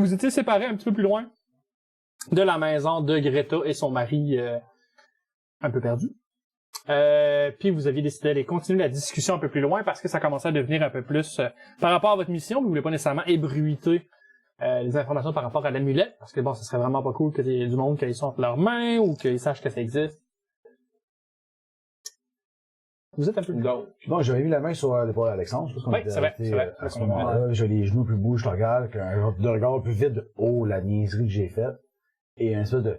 vous étiez séparés un petit peu plus loin de la maison de Greta et son mari un peu perdu. Puis vous aviez décidé d'aller continuer la discussion un peu plus loin parce que ça commençait à devenir un peu plus par rapport à votre mission. Vous voulez pas nécessairement ébruiter les informations par rapport à l'amulette parce que bon, ça serait vraiment pas cool qu'il y ait du monde qui soit entre leurs mains ou qu'ils sachent que ça existe. Vous êtes un peu... Bon, j'avais mis la main sur l'épaule d'Alexandre. Oui, c'est vrai. À ce moment-là, j'ai les genoux plus beaux, je te regarde, un de regard plus vite de « Oh, la niaiserie que j'ai faite ». Et un espèce de...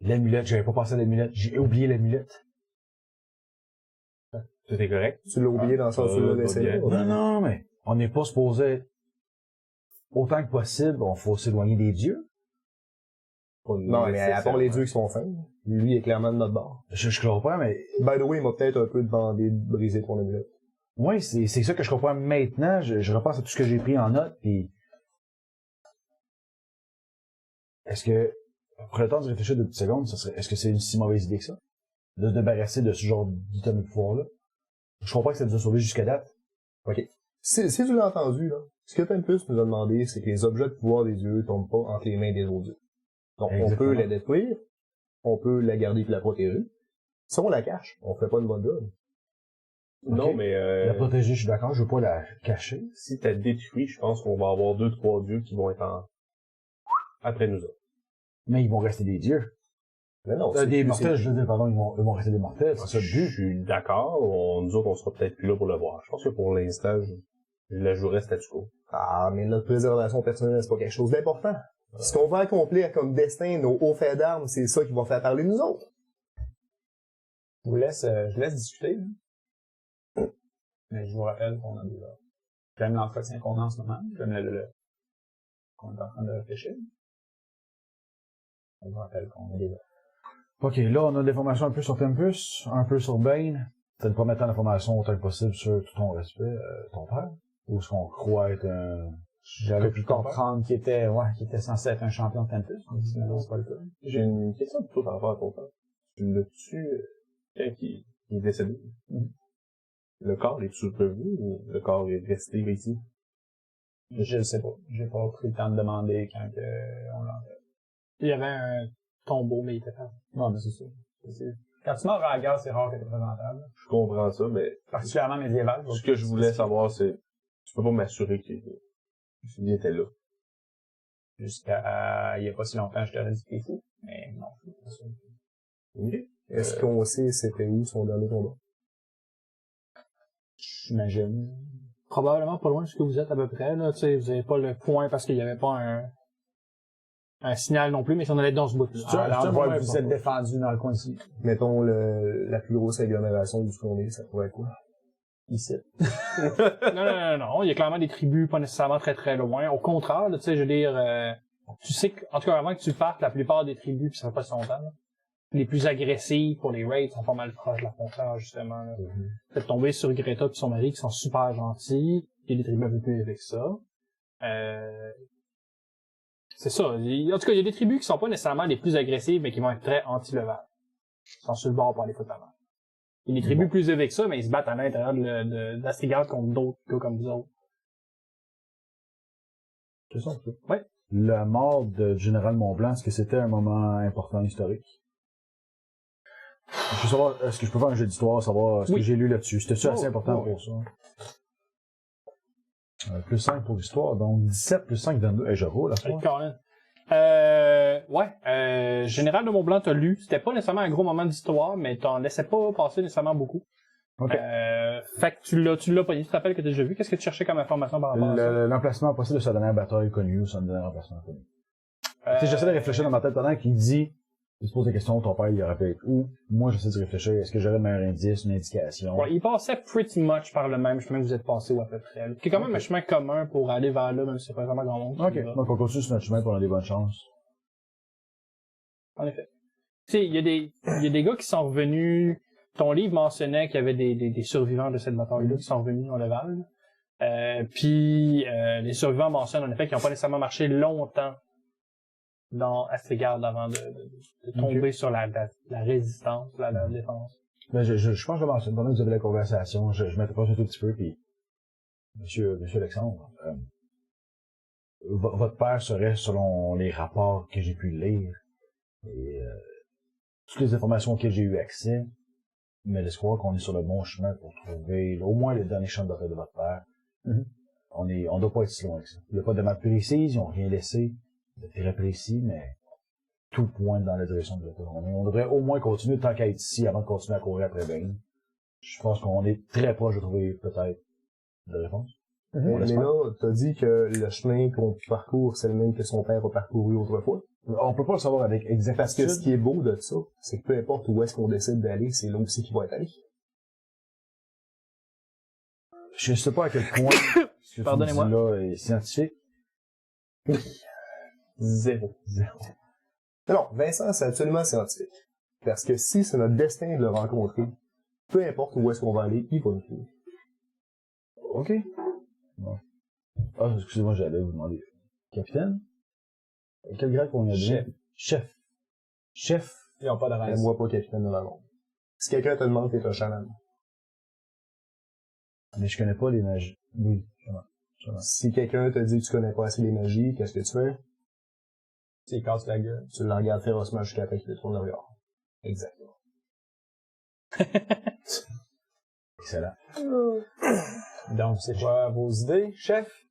L'amulette, j'avais pas pensé à l'amulette, j'ai oublié l'amulette. Tout est correct. Tu l'as oublié dans le sens où tu l'as laissé. Non, mais on n'est pas supposé... Autant que possible, on faut s'éloigner des dieux. Non, mais à part les dieux qui sont fins, lui est clairement de notre bord. Je comprends, mais... By the way, il m'a peut-être un peu demandé de briser ton amulette. Oui, c'est ça que je comprends maintenant. Je repense à tout ce que j'ai pris en note, puis... Est-ce que, après le temps de réfléchir 2 petites secondes, est-ce que c'est une si mauvaise idée que ça? De se débarrasser de ce genre d'item de pouvoir-là? Je comprends que ça nous a sauvés jusqu'à date. Ok. Si tu l'as entendu, là, ce que Tempus nous a demandé, c'est que les objets de pouvoir des dieux tombent pas entre les mains des autres dieux. Donc, Exactement. on peut la détruire, on peut la garder et la protéger. Si on la cache, on fait pas une bonne job. Non, mais La protéger, je suis d'accord, je veux pas la cacher. si t'as détruit, je pense qu'on va avoir 2-3 dieux qui vont être après nous autres. Mais ils vont rester des dieux. Mais non, Des mortels, je veux dire, pardon, ils vont rester des mortels, c'est ça le Je but. suis d'accord, nous autres, on sera peut-être plus là pour le voir. Je pense que pour l'instant, je la jouerai statu quo. Ah, mais notre préservation personnelle, c'est pas quelque chose d'important. Ce qu'on va accomplir comme destin, nos hauts faits d'armes, c'est ça qui va faire parler nous autres. Je vous laisse discuter, là. Mais je vous rappelle qu'on a déjà... J'aime l'entretien qu'on a en ce moment. J'aime qu'on est en train de réfléchir. Je vous rappelle qu'on est déjà... Ok, là, on a des informations un peu sur Tempus, un peu sur Bane. Peut-être pas mettre d'informations autant que possible sur tout ton respect, ton père. Ou ce qu'on croit être un... J'avais pu comprendre qu'il était censé être un champion de Tempus. On dit que non, c'est pas le cas. J'ai une question plutôt par rapport à ton père. Tu l'as-tu, quand il est décédé? Le corps est-tu revenu ou le corps est resté ici? Je le sais pas. J'ai pas pris le temps de demander quand on l'a fait. Il y avait un tombeau, mais il était pas. Non, mais c'est ça. Quand tu meurs à la guerre, c'est rare que t'es présentable. Je comprends ça, mais Particulièrement médiéval. ce que je voulais savoir, c'est, tu peux pas m'assurer qu'il était là. Jusqu'à il y a pas si longtemps, je t'aurais dit qu'il est fou. Mais non, je suis pas sûr. Ok. Est-ce qu'on sait c'était où son dernier combat? J'imagine. Probablement pas loin de ce que vous êtes à peu près, là. Tu sais, vous avez pas le point parce qu'il y avait pas un signal non plus, mais si on allait être dans ce bout. L'endroit où vous êtes défendu dans le coin ici. Mettons la plus grosse agglomération d'où on est, ça pourrait être quoi? Ici. Non. Il y a clairement des tribus pas nécessairement très très loin. Au contraire, là, tu sais, je veux dire, tu sais que, en tout cas, avant que tu partes, la plupart des tribus, puis ça fait pas si longtemps, là, les plus agressives pour les raids sont pas mal proches de la frontière, justement. Peut-être tomber sur Greta et son mari qui sont super gentils. Il y a des tribus un peu plus avec ça. C'est ça. En tout cas, il y a des tribus qui sont pas nécessairement les plus agressives, mais qui vont être très anti-leval. Ils sont sur le bord pour aller foutre la main. Il y a des tribus plus élevées que ça, mais ils se battent à l'intérieur de la Strigard contre d'autres gars comme vous autres. C'est ça, ça. Ouais. La mort de Général Montblanc, est-ce que c'était un moment important historique? Je veux savoir, est-ce que je peux faire un jeu d'histoire, savoir ce que j'ai lu là-dessus? C'était-tu assez important pour ça? Plus 5 pour l'histoire, donc 17 plus 5, 22. Je roule, Général de Montblanc, t'as lu. C'était pas nécessairement un gros moment d'histoire, mais t'en laissais pas passer nécessairement beaucoup. Ok. Fait que tu l'as pogné. Tu te rappelles que t'as déjà vu? Qu'est-ce que tu cherchais comme information par rapport à ça? L'emplacement possible de sa dernière bataille connue ou son dernier emplacement connu. J'essaie de réfléchir dans ma tête pendant qu'il dit, il se pose des questions, ton père, il aurait pu être où? Moi, j'essaie de réfléchir, est-ce que j'aurais le meilleur indice, une indication? Ouais, il passait pretty much par le même chemin que vous êtes passé ou à peu près. Qui est quand même un chemin commun pour aller vers là, même si c'est pas vraiment grand monde. Ok, donc on continue sur notre chemin pour avoir des bonnes chances. En effet. Tu sais, il y a des gars qui sont revenus. Ton livre mentionnait qu'il y avait des survivants de cette bataille-là qui sont revenus dans le Val. Puis les survivants mentionnent en effet qu'ils n'ont pas nécessairement marché longtemps dans Astrigard avant de tomber sur la résistance, la défense. Mais je pense que je mentionne, pendant que vous avez la conversation, je m'interroge un tout petit peu, puis Monsieur Alexandre, votre père serait, selon les rapports que j'ai pu lire, et toutes les informations auxquelles j'ai eu accès, me laisse croire qu'on est sur le bon chemin pour trouver au moins les derniers champs de bataille de votre père. On doit pas être si loin que ça. Il n'y a pas de map précise, ils n'ont rien laissé de très précis, mais tout pointe dans la direction de l'État. On devrait au moins continuer tant qu'à être ici avant de continuer à courir après Bane. Je pense qu'on est très proche de trouver peut-être de réponse. Mais là, t'as dit que le chemin qu'on parcourt, c'est le même que son père a parcouru autrefois. On peut pas le savoir avec Parce que exactitude. ce qui est beau de ça, c'est que peu importe où est-ce qu'on décide d'aller, c'est là aussi qu'il va être allé. Je sais pas à quel point ce que Pardonnez-moi. tu me dis là est scientifique. Zéro. Non, Vincent, c'est absolument scientifique. Parce que si c'est notre destin de le rencontrer, peu importe où est-ce qu'on va aller, il va nous trouver. OK. Bon. Ah, excusez-moi, j'allais vous demander. Capitaine? Quel grade qu'on a dit? Chef. Chef. Chef. Ils n'ont pas de raison. Moi, pas capitaine de la monde. Si quelqu'un te demande, t'es un chaman. Mais je connais pas les magies. Oui, chaman. Si quelqu'un te dit que tu connais pas assez les magies, qu'est-ce que tu fais? S'ils cassent la gueule. Tu le regardes férocement jusqu'à temps qu'il te tourne le regard. Exactement. Excellent. Donc, c'est quoi vos idées, chef?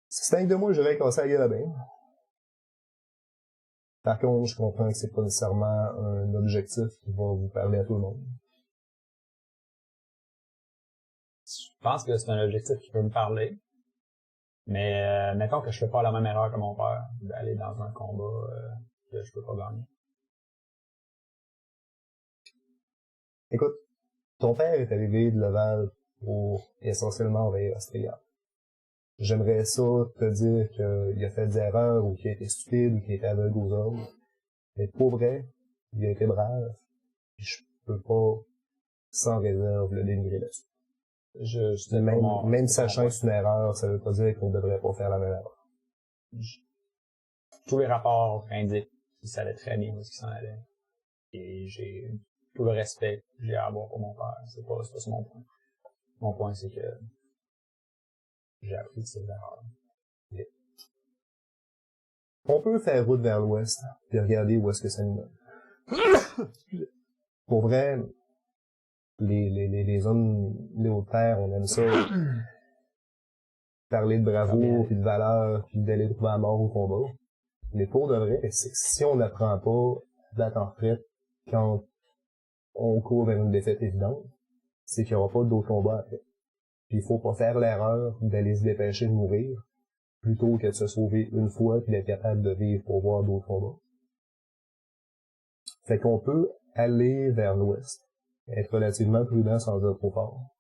Si c'est un de moi, j'aurais cassé la gueule à Bane. Par contre, je comprends que c'est pas nécessairement un objectif qui va vous parler à tout le monde. Je pense que c'est un objectif qui peut me parler. Mais mettons que je fais pas la même erreur que mon père, d'aller dans un combat que je peux pas gagner. Écoute, ton père est arrivé de Laval pour essentiellement envahir Astria. J'aimerais ça te dire qu'il a fait des erreurs, ou qu'il a été stupide, ou qu'il a été aveugle aux hommes. Mais pour vrai, il a été brave. Je peux pas, sans réserve, le dénigrer là-dessus. Même sachant que c'est une erreur, ça veut pas dire qu'on devrait pas faire la même erreur. Tous les rapports indiquent qu'il savait très bien où est-ce qu'il s'en allait. Et j'ai tout le respect que j'ai à avoir pour mon père. C'est pas ça mon point. Mon point, c'est que j'ai appris de ses erreurs. On peut faire route vers l'ouest, puis regarder où est-ce que ça nous mène. Pour vrai, les hommes nés aux terres, on aime ça. Parler de bravoure, puis de valeur, puis d'aller trouver la mort au combat. Mais pour de vrai, c'est que si on n'apprend pas à battre en retraite quand on court vers une défaite évidente, c'est qu'il n'y aura pas d'autres combats après. Puis il faut pas faire l'erreur d'aller se dépêcher de mourir, plutôt que de se sauver une fois puis d'être capable de vivre pour voir d'autres combats. Fait qu'on peut aller vers l'ouest, être relativement prudent sans dire trop fort.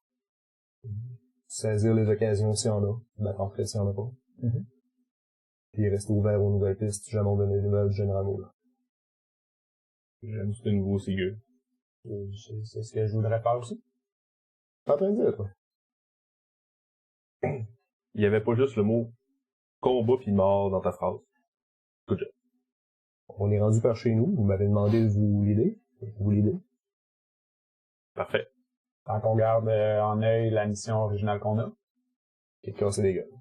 Saisir les occasions s'il y en a, battre en retraite s'il y en a pas. Puis rester ouvert aux nouvelles pistes, jamais on donne des nouvelles du général Moula. J'aime ce nouveau Sigur. C'est ce que je voudrais faire aussi. T'es en train de dire, toi? Il y avait pas juste le mot combat pis mort dans ta phrase. Good job. On est rendu par chez nous, vous m'avez demandé de vous l'aider. Vous l'aider. Parfait. Tant qu'on garde en œil la mission originale qu'on a. Et de casser des gueules.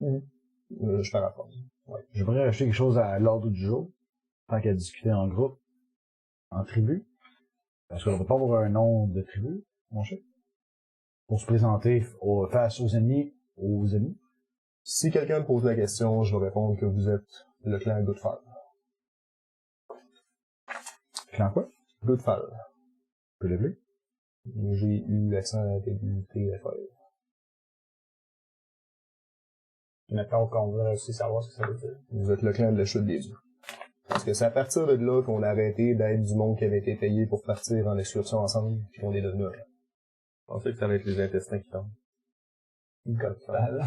Je fais rapport. Ouais. J'aimerais rajouter quelque chose à l'ordre du jour, tant qu'à discuter en groupe, en tribu. Parce qu'on ne peut pas avoir un nom de tribu, mon chef. Pour se présenter face aux ennemis, Si quelqu'un me pose la question, je vais répondre que vous êtes le clan Goodfall. Clan quoi? Goodfall. Peut l'appeler? J'ai eu l'accent à TFL. Mettons qu'on voudrait aussi savoir ce que ça veut dire. Vous êtes le clan de la chute des dieux. Parce que c'est à partir de là qu'on a arrêté d'être du monde qui avait été payé pour partir en excursion ensemble, puis qu'on est devenu un clan. Je pensais que ça allait être les intestins qui tombent. Godfall.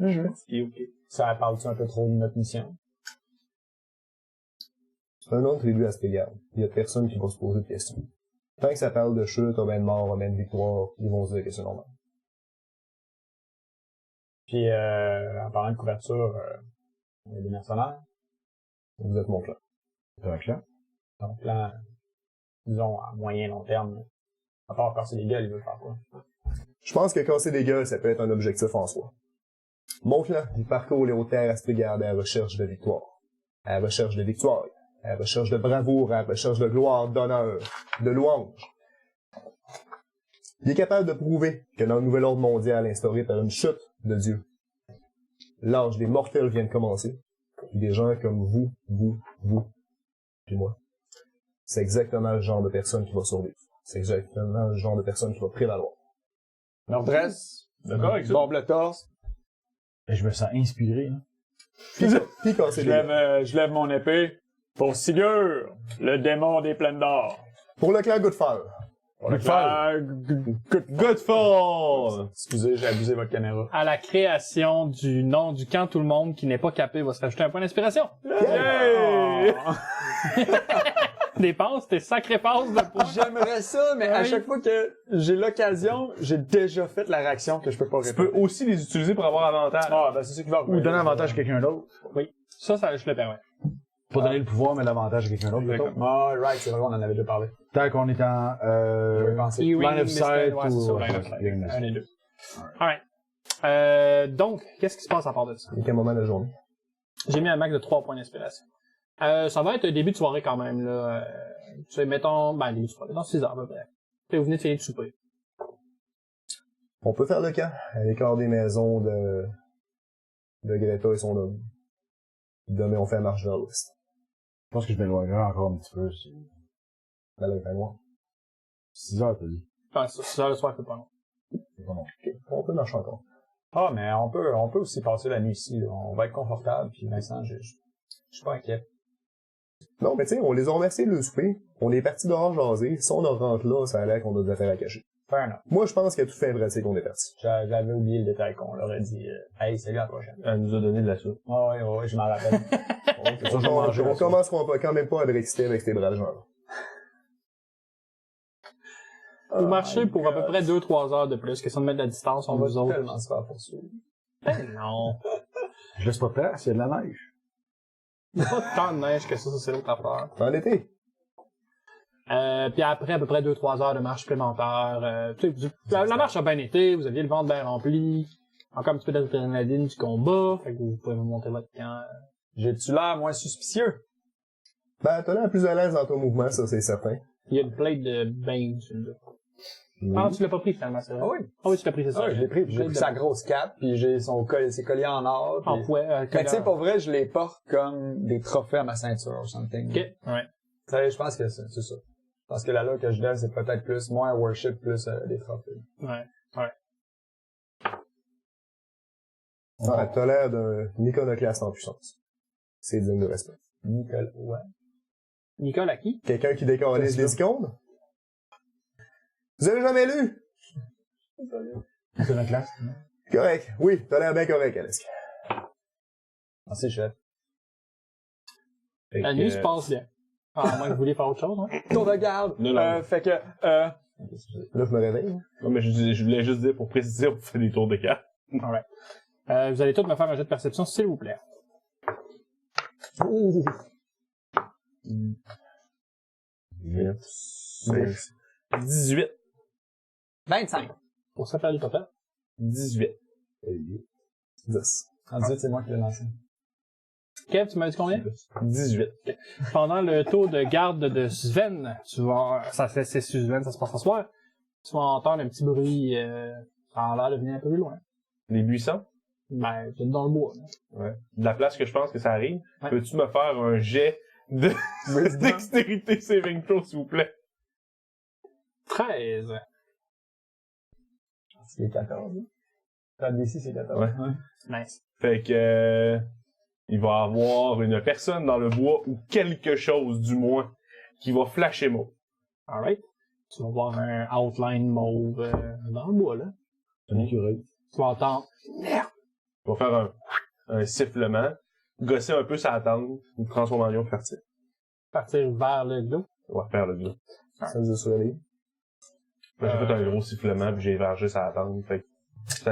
Ok. Ça parle-tu un peu trop de notre mission? C'est un nom de tribu à Spéliard. Il y a personne qui va se poser de questions. Tant que ça parle de chute, on de mort, on de victoire, ils vont se dire que c'est normal. Puis, en parlant de couverture, on est des mercenaires. Vous êtes mon clan. C'est un clan. Donc là, disons, à moyen long terme, à part casser les gueules, il veut faire quoi? Je pense que casser des gueules, ça peut être un objectif en soi. Mon clan, il parcourt les hautes terres Astrigarde à la recherche de victoire. À la recherche de victoire. À la recherche de bravoure, à la recherche de gloire, d'honneur, de louange. Il est capable de prouver que dans le nouvel ordre mondial instauré par une chute de Dieu, l'âge des mortels vient de commencer. Et des gens comme vous, et moi. C'est exactement le genre de personne qui va survivre. C'est exactement le genre de personne qui va prévaloir. Me redresse, D'accord avec ça? bombe le torse, Et je me sens inspiré, hein. Puis casser je des gueules. lève mon épée. Pour Sigur, le démon des plaines d'or. Pour le clan Goodfire. Godfall! Excusez, j'ai abusé votre caméra. À la création du nom du camp, tout le monde qui n'est pas capé va se rajouter un point d'inspiration. Hey! Dépense tes sacrées passes de points. J'aimerais ça, mais à Oui. chaque fois que j'ai l'occasion, j'ai déjà fait la réaction que je peux pas Tu répéter. peux aussi les utiliser pour avoir avantage. Ah, ben c'est ça qui va Ou donner avantage à quelqu'un d'autre. Ça, je le permets. Pas donner le pouvoir, mais l'avantage à quelqu'un d'autre, plutôt. Ah, right, c'est vrai, on en avait déjà parlé. Tant qu'on est en, Je vais penser. Hearing, line of sight Mistake, ouais, c'est ça, ou... line of sight. Hearing, Un des deux. Alright. Alright. Donc, qu'est-ce qui se passe à part de ça? Et quel moment de la journée? J'ai mis un max de 3 points d'inspiration. Ça va être un début de soirée quand même, là. Tu sais, mettons, début de soirée, dans 6 heures à peu près. Puis vous venez de finir de souper. On peut faire le camp à l'écart des maisons de Greta et son homme. Demain, on fait marche vers l'ouest. Je pense que je m'éloignerai encore un petit peu. Dans le vin noir. 6 heures, t'as dit. Enfin, 6 heures le soir, c'est pas long. C'est pas long. Ok, on peut marcher encore. Ah, mais on peut aussi passer la nuit ici, là. On va être confortable, puis Vincent, je suis pas inquiet. Non, mais tu sais, on les a remerciés de le souper. On est parti dehors jaser. Si on rentre là, ça a l'air qu'on a des affaires à cacher. Fair enough. Moi, je pense qu'il y a tout fait vrai, c'est qu'on est parti. J'avais oublié le détail qu'on leur a dit, hey, salut à la prochaine. Elle nous a donné de la soupe. Ouais, je m'en rappelle. On commencera pas, quand même pas à être excité avec ces braves gens-là. Vous marchez pour à peu près 2-3 heures de plus, question de mettre de la distance On entre va vous autres. tellement se faire poursuivre. Ben non. Je laisse pas de place, il y a de la neige. Il n'y a pas tant de neige que ça c'est l'autre affaire. En été. Puis après, à peu près 2-3 heures de marche supplémentaire. Tu sais, la marche a bien été, vous aviez le ventre bien rempli. Encore un petit peu d'adrénaline du combat, fait que vous pouvez monter votre camp. J'ai-tu l'air moins suspicieux? Ben, t'as l'air plus à l'aise dans ton mouvement, ça, c'est certain. Il y a une plate de bain dessus, là. Ah, tu l'as pas pris finalement, c'est vrai? Ah oui. Ah oui, tu l'as pris, c'est ça. Ah oui, je l'ai pris, puis j'ai pris sa grosse cape, puis j'ai ses colliers en or. En Puis... fouet, Mais tu sais, pour vrai, je les porte comme des trophées à ma ceinture ou something. Ok, ouais. Tu sais, je pense que c'est ça. Je pense que la look que je donne, c'est peut-être plus moins worship, plus des trophées. Ouais. Ah, t'as l'air d'un iconoclaste en puissance. C'est digne de respect. Nicole, ouais. Nicole, à qui? Quelqu'un qui décalise des icônes? Vous avez jamais lu? C'est notre classe. Correct. Oui, t'as l'air bien correct, Alex. Merci, chef. Fait La que, nuit se passe bien. Ah, à moins que vous vouliez faire autre chose, hein? Tour de garde! Non. Fait que, Là, je me réveille. Non, mais je voulais juste dire, pour préciser, on fait des tours de cartes. Alright. Vous allez tous me faire un jet de perception, s'il vous plaît. ouh, 18. 25. Pour ça faire le total. 18. 10. En 18, c'est moi qui l'ai lancé. Kev, tu m'as dit combien? 18. Pendant le tour de garde de Sven, tu vas, c'est Sven, ça se passe ce soir. Tu vas entendre un petit bruit, ça a l'air de venir un peu plus loin. Les buissons? Ben, vous êtes dans le bois, là. Ouais. De la place que je pense que ça arrive, Ouais. peux-tu me faire un jet de dextérité saving throw, s'il vous plaît? 13. C'est 14. Quand d'ici, c'est 14. Ouais. Nice. Fait que, il va y avoir une personne dans le bois, ou quelque chose, du moins, qui va flasher mot. Alright. Tu vas voir un outline mauve dans le bois, là. C'est un écureuil. Tu vas entendre merde. Il va faire un sifflement, gosser un peu sa tente, une transformation partir. Partir vers le glos. On va faire le gars. Ça me dit sur la ligne. J'ai fait un gros sifflement, puis j'ai évergé sa tente. Fait que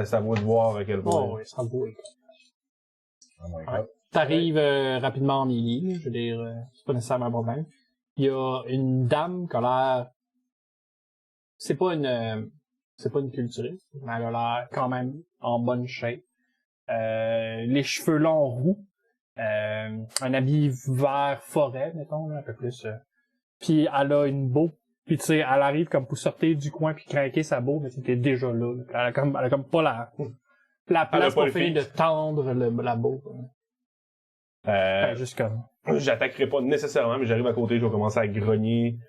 c'est à moi de voir à quel point. Oh, oui, ça boit. Oh my Ouais. god. T'arrives rapidement en melee, je veux dire, c'est pas nécessairement un problème. il y a une dame qui a l'air... C'est pas une culturiste, mais elle a l'air quand même en bonne shape. Les cheveux longs roux. Un habit vert forêt, mettons, là, un peu plus. Puis elle a une bow. Puis tu sais, elle arrive comme pour sortir du coin puis craquer sa bow, mais c'était déjà là. Elle a comme pas la place pour finir de tendre la bow. Juste comme. J'attaquerai pas nécessairement, mais j'arrive à côté, je vais commencer à grogner,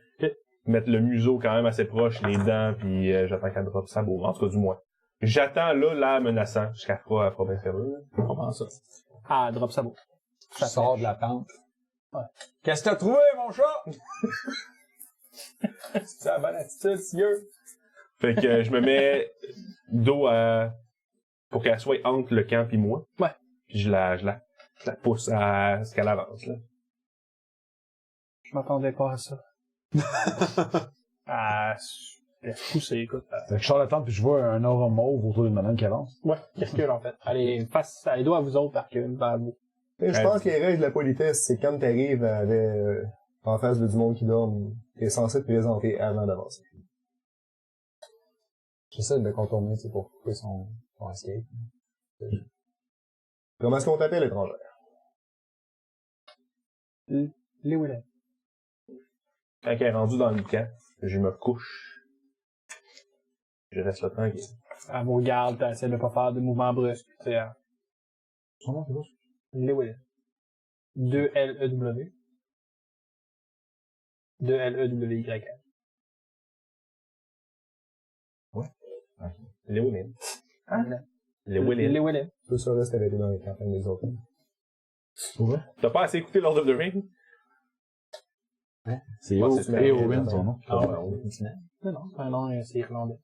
mettre le museau quand même assez proche, les dents, puis j'attends qu'elle drop sa bourre, en tout cas du moins. J'attends là l'air menaçant, jusqu'à fera bien faire là. Je comprends ça. Ah, drop sa bourre. Je sors de la tente. Ouais. Qu'est-ce que t'as trouvé, mon chat? C'est la bonne attitude, sérieux. Fait que je me mets dos à... pour qu'elle soit entre le camp et moi. Ouais. Puis je la pousse à ce qu'elle avance, là. Je m'attendais pas à ça. Laisse pousser, écoute. Fait que je sors de la tente puis je vois un aura mauve autour d'une madame qui avance. Ouais, qui recule, en fait. Allez, elle doit à vous autres, par que vers vous. Et je pense que les règles de la politesse, c'est quand t'arrives en face de du monde qui dorme, t'es censé te présenter avant d'avancer. J'essaie de contourner, tu sais, pour couper son escape. Comment est-ce qu'on t'appelle, étrangère? Les Willem. Quand elle est rendue dans le camp, je me couche. Je reste là tranquille. Elle vous regarde, pis elle essaie de pas faire de mouvements brusques. Tu sais, Son nom, c'est quoi? les Willem. 2 L-E-W. 2 L-E-W-Y. Les Willem. Hein? Les Willem. Les Willem. Tout ça reste arrêté dans les campagnes des autres. C'est vrai? T'as pas assez écouté Lord of the Rings? C'est Ouais, c'est Eowyn, son nom. Ah ouais, on continue. Non, c'est un nom, c'est irlandais.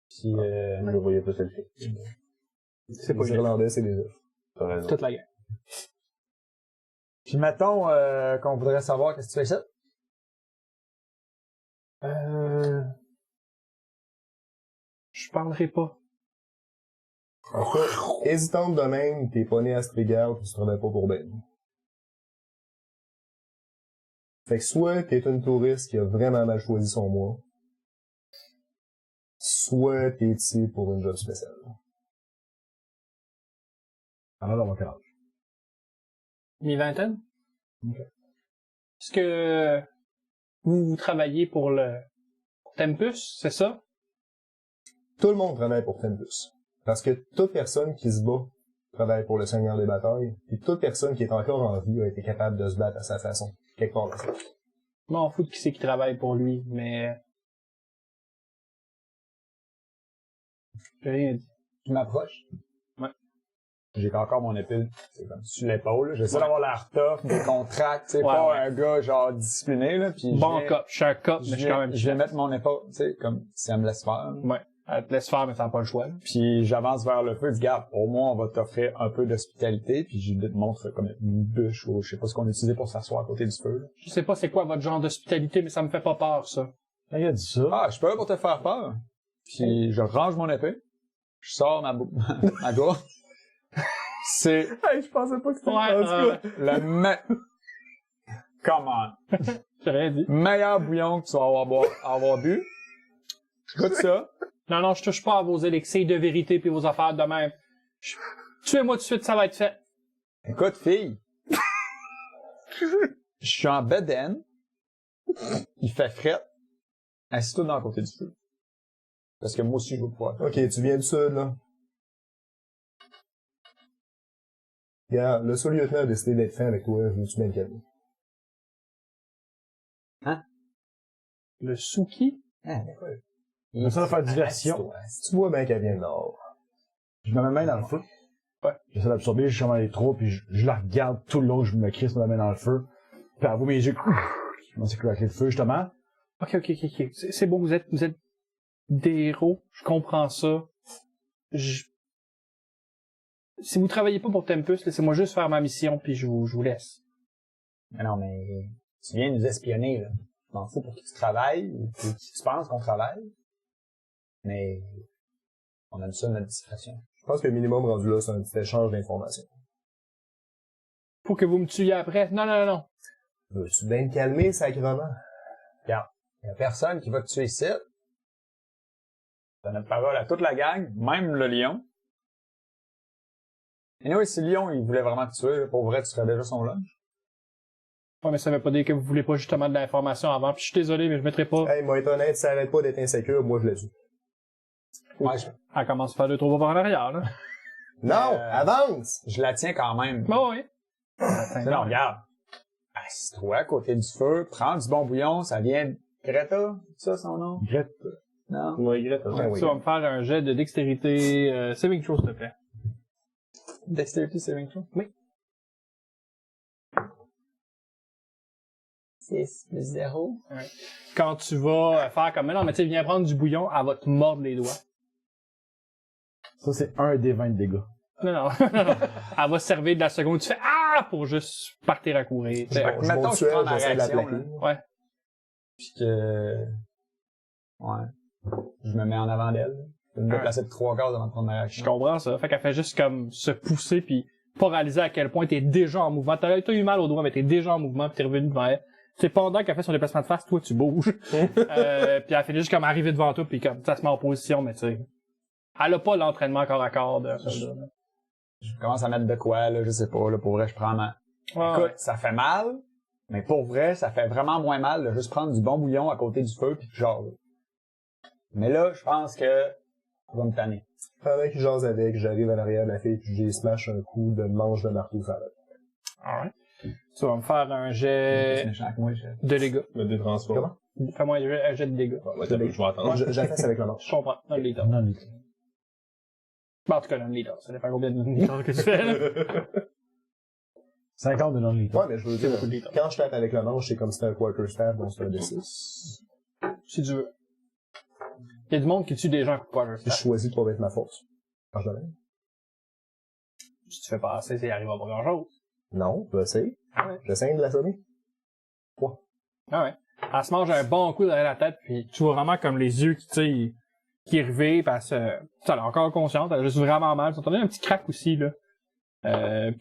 Puis, Je le voyais plus le fait. C'est pas Les Irlandais, c'est des œufs. T'as raison. toute la guerre. Puis mettons qu'on voudrait savoir qu'est-ce que tu fais ici. Je parlerai pas. En tout cas, hésitante de même, t'es pas né à Strigard pis tu travailles pas pour Ben. Fait que soit t'es une touriste qui a vraiment mal choisi son mois, soit t'es ici pour une job spéciale. Alors, on va quel âge? Mi-vingtaine? Ok. Est-ce que vous travaillez pour Tempus, c'est ça? Tout le monde travaille pour Tempus. Parce que toute personne qui se bat travaille pour le Seigneur des batailles, et toute personne qui est encore en vie a été capable de se battre à sa façon, quelque part dans sa vie. Je m'en fous de qui c'est qui travaille pour lui, mais... J'ai rien dit. Je m'approche. Ouais. J'ai encore mon épée, c'est comme sur l'épaule. J'essaie d'avoir l'air tough, décontracté, tu sais, Ouais, pas ouais. un gars genre discipliné, là. Puis Bon cop, je suis un cop, mais je suis quand même... je vais mettre mon épaule, tu sais, comme si elle me laisse faire. Ouais, elle te laisse faire, mais t'as pas le choix. Là. Puis j'avance vers le feu, je dis, regarde, au moins on va t'offrir un peu d'hospitalité, puis je lui montre comme une bûche ou je sais pas ce qu'on utilisait pour s'asseoir à côté du feu. Là. Je sais pas c'est quoi votre genre d'hospitalité, mais ça me fait pas peur, ça. Quand il a dit ça, Ah, je peux pour te faire peur. Puis je range mon épée, je sors ma gourde. C'est Hey, je pensais pas que c'était Ouais, le Comment? j'ai rien dit. Meilleur bouillon que tu vas avoir bu. Je goûte ça. Non, je touche pas à vos élixirs de vérité puis vos affaires de même. Tuez-moi tout de suite, ça va être fait. Écoute, fille. Je suis en bedaine. Il fait fret. Assis-toi dans le côté du feu. Parce que moi aussi, je veux pouvoir. Ok, tu viens du sud, là. Regarde, le sous-lieutenant a décidé d'être fin avec toi, veux-tu bien le calmer? Le Suki? Ah, d'accord. il essaie de faire diversion. Tu vois bien qu'elle vient de nord. Je mets ma main dans le feu. Ouais. J'essaie d'absorber justement les trous, puis je la regarde tout le long, je me crisse ma main dans le feu. Puis elle voit mes yeux, je commence à craquer le feu, justement. Ok. C'est bon, vous êtes des héros, je comprends ça. Si vous travaillez pas pour Tempus, laissez-moi juste faire ma mission, puis je vous laisse. Mais non, mais tu viens nous espionner, là. Je m'en fous pour qui tu travailles ou pour qui tu penses qu'on travaille. Mais on aime ça notre discrétion. Je pense que le minimum rendu là, c'est un petit échange d'informations. Faut que vous me tuiez après. Non. Veux-tu bien te calmer, sacrement? Regarde, il y a personne qui va te tuer ici. T'as notre parole à toute la gang, même le lion. Et oui, si le lion, il voulait vraiment te tuer, pour vrai, tu serais déjà son lunch. Ouais, mais ça veut pas dire que vous voulez pas justement de l'information avant. Puis je suis désolé, mais je mettrai pas. Hey, moi, être honnête, ça arrête pas d'être insécure, moi, je le tue. Ouais, Elle commence à faire 2-3 pas par en arrière, là. Non! Avance! je la tiens quand même. Bon, oui. Non, regarde. Assis-toi à côté du feu, prends du bon bouillon, ça vient de Greta, c'est ça son nom? Greta. Non? Tu regrettes, hein? oui. Tu vas me faire un jet de dextérité, saving throw, s'il te plaît. Dexterity saving throw? Oui. 6 plus 0. Quand tu vas faire comme, mais non, mais tu sais, viens prendre du bouillon, elle va te mordre les doigts. Ça, c'est un des 20 de dégâts. Non, non. Elle va se servir de la seconde, tu fais ah pour juste partir à courir. Tu sais, Fait que Je mettons, monte je sur prends elle, ma j'essaie de la réaction, plaquer. là. Ouais. Puis que... Ouais. Je me mets en avant d'elle. Je vais me déplacer de 3 cases avant de prendre ma Je réaction. comprends ça. Fait qu'elle fait juste comme se pousser puis pas réaliser à quel point t'es déjà en mouvement. T'as eu mal au doigt, mais t'es déjà en mouvement puis t'es revenu devant elle. C'est pendant qu'elle fait son déplacement de face, toi tu bouges. Puis elle fait juste comme arriver devant toi puis comme ça se met en position, mais tu sais. Elle a pas l'entraînement corps à corps de ça. Je commence à mettre de quoi, là, je sais pas, là, pour vrai, je prends ma... Ouais, Écoute, ouais. ça fait mal, mais pour vrai, ça fait vraiment moins mal de juste prendre du bon bouillon à côté du feu pis genre. Mais là, je pense que ça va me tanner. Pendant qu'il jase avec, j'arrive à l'arrière de la fille, puis j'y smash un coup de manche de marteau sur la tête. Alright. Tu vas me faire un Plus jet méchant que moi, je... de dégâts. Me détransforme. Comment? Fais-moi un jet de dégâts. Bon, ben, je vais attendre. J'attaque avec la manche. Je comprends. Non, le leader. Non, mais... Bon, en tout cas, non, le leader. Ça dépend combien de leader que tu fais, là. 50 de non-lethal. Ouais, mais je veux dire, beaucoup de leader. quand je tape avec la manche, c'est comme si c'était un quarter staff, donc c'est un D6. Si tu veux. Il y a du monde qui tue des gens à coup de poing. Je choisis de pas mettre ma force. Quand je donne. Si tu fais pas assez, ça arrive à pas grand chose. Non, j'essaie. Ouais. J'essaie de l'assommer. Ah ouais. Elle se mange un bon coup derrière la tête, puis tu vois vraiment comme les yeux qui, tu sais, qui revivent, parce que, elle est encore consciente, elle a juste vraiment mal. Tu entends un petit crack aussi, là.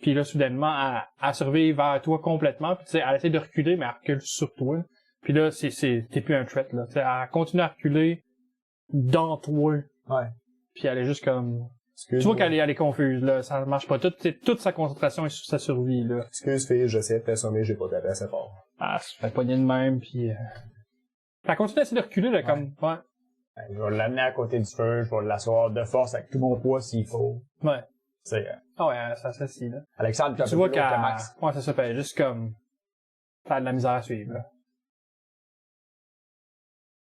Puis là, soudainement, elle survit vers toi complètement, puis tu sais, elle essaie de reculer, mais elle recule sur toi. Puis là, t'es plus un threat, là. Tu sais, elle continue à reculer dans toi. Ouais. Puis elle est juste comme... Tu Excuse, vois qu'elle est confuse, là. Ça marche pas. Toute sa concentration est sur sa survie, là. Excuse, fille, j'essaie de t'assommer, j'ai pas tapé assez fort. Ah, se fait pogner de même, puis... Elle continue à essayer de reculer, là, comme... Ouais. Je vais l'amener à côté du feu, je vais l'asseoir de force avec tout mon poids s'il faut. Ouais. Tu sais, Ah ouais, ça s'assit, là. Alexandre, t'as Tu vois que qu'elle... Max. Ouais, ça s'appelle juste comme... T'as de la misère à suivre, là.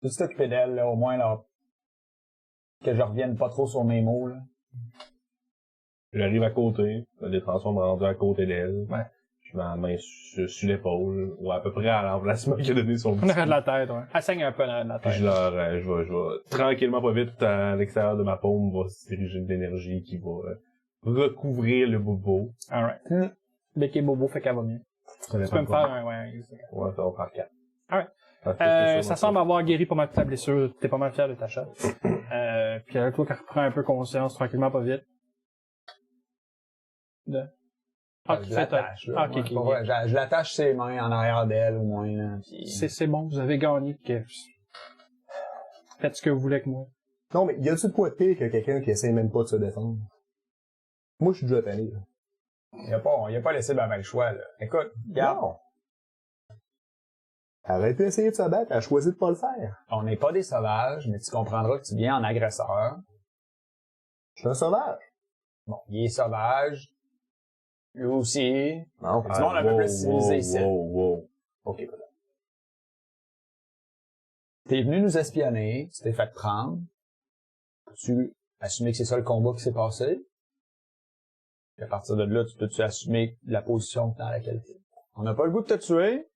Peux-tu t'occuper d'elle, là, au moins, là, que je revienne pas trop sur mes mots, là? J'arrive à côté, je me détransforme rendu à côté d'elle. Ouais. Je mets la main sur l'épaule, ou à peu près à l'emplacement qu'il a donné son En petit. arrière de la tête, ouais. Elle saigne un peu en arrière de la Puis tête. je vais tranquillement, pas vite, à l'extérieur de ma paume, va se diriger de l'énergie qui va recouvrir le bobo. Alright. Dès qu'il est bobo, fait qu'elle va mieux. Tu peux me faire un... Ouais, Ouais, ça va faire 4. Alright. Ça semble avoir guéri pas mal de ta blessure. T'es pas mal fier de ta shot. Puis là, toi, qui reprend un peu conscience, tranquillement, pas vite. Ah, tu Je fais l'attache, là. Ah, ok, Ouais, ok. pour vrai, je l'attache ses mains en arrière d'elle, au moins, là. Puis... C'est bon, vous avez gagné. Faites ce que vous voulez avec moi. Non, mais y a-tu de quoi de pire que quelqu'un qui essaie même pas de se défendre? Moi, je suis déjà tanné, là. Il a pas laissé ben le choix, là. Écoute, regarde. Non. Elle aurait pu essayer de se battre, elle a choisi de pas le faire. On n'est pas des sauvages, mais tu comprendras que tu viens en agresseur. Je suis un sauvage. Bon, il est sauvage. Lui aussi. Non. Du monde un peu plus civilisé ici. Wow. Ok, peut-être. T'es venu nous espionner, tu t'es fait prendre. Tu assumer que c'est ça le combat qui s'est passé. Et à partir de là, tu peux-tu assumer la position dans laquelle t'es. On n'a pas le goût de te tuer,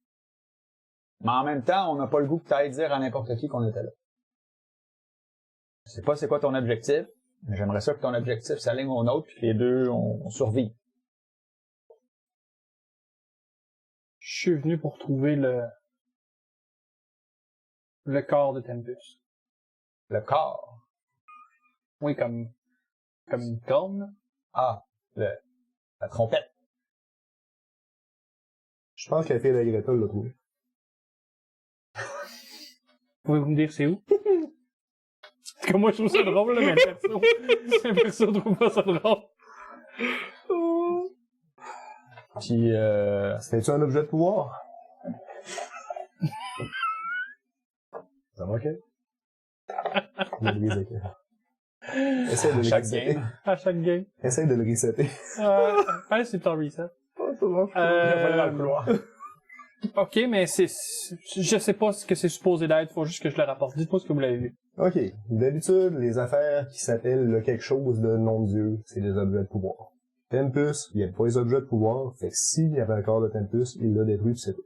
mais en même temps, on n'a pas le goût que t'ailles dire à n'importe qui qu'on était là. Je sais pas c'est quoi ton objectif, mais j'aimerais ça que ton objectif s'aligne au nôtre, puis que les deux, on survit. Je suis venu pour trouver le corps de Tempus. Le corps. Oui, comme une corne. Ah, la trompette. Je pense que la fille de Greta l'a trouvé. Pouvez-vous me dire c'est où? Parce que moi, je trouve ça drôle, là, mais le perso trouve pas ça drôle. Puis, C'était-tu un objet de pouvoir? Ça va, ok? Il a brisé. Essaye de le chaque resetter. game. À chaque game. Essaye de le resetter. Allez, c'est ton reset. C'est bon. Il a fallu dans le couloir. Ok, mais je sais pas ce que c'est supposé d'être, faut juste que je le rapporte. Dites-moi ce que vous l'avez vu. Ok. D'habitude, les affaires qui s'appellent le quelque chose de non-dieu, c'est des objets de pouvoir. Tempus, il n'y a pas les objets de pouvoir, fait que s'il y avait un corps de Tempus, il l'a détruit pis c'est tout.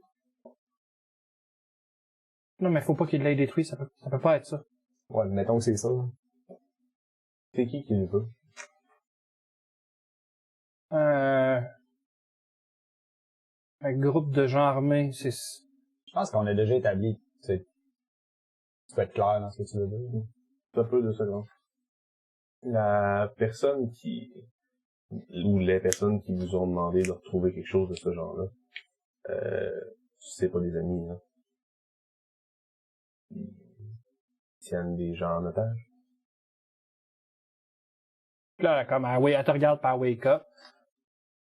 Non, mais faut pas qu'il l'ait détruit, ça peut pas être ça. Ouais, mettons que c'est ça. C'est qui le veut? Un groupe de gens armés, c'est... Je pense qu'on a déjà établi, tu peux être clair dans ce que tu veux dire. Un peu de secondes. La personne ou les personnes qui vous ont demandé de retrouver quelque chose de ce genre-là, c'est pas des amis, là. Ils tiennent des gens en otage. Là, comme, elle te regarde par wake up.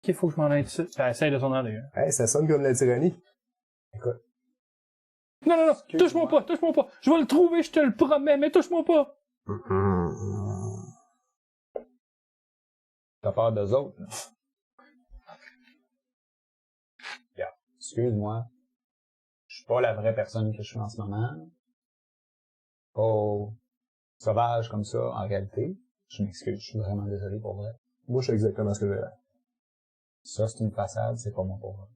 Ok, faut que je m'en aille dessus. Elle essaye de s'en aller. Hein. Hey, ça sonne comme la tyrannie. Non, touche-moi pas. Je vais le trouver, je te le promets, mais touche-moi pas. T'as peur d'eux autres, là. Regarde, excuse-moi. Je suis pas la vraie personne que je suis en ce moment. Pas sauvage comme ça, en réalité. Je m'excuse, je suis vraiment désolé pour vrai. Moi, je sais exactement ce que j'ai là. Ça, c'est une façade, c'est pas mon pauvre.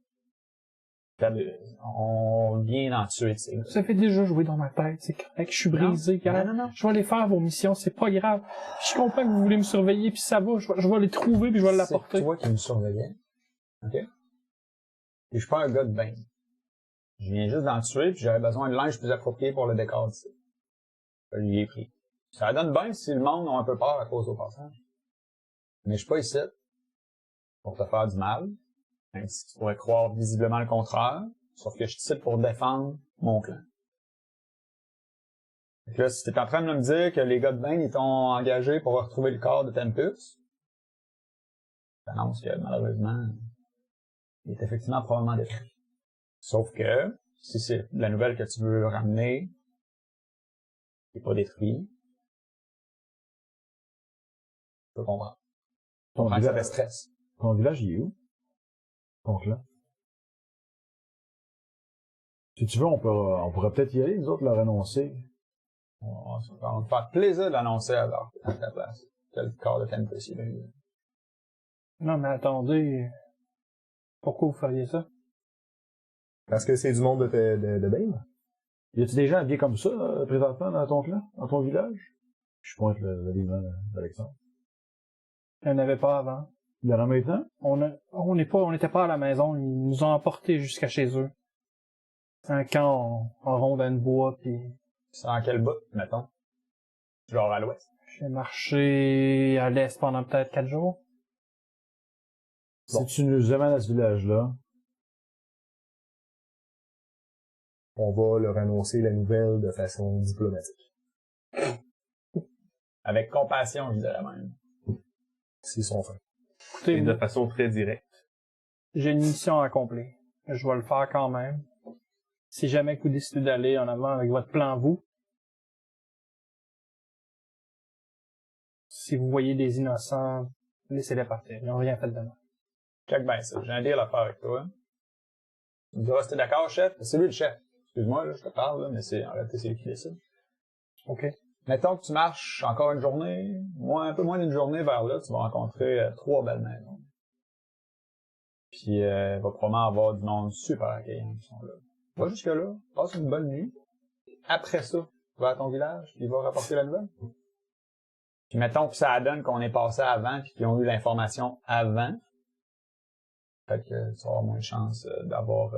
On vient d'en tuer, tu sais. Ça fait déjà jouer dans ma tête, c'est correct, je suis brisé, gars. Non. Je vais aller faire vos missions, c'est pas grave. Je comprends que vous voulez me surveiller, puis ça va, je vais les trouver, puis je vais l'apporter. C'est toi qui me surveillais. OK? Et je suis pas un gars de bain. Je viens juste d'en tuer, puis j'avais besoin de linge plus approprié pour le décor d'ici. Je lui ai pris. Ça donne bien si le monde a un peu peur à cause au passage. Mais je suis pas ici pour te faire du mal, même si tu pourrais croire visiblement le contraire, sauf que je suis ici pour défendre mon clan. Donc là, si t'es en train de me dire que les gars de Bane, ils t'ont engagé pour retrouver le corps de Tempus, j'annonce que malheureusement, il est effectivement probablement détruit. Sauf que, si c'est la nouvelle que tu veux ramener, il n'est pas détruit, je peux comprendre. Je comprends que ça fait stress. Ton village, il est où? Ton clan? Si tu veux, on pourrait peut-être y aller, nous autres, leur annoncer. On va me faire plaisir de l'annoncer à ta place. Que le corps de Tempus, il est là. Non, mais attendez. Pourquoi vous feriez ça? Parce que c'est du monde de Bane. Y a-tu des gens habillés comme ça, présentement, dans ton clan? Dans ton village? Je pointe l'habillement d'Alexandre. Il n'y en avait pas avant. Il y en a maintenant? On n'était pas à la maison, ils nous ont emportés jusqu'à chez eux. Un camp en rondin de bois, puis C'est en quel bout, mettons? Genre à l'ouest. j'ai marché à l'est pendant peut-être 4 jours. Si tu nous amènes à ce village-là, On va leur annoncer la nouvelle de façon diplomatique. Avec compassion, je dirais même. S'ils sont fins. Écoutez, Et de façon très directe. j'ai une mission à accomplir. Je vais le faire quand même. Si jamais que vous décidez d'aller en avant avec votre plan, vous. Si vous voyez des innocents, laissez-les partir. Ils n'ont rien fait de mal. Check bien ça. J'ai un deal à faire avec toi. Tu me diras si t'es d'accord, chef? C'est lui le chef. Excuse-moi, là, je te parle, là, mais en réalité, c'est lui qui décide. OK? Mettons que tu marches encore une journée, un peu moins d'une journée vers là, tu vas rencontrer 3 belles maisons. Puis, il va probablement avoir du monde super accueillant qui sont là. Va jusque là, passe une bonne nuit. Après ça, va à ton village, puis va rapporter la nouvelle. Puis mettons que ça donne qu'on est passé avant, puis qu'ils ont eu l'information avant. Fait que tu vas avoir moins de chance d'avoir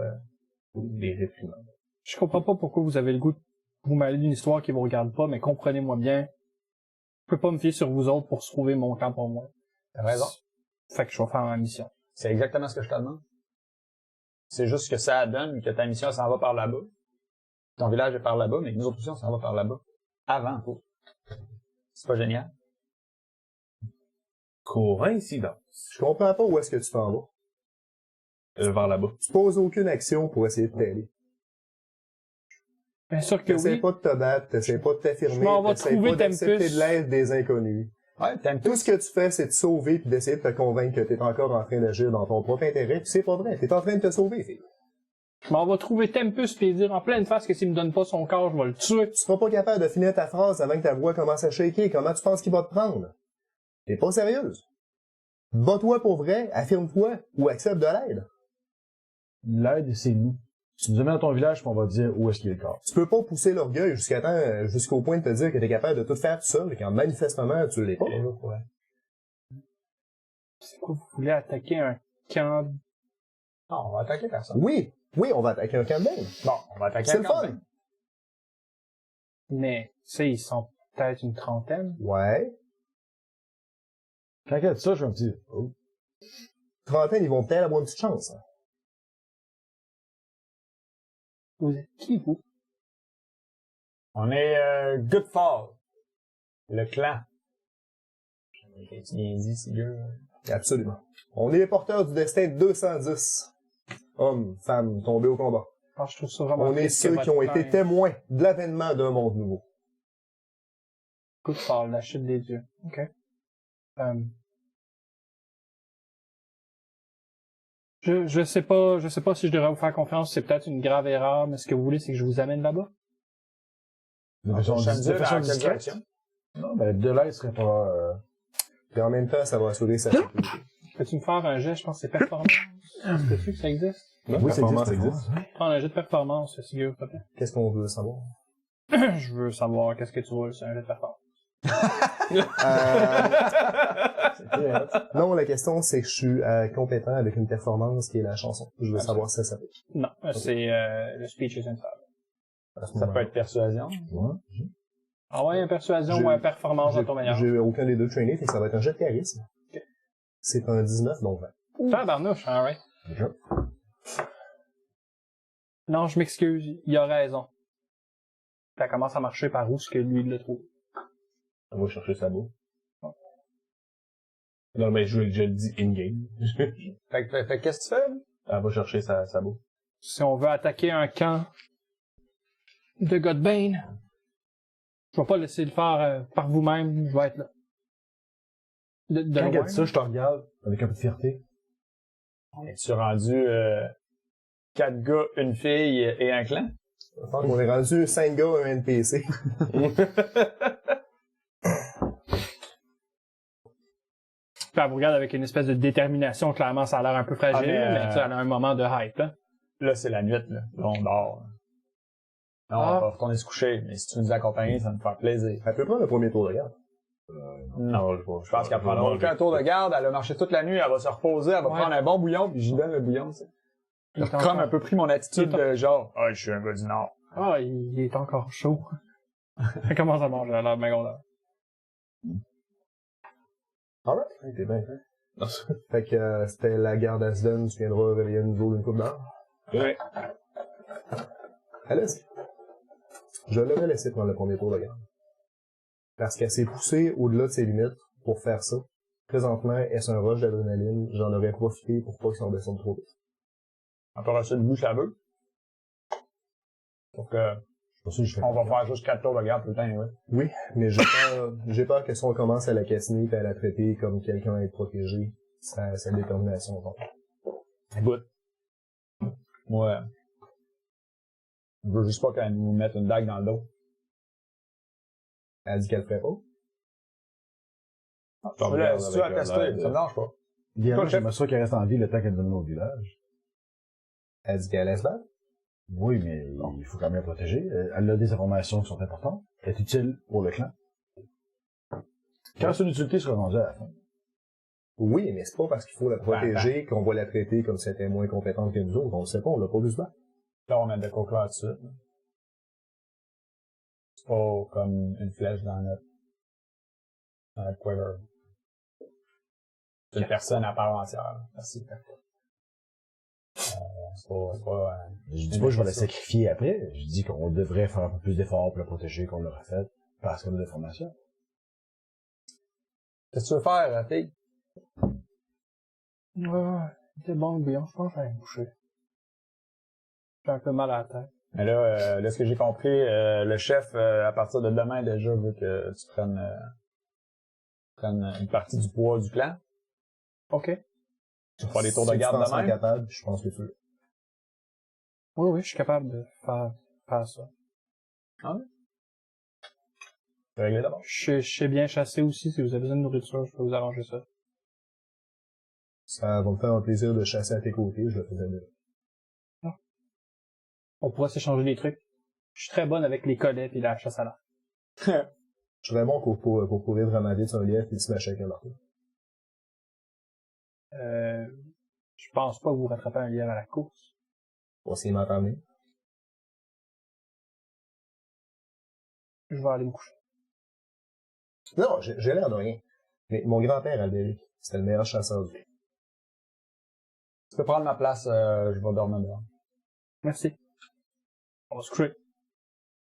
Les réprimandes. Je comprends pas pourquoi vous avez le goût de vous mêler d'une histoire qui vous regarde pas, mais comprenez-moi bien. Je peux pas me fier sur vous autres pour sauver mon camp pour moi. T'as raison. Fait que je vais faire ma mission. C'est exactement ce que je te demande. C'est juste que ça donne que ta mission s'en va par là-bas. Ton village est par là-bas, mais que nous autres aussi, on s'en va par là-bas. Avant, quoi. C'est pas génial? Coïncidence. Je comprends pas où est-ce que tu t'en vas. Vers là-bas. Tu poses aucune action pour essayer de t'aider. Bien sûr que T'essaies oui. pas de te battre, t'essaies pas de t'affirmer, Je m'en vais t'essaies trouver pas d'accepter Tempus. de l'aide des inconnus. Ouais, Tout ce que tu fais, c'est de sauver puis d'essayer de te convaincre que t'es encore en train d'agir dans ton propre intérêt, puis c'est pas vrai. T'es en train de te sauver, fille. Je m'en vais trouver Tempus pis dire en pleine face que s'il me donne pas son corps, je vais le tuer. Tu seras pas capable de finir ta phrase avant que ta voix commence à shaker. Comment tu penses qu'il va te prendre? T'es pas sérieuse. Bats-toi pour vrai, affirme-toi, ou accepte de l'aide. L'aide, c'est nous. Tu nous amènes dans ton village, puis on va te dire où est-ce qu'il est le corps. Tu peux pas pousser l'orgueil jusqu'au point de te dire que t'es capable de tout faire tout seul, quand manifestement tu l'es pas. Ouais. C'est quoi, vous voulez attaquer un camp? Non, on va attaquer personne. Oui, on va attaquer un camp de bang. Bon, on va attaquer C'est un le camp. fun. Mais, tu sais, ils sont peut-être une trentaine. Ouais. Quand elle dit ça, je vais me dire, oh. Trentaine, ils vont peut-être avoir une petite chance. Hein. Vous êtes qui, vous? On est Goodfall. Le clan. Tu bien dit, c'est mieux. Absolument. On est les porteurs du destin 210. Hommes, femmes, tombés au combat. Ah, je trouve ça vraiment On est triste que ceux qui ont votre été clan témoins de l'avènement d'un monde nouveau. Coup de parle, la chute des dieux. OK. Je sais pas si je devrais vous faire confiance, c'est peut-être une grave erreur, mais ce que vous voulez, c'est que je vous amène là-bas? De façon Ça me dit dans quelle discrète. direction? Non, ben, de l'aide serait pas, Et en même temps, ça va assurer sa sécurité. Peux-tu me faire un jet? Je pense que c'est performance. Sais-tu que ça existe? Non, Oui, ça performance existe. Prends un jet de performance, Sigur, s'il te plaît. Qu'est-ce qu'on veut savoir? Je veux savoir qu'est-ce que tu roules sur un jet de performance. Non, la question, c'est que je suis compétent avec une performance qui est la chanson. Je veux savoir si ça s'applique. Non, c'est le speech is infallible. À ce Ça moment-là. peut être persuasion. Ouais. Ah ouais, une persuasion ou une performance dans ton meilleur. J'ai aucun des deux trainés, fait que ça va être un jet de charisme. Ok. C'est un 19, donc 20. Tabarnouche, alright. Déjà. Non, je m'excuse, il a raison. Ça commence à marcher par où ce que lui il le trouve. On va chercher Sabo. Non, mais je le dis in-game. Fait que qu'est-ce que tu fais? Elle va chercher Sabo. Si on veut attaquer un camp de Godbane, je vais pas laisser le faire par vous-même, je vais être là. De Quand elle loin. dit ça, je te regarde avec un peu de fierté. Es-tu rendu 4 gars, une fille et un clan? Je pense qu'on est rendu 5 gars, un NPC. Puis elle vous regarde avec une espèce de détermination, clairement ça a l'air un peu fragile, mais tu sais, elle a un moment de hype. Hein. Là, c'est la nuit, là. Là, on dort. Non, on va retourner se coucher, mais si tu nous accompagnes, ça va me faire plaisir. Elle peut prendre le premier tour de garde. Non, je pense qu'elle prendra aucun tour de garde, elle a marché toute la nuit, elle va se reposer, elle va prendre un bon bouillon, puis j'y donne le bouillon, tu sais. J'ai comme un peu pris mon attitude de genre, ah, je suis un gars du Nord. Ah, il est encore chaud. Elle commence à manger à l'heure secondaire. Alright. T'es bien fait. Fait que c'était la garde à Sven, tu viendras réveiller une jour d'une coupe d'heure. Ouais. Allez. Je l'aurais laissé prendre le premier tour de garde. Parce qu'elle s'est poussée au-delà de ses limites pour faire ça. Présentement, est-ce un rush d'adrénaline? J'en aurais profité pour pas qu'il s'en descende trop vite. Encore ça de bouche à bœuf. Donc, Pour ça, je fais on va faire juste 4 tours de garde tout le temps, ouais. Oui, mais j'ai peur que si on commence à la cassiner et à la traiter comme quelqu'un à être protégé, sa détermination va. Écoute. Moi, je veux juste pas qu'elle nous mette une dague dans le dos. Elle dit qu'elle le ferait pas. Là, si tu as testé, ça me dérange pas. Idéalement, Toi, j'aimerais ça qu'elle reste en vie le temps qu'elle donne au village. Elle dit qu'elle laisse battre. Oui, mais il faut quand même la protéger. Elle a des informations qui sont importantes. Elle est utile pour le clan. Quand son utilité sera rendue à la fin. Oui, mais c'est pas parce qu'il faut la protéger qu'on va la traiter comme si elle était moins compétente que nous autres. On le sait pas, on l'a pas vu se battre. Là, on met de quoi dessus. C'est pas comme une flèche dans notre quiver. C'est une personne à part entière. Merci. C'est pas, Je dis pas que je vais la sacrifier après. Je dis qu'on devrait faire un peu plus d'efforts pour la protéger qu'on l'aurait fait parce qu'on a des formations. Qu'est-ce que tu veux faire, fille? Ouais, c'était bon le bouillon, je pense que je vais me coucher. J'ai un peu mal à la tête. Mais là, ce que j'ai compris, le chef, à partir de demain, déjà, veut que tu prennes une partie du poids du clan. Ok. Tu vas faire des tours de Si garde tu t'en demain. sens capable, je pense que tu veux. Oui, je suis capable de faire ça. Tu vas régler d'abord. Je sais bien chasser aussi, si vous avez besoin de nourriture, je peux vous arranger ça. Ça va me faire un plaisir de chasser à tes côtés, je le faisais déjà. On pourra s'échanger des trucs. Je suis très bonne avec les collets et la chasse à l'arc. Je serais bon pour courir vraiment vite sur un lièvre et se mâcher avec un marteau. Je pense pas que vous rattrapez un lièvre à la course. On va essayer de m'entendre. Je vais aller me coucher. Non, j'ai l'air de rien. Mais mon grand-père, Albéric, c'était le meilleur chasseur du monde. Tu peux prendre ma place, je vais dormir dehors. Merci. On va se coucher.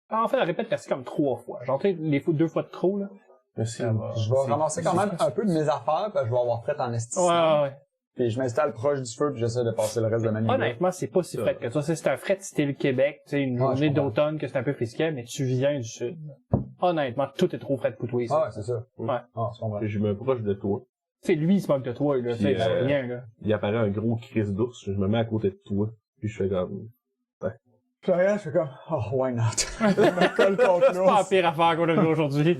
En fait, elle répète merci comme 3 fois. J'en ai les 2 fois de trop, là. Merci. Je vais ramasser quand même un peu de mes affaires, parce que je vais avoir fret en estime. Ouais. Puis je m'installe proche du feu, puis j'essaie de passer le reste de ma nuit. Honnêtement, c'est pas si frais que ça. C'est un frais style Québec, tu sais, une Ouais, journée je comprends. d'automne que c'est un peu frisquet, mais tu viens du sud. Honnêtement, tout est trop frais de pour toi ici. Ah ouais, c'est ça. Ouais. Ah, c'est vrai. Je me proche de toi. Tu sais, lui, il se moque de toi, là. Puis, C'est rien, là. Il apparaît un gros crise d'ours, je me mets à côté de toi, puis je fais comme... Je regarde, je fais comme, oh, why not? Je me colle contre C'est pas la pire affaire qu'on a vue aujourd'hui.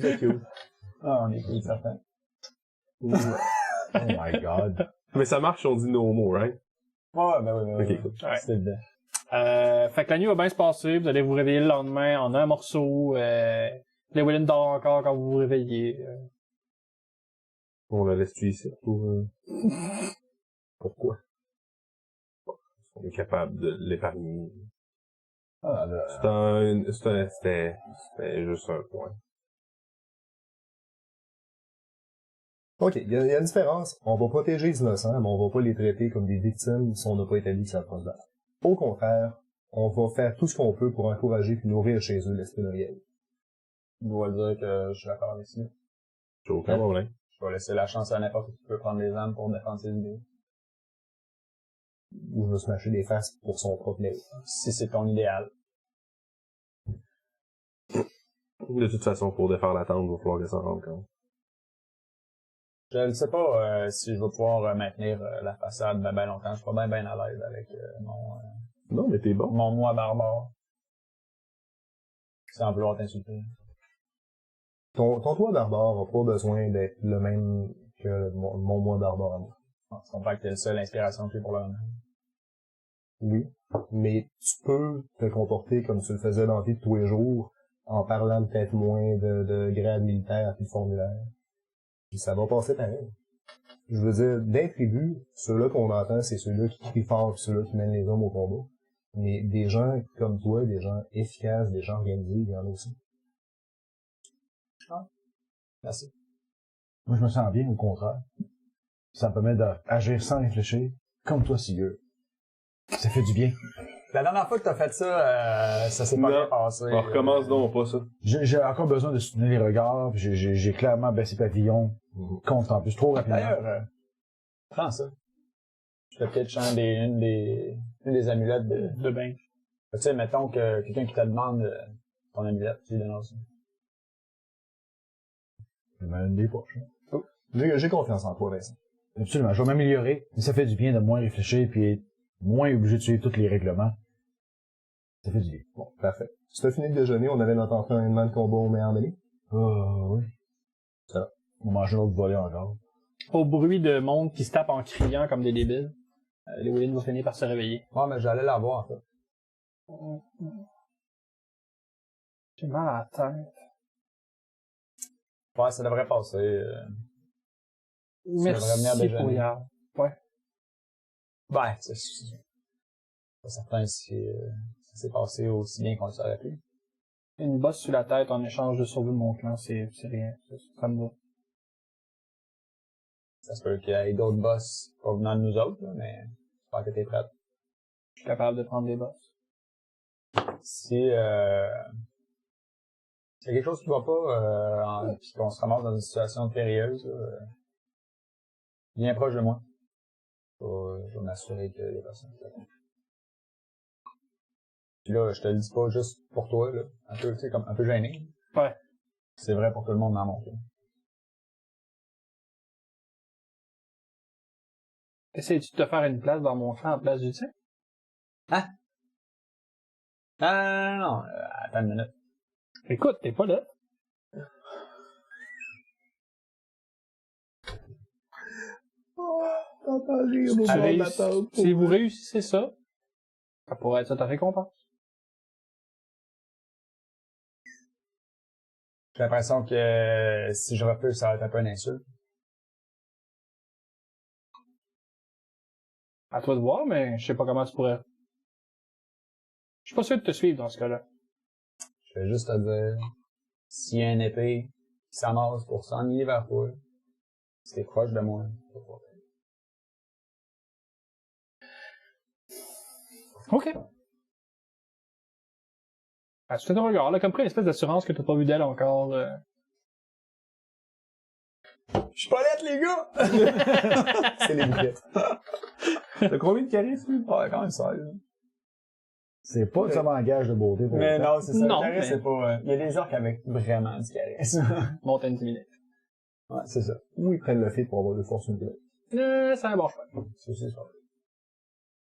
Ah, on est cool, certain. Oh my god. Mais ça marche si on dit no more, right? Ouais, ben oui, Ok, cool. Ouais. C'est évident. Fait que la nuit va bien se passer, vous allez vous réveiller le lendemain en un morceau, les Willem dort encore quand vous vous réveillez. On la laisse-tu ici pour... Pourquoi? On est capable de l'épargner. Ah, là. C'était juste un point. OK, il y a une différence. On va protéger les innocents, mais on va pas les traiter comme des victimes si on n'a pas établi que c'est la preuve d'art. Au contraire, on va faire tout ce qu'on peut pour encourager et nourrir chez eux l'esprit de réel. Je dois dire que je suis d'accord avec ça. J'ai aucun problème. Je vais laisser la chance à n'importe qui peut prendre des armes pour défendre ses idées. Ou je vais se mâcher des faces pour son propre plaisir. Si c'est ton idéal. De toute façon, pour défaire la tente, il va falloir qu'elle s'en rende compte. Je ne sais pas si je vais pouvoir maintenir la façade ben longtemps. Je suis pas bien à l'aise avec Non, mais t'es bon. mon moi barbare. Sans vouloir t'insulter. Ton toit barbare n'a pas besoin d'être le même que mon moi barbare à moi. Je comprends que t'es la seule inspiration que j'ai pour le moment. Oui, mais tu peux te comporter comme tu le faisais dans la vie de tous les jours, en parlant peut-être moins de grade militaire puis de formulaire. Puis ça va passer pareil. Je veux dire, d'un tribu, ceux-là qu'on entend, c'est ceux-là qui crient fort puis ceux-là qui mènent les hommes au combat. Mais des gens comme toi, des gens efficaces, des gens organisés, il y en a aussi. Merci. Moi, je me sens bien, au contraire. Ça me permet d'agir sans réfléchir, comme toi, Sigur. Ça fait du bien. La dernière fois que t'as fait ça, ça s'est pas Non. bien passé. On recommence donc pas ça. J'ai encore besoin de soutenir les regards, puis j'ai clairement baissé pavillon contre en plus trop rapidement. D'ailleurs, prends ça. Je fais peut-être une des amulettes De bain. Tu sais, mettons que quelqu'un qui te demande ton amulette, tu lui donnes aussi. Je mets une des poches. Hein. J'ai confiance en toi, Vincent. Absolument, je vais m'améliorer. Mais ça fait du bien de moins réfléchir, puis être moins obligé de suivre tous les règlements. Ça fait du bien. Bon, parfait. Si t'as fini de déjeuner, on avait notre entraînement de combat au main emmêlé. Oui. Ça va. On va manger l'autre volet encore. Au bruit de monde qui se tape en criant comme des débiles, les Willem vont finir par se réveiller. Ouais, mais j'allais la voir, en fait. J'ai mal à la tête. Ouais, ça devrait passer. devrais venir Merci déjeuner. pour hier. Ouais. Ben, c'est pas certain si ça s'est passé aussi bien qu'on le saurait pu. Une bosse sur la tête en échange de sauver mon clan, c'est rien. Ça me va. Ça se peut qu'il y ait d'autres boss pas venant de nous autres, là, mais j'espère que t'es prête. suis capable de prendre des boss. Si s'il y a quelque chose qui va pas, puis qu'on se ramasse dans une situation périlleuse, viens proche de moi. Je vais m'assurer que les personnes se font. Puis là, je te le dis pas juste pour toi, là. Un peu, tu sais, comme un peu gêné. Ouais. C'est vrai pour tout le monde dans mon cas. Essayes-tu de te faire une place dans mon champ en place du tien? Non, attends une minute. Écoute, t'es pas là. Si vous réussissez ça pourrait être ça ta récompense. J'ai l'impression que si je refuse, ça va être un peu une insulte. À toi de voir, mais je sais pas comment tu pourrais. Je suis pas sûr de te suivre dans ce cas-là. Je vais juste te dire, s'il y a une épée qui s'amasse pour s'enligner vers toi, si t'es proche de moi, Ok. Ah, tu te regardes, là, comme pris une espèce d'assurance que t'as pas vu d'elle encore. je suis pas lettre, les gars! C'est les bouquettes. T'as combien de charisme? Ouais, quand même ça. C'est pas seulement un gage de beauté pour Mais autant. non, c'est ça. Non, Le charisme, mais- c'est pas... Il y a des orques avec vraiment du charisme. Bon, t'as intimidé. Ouais, c'est ça. Ou ils prennent le fait pour avoir de force une bouquette. C'est un bon choix. C'est ça.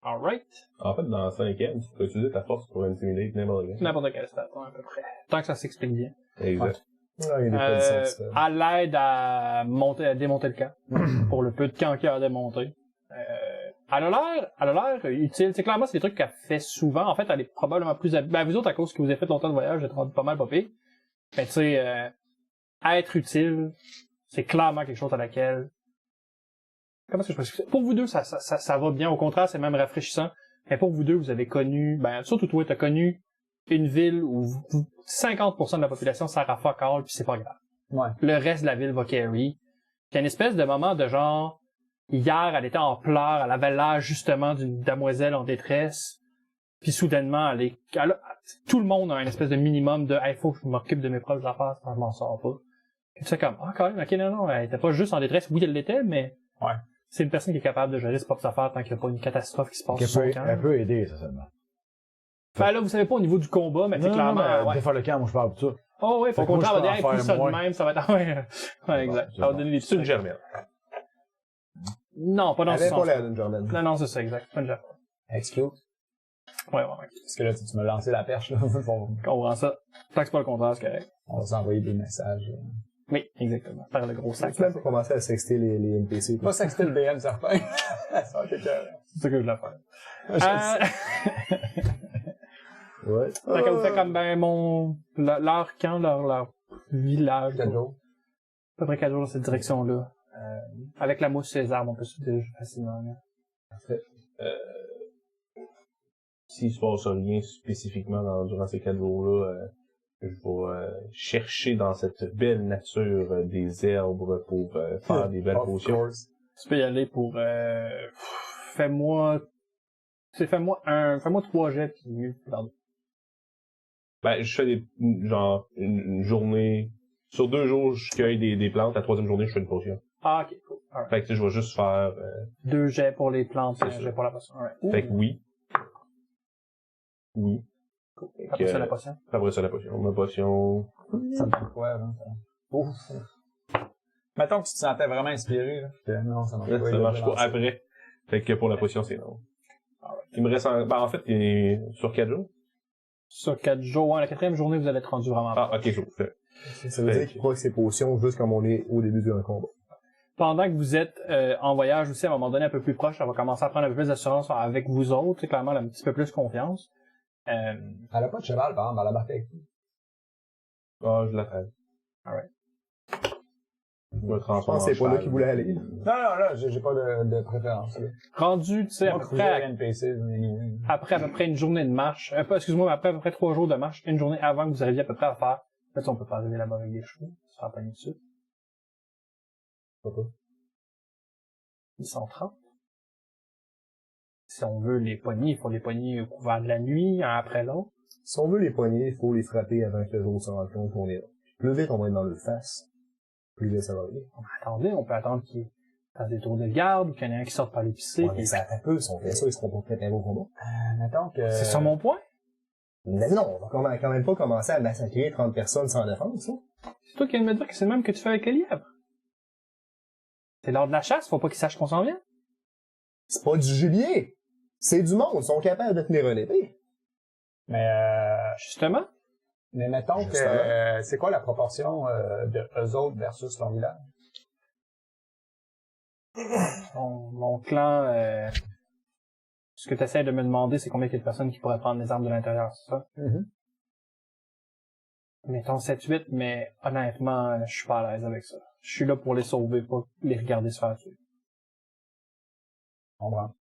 Alright. En fait, dans 5e, tu peux utiliser ta force pour intimider n'importe qui. N'importe quel stat, à peu près. Tant que ça s'explique bien. Exact. Ah, il y a des conditions différentes. À l'aide à démonter le camp. Pour le peu de camp qu'il y a à démonter. Elle a l'air utile. C'est clairement, c'est des trucs qu'elle fait souvent. En fait, elle est probablement plus ben, vous autres, à cause que vous avez fait longtemps de voyage, vous êtes rendu pas mal popé. Mais tu sais, être utile, c'est clairement quelque chose à laquelle... Comment est-ce que je peux expliquer? Pour vous deux, ça va bien. Au contraire, c'est même rafraîchissant. Mais pour vous deux, vous avez connu, ben, surtout toi, t'as connu une ville où 50% de la population sert à fuck all, puis c'est pas grave. Ouais. Le reste de la ville va carry. Puis une espèce de moment de genre, hier, elle était en pleurs, elle avait l'air justement d'une damoiselle en détresse. Puis soudainement, tout le monde a un espèce de minimum de, hey, faut que je m'occupe de mes propres affaires, sinon je m'en sors pas. Puis c'est comme, ah, quand même, ok, non, elle était pas juste en détresse. Oui, elle l'était, mais. Ouais. C'est une personne qui est capable de gérer ses propres affaires tant qu'il n'y a pas une catastrophe qui se passe sur son camp. Elle peut aider, ça seulement. Enfin, là, vous savez pas au niveau du combat, mais c'est clairement, mais ouais. faire le camp, moi je parle de ça. Oh, ouais, faut Fait que qu'on moi, je va peux dire, en hey, faire plus ça de moins. même, ça va être, ouais, exact. Ça va donner des C'est une trucs. germaine. Non, pas dans Elle ce avait pas sens. l'air d'une germaine. Non, c'est ça, exact. Pas une germaine. Excuse. Ouais. Parce que là, tu m'as lancé la perche, là. On comprend ça. Tant que c'est pas le contraire, c'est correct. On va s'envoyer des messages. Oui, exactement. Faire le gros sac. Tu même pour commencer à sexter les NPC. Pas sexter le DM certain. Ça va être écœurant. C'est ça que je voulais faire. Ouais. Fait que vous faites comme, ben, leur camp, leur village. 4 jours. À peu près 4 jours dans cette direction-là. Avec la mousse et les arbres, on peut se diriger facilement, là. S'il se passe rien spécifiquement durant ces 4 jours-là, je vais chercher dans cette belle nature des herbes pour faire des belles Of potions. course. Tu peux y aller pour, fais-moi 3 jets, puis pardon. Ben, je fais une journée. Sur 2 jours, je cueille des plantes. La 3e journée, je fais une potion. Ah, ok, cool. Alright. Fait que tu sais, je vais juste faire. 2 jets pour les plantes, C'est 1 ça. jet pour la potion. Alright. Fait que oui. Oui. Après ça, la potion. Après ça, la potion. Ma potion. Ça me fait quoi, là? Ouf. Mettons que tu te sentais vraiment inspiré, là. Non, ça marche pas. Ça marche pas après. Fait que pour la potion, c'est non. Il me reste en fait, il est sur 4 jours. Sur 4 jours, la 4e journée, vous allez être rendu vraiment. Ah, ok, je fait. Ça veut dire qu'il croit que c'est potions juste comme on est au début d'un combat. Pendant que vous êtes en voyage aussi, à un moment donné un peu plus proche, ça va commencer à prendre un peu plus d'assurance avec vous autres. C'est clairement, elle a un petit peu plus confiance. Elle a pas de cheval, par exemple, elle a marqué avec nous. Ah, je l'appelle. Alright. Je me Je transforme pense que c'est pas en là cheval. qu'il voulait aller. Non, là, j'ai pas de préférence, là. Rendu, tu sais, à Moi, peu cruiser près avec NPC, après à peu près une journée de marche, excuse-moi, mais après à peu près 3 jours de marche, une journée avant que vous arriviez à peu près à faire. En fait, on peut pas arriver là-bas avec des chevaux, ça sera pas dessus. Pourquoi? 130. si on veut les pogner, il faut les pogner au couvert de la nuit, un après l'autre. Si on veut les pogner, il faut les frapper avant que les autres se rendent compte qu'on est là. Plus vite on va être dans le face, plus vite ça va aller. Attendez, on peut attendre qu'ils fassent des tours de garde, ou qu'il y en ait un qui sorte par l'épicerie. Ouais, mais ça fait peu, si on fait ça, ils seront pas prêts à un beau combat. Mettons que... C'est ça mon point? Mais non, on va quand même pas commencer à massacrer 30 personnes sans défense, là. C'est toi qui viens de me dire que c'est le même que tu fais avec les lièvres. C'est l'heure de la chasse, faut pas qu'ils sachent qu'on s'en vient. C'est pas du gibier! C'est du monde, ils sont capables de tenir une épée. Justement. Mais mettons Justement. que... c'est quoi la proportion de eux autres versus leur village? Mon clan, ce que tu essaies de me demander, c'est combien il y a de personnes qui pourraient prendre les armes de l'intérieur, c'est ça? Mettons 7-8, mais honnêtement, je suis pas à l'aise avec ça. Je suis là pour les sauver, pas les regarder se faire tuer. On comprend.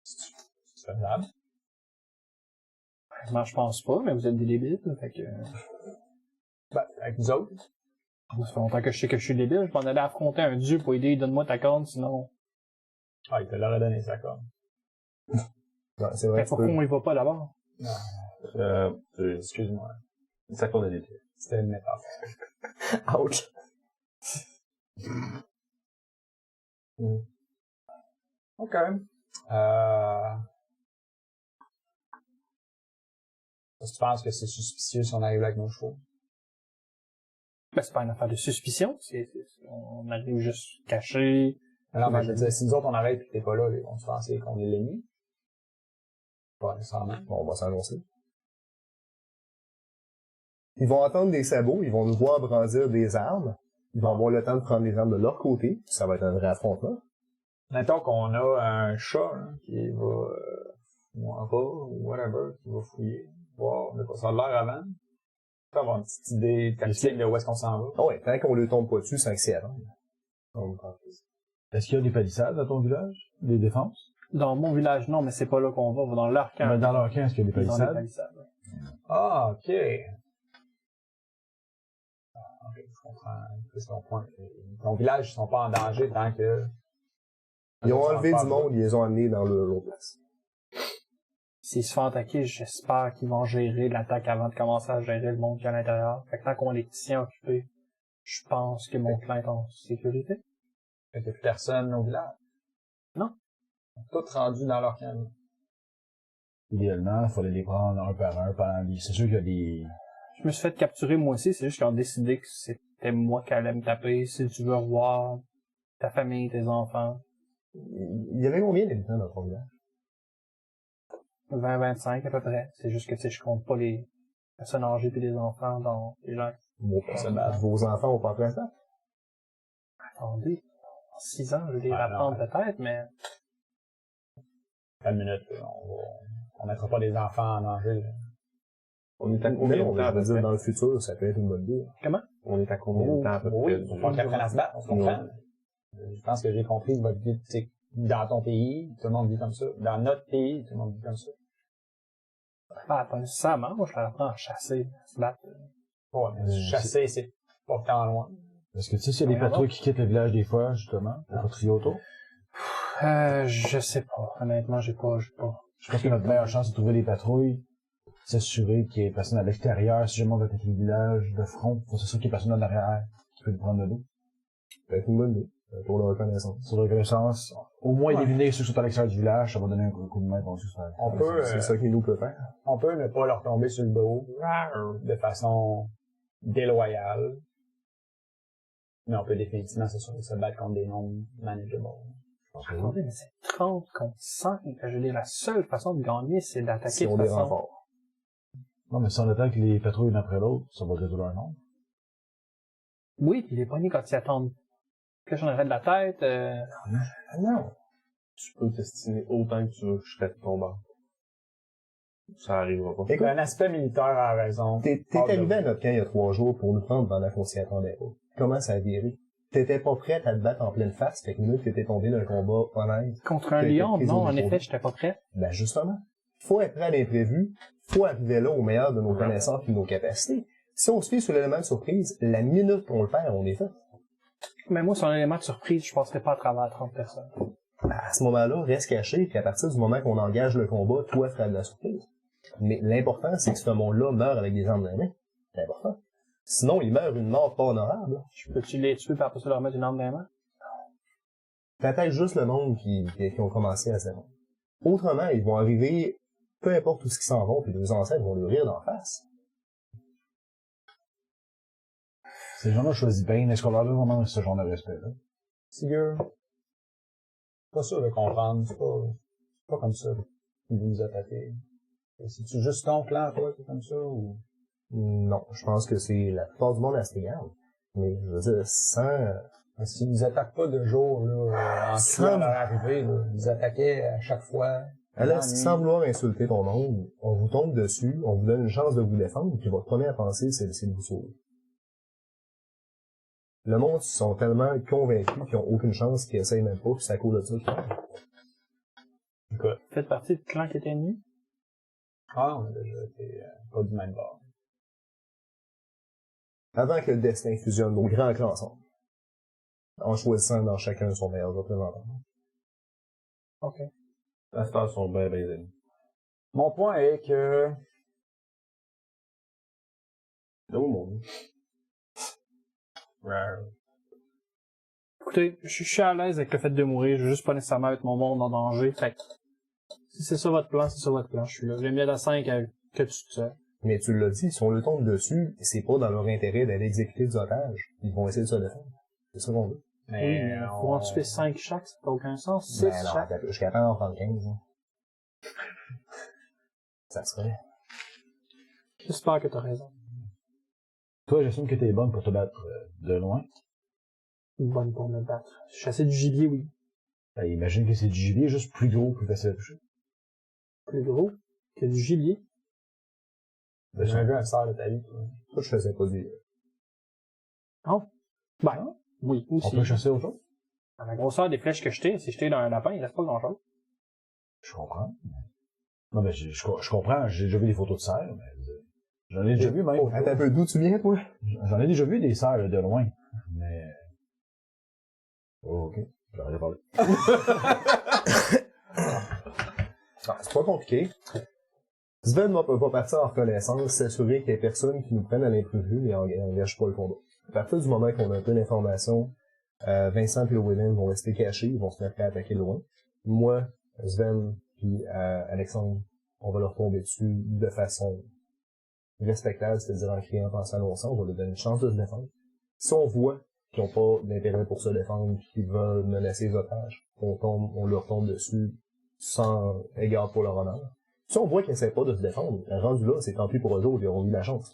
C'est faisable. Honnêtement, je pense pas, mais vous êtes des débiles, là, fait que... Ben, avec nous autres. Ça fait longtemps que je sais que je suis débile, je m'en allais affronter un dieu pour aider, donne-moi ta corne, sinon... Ah, il te l'aurait donné, ça, comme. Ouais, c'est vrai Mais que tu pourquoi peux. on y va pas d'abord? Excuse-moi. Ça qu'on a des C'était une métaphore. Ouch! OK. Est-ce que tu penses que c'est suspicieux si on arrive là avec nos chevaux? Ben, c'est pas une affaire de suspicion, on arrive juste caché. Non, mais je veux dire, si nous autres on arrête et que t'es pas là, ils vont se penser qu'on est l'ennemi? Pas nécessairement. Bon, on va s'annoncer. Ils vont entendre des sabots, ils vont nous voir brandir des armes. Ils vont avoir le temps de prendre les armes de leur côté. Ça va être un vrai affrontement. Mettons qu'on a un chat là, qui va, ou un rat, ou whatever, qui va fouiller, voir de quoi ça a l'air avant. On peut avoir une petite idée tactique de où est-ce qu'on s'en va. Ah ouais, tant qu'on le tombe pas dessus, sans que c'est avant. Est-ce qu'il y a des palissades dans ton village? Des défenses? Dans mon village, non, mais c'est pas là qu'on va dans leur camp. Mais dans leur camp, est-ce qu'il y a des Ils ont des palissades? palissades, ouais. Ah, ok. Ok, je comprends. C'est ton point. Ton village, ils sont pas en danger tant que... Ils ont enlevé du monde, ils les ont amenés dans l'autre place. S'ils se font attaquer, j'espère qu'ils vont gérer l'attaque avant de commencer à gérer le monde qui est à l'intérieur. Fait que tant qu'on les tient occupés, je pense que mon clan est en sécurité. Fait qu'il y a plus personne au village. Non. Ils sont tous rendus dans leur camp. Idéalement, il fallait les prendre un par un pendant les... C'est sûr qu'il y a des... Je me suis fait capturer moi aussi, c'est juste qu'ils ont décidé que c'était moi qui allais me taper. Si tu veux revoir ta famille, tes enfants. Il y avait combien d'habitants dans ton village? 20-25 à peu près. C'est juste que, tu sais, je compte pas les personnes âgées puis les enfants dans les gens. Vos enfants ont pas pris un temps? Attendez. En 6 ans, je vais les Ah, apprendre non. peut-être, mais... Une minute, on mettra pas des enfants en danger. Là. On est à Mais combien non, de temps à je veux peu dire, près? dans le futur, ça peut être une bonne idée. Comment? On est à combien de temps à peu Oui, près? il faut qu'ils apprennent à se battre, on se comprend. Je pense que j'ai compris que votre vie, c'est dans ton pays, tout le monde vit comme ça. Dans notre pays, tout le monde vit comme ça. Pas nécessairement. Moi, je leur apprends à chasser, à se battre. Ouais, mais chasser, c'est pas tant loin. Est-ce que tu sais s'il y a des patrouilles qui quittent le village des fois, justement, pour patrouiller autour? Je sais pas. Honnêtement, j'ai pas. Je pense que notre meilleure chance, c'est de trouver des patrouilles, s'assurer qu'il y ait personne à l'extérieur, si jamais on va attaquer le village de front, faut s'assurer qu'il y ait personne en arrière qui peut nous prendre le dos. Ça peut être une bonne idée. Pour la reconnaissance. Sur la reconnaissance, au moins éliminer ceux qui sont à l'extérieur du village, ça va donner un coup de main pour se faire. On peut, C'est ça qu'il nous peut faire. on peut ne pas leur tomber sur le dos de façon déloyale. Mais on peut définitivement s'assurer de se battre contre des nombres manageables. Attendez, mais c'est 30 contre 5. Je veux dire, la seule façon de gagner, c'est d'attaquer Si on de des façon... renforts. Non, mais si on attaque les patrouilles une après l'autre, ça va résoudre un nombre. Oui, puis les poignets, quand ils attendent que j'en arrête de la tête, Ah non! Tu peux t'estimer autant que tu veux jusqu'à ton bord. Ça arrivera pas. Écoute, Un aspect militaire a raison. t'es arrivé à notre camp il y a 3 jours pour nous prendre pendant qu'on s'y attendait pas. Comment ça a viré? T'étais pas prête à te battre en pleine face, fait que nous, t'étais tombé d'un combat honnête. contre un T'as été lion, prise non, au en dépourvu. effet, j'étais pas prêt. Ben justement, faut être prêt à l'imprévu, faut arriver là au meilleur de nos connaissances et de nos capacités. Si on se fie sur l'élément de surprise, la minute qu'on le perd, on est fait. Mais moi, sur un élément de surprise, je passerais pas à travers 30 personnes. À ce moment-là, reste caché, puis à partir du moment qu'on engage le combat, toi, feras de la surprise. Mais l'important, c'est que ce monde-là meurt avec des armes dans les mains. C'est important. Sinon, il meurt une mort pas honorable. Peux-tu les tuer par après ça leur mettre une arme dans les mains? T'attaques juste le monde qui ont commencé à zéro. Autrement, ils vont arriver, peu importe où ce qu'ils s'en vont, puis les ancêtres vont leur rire d'en face. Ces gens-là choisissent bien. Est-ce qu'on leur donne vraiment ce genre de respect-là? Tigger, pas sûr de comprendre. C'est pas comme ça qu'ils vont nous attaquer. C'est-tu juste ton clan, toi, qui est comme ça, ou? Non, je pense que c'est la plupart du monde à Strigan. Mais, je veux dire, S'ils nous attaquent pas de jour, là, en tuant leur arrivée, là, ils nous attaquaient à chaque fois. Alors, sans vouloir insulter ton monde, on vous tombe dessus, on vous donne une chance de vous défendre, puis votre première pensée, c'est de vous sauver. Le monde, ils sont tellement convaincus qu'ils ont aucune chance, qu'ils essayent même pas, puis c'est à cause de ça qu'ils font. Écoute. Faites partie de clan qui était ennemi? Ah, on a déjà été pas du même bord. Avant que le destin fusionne nos grands clans ensemble. En choisissant dans chacun son meilleur représentant. Ok. La star sont bien amis. Mon point est que... Oh mon dieu. Écoutez, je suis à l'aise avec le fait de mourir, je veux juste pas nécessairement mettre mon monde en danger, fait que si c'est ça votre plan, c'est ça votre plan, je suis là. J'aime bien la 5 que tu te sais. Mais tu l'as dit, si on le tombe dessus, c'est pas dans leur intérêt d'aller exécuter des otages. Ils vont essayer de se défendre. C'est ça qu'on veut. Oui, mais faut en tuer 5 chaque, ça n'a aucun sens. 6 Ben non, chaque. je suis capable d'en prendre 15. Hein. Ça serait. J'espère que t'as raison. Toi, j'assume que t'es bonne pour te battre de loin. Bonne pour me battre. Chasser du gibier, oui. Ben, imagine que c'est du gibier, juste plus gros, plus facile à toucher. Plus gros que du gibier. J'ai jamais vu un sort de ta vie, toi. Ça, je faisais pas du... Oh. Ben, oui, aussi. On peut chasser autre chose? À la grosseur des flèches que je tire, si je tire dans un lapin, il reste pas grand-chose. Je comprends. Non, mais je comprends, j'ai déjà vu des photos de cerfs, mais j'en ai déjà vu même. Attends un peu, d'où tu viens, toi? J'en ai déjà vu des cerfs de loin, mais... Oh, ok, j'aurais parlé. Non, c'est pas compliqué. Sven va partir en reconnaissance, s'assurer qu'il y ait personne qui nous prenne à l'imprévu et engage pas le combat. À partir du moment qu'on a un peu d'informations, Vincent et Owen vont rester cachés, ils vont se mettre à attaquer loin. Moi, Sven puis Alexandre, on va leur tomber dessus de façon respectable, c'est-à-dire en criant, en pensant à nos sens, on va leur donner une chance de se défendre. Si on voit qu'ils n'ont pas d'intérêt pour se défendre, qu'ils veulent menacer les otages, on leur tombe dessus sans égard pour leur honneur. Si on voit qu'ils n'essaient pas de se défendre, rendu là, c'est tant pis pour eux autres, ils auront eu la chance.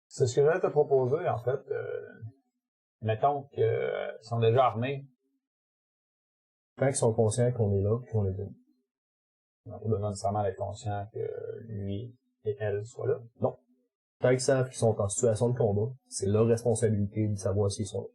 C'est ce que j'allais te proposer, en fait. Mettons qu'ils sont déjà armés. Tant qu'ils sont conscients qu'on est là, qu'on les donne. On n'a pas besoin nécessairement d'être conscient que lui et elle soient là. Non. Tant qu'ils savent qu'ils sont en situation de combat, c'est leur responsabilité de savoir s'ils sont là.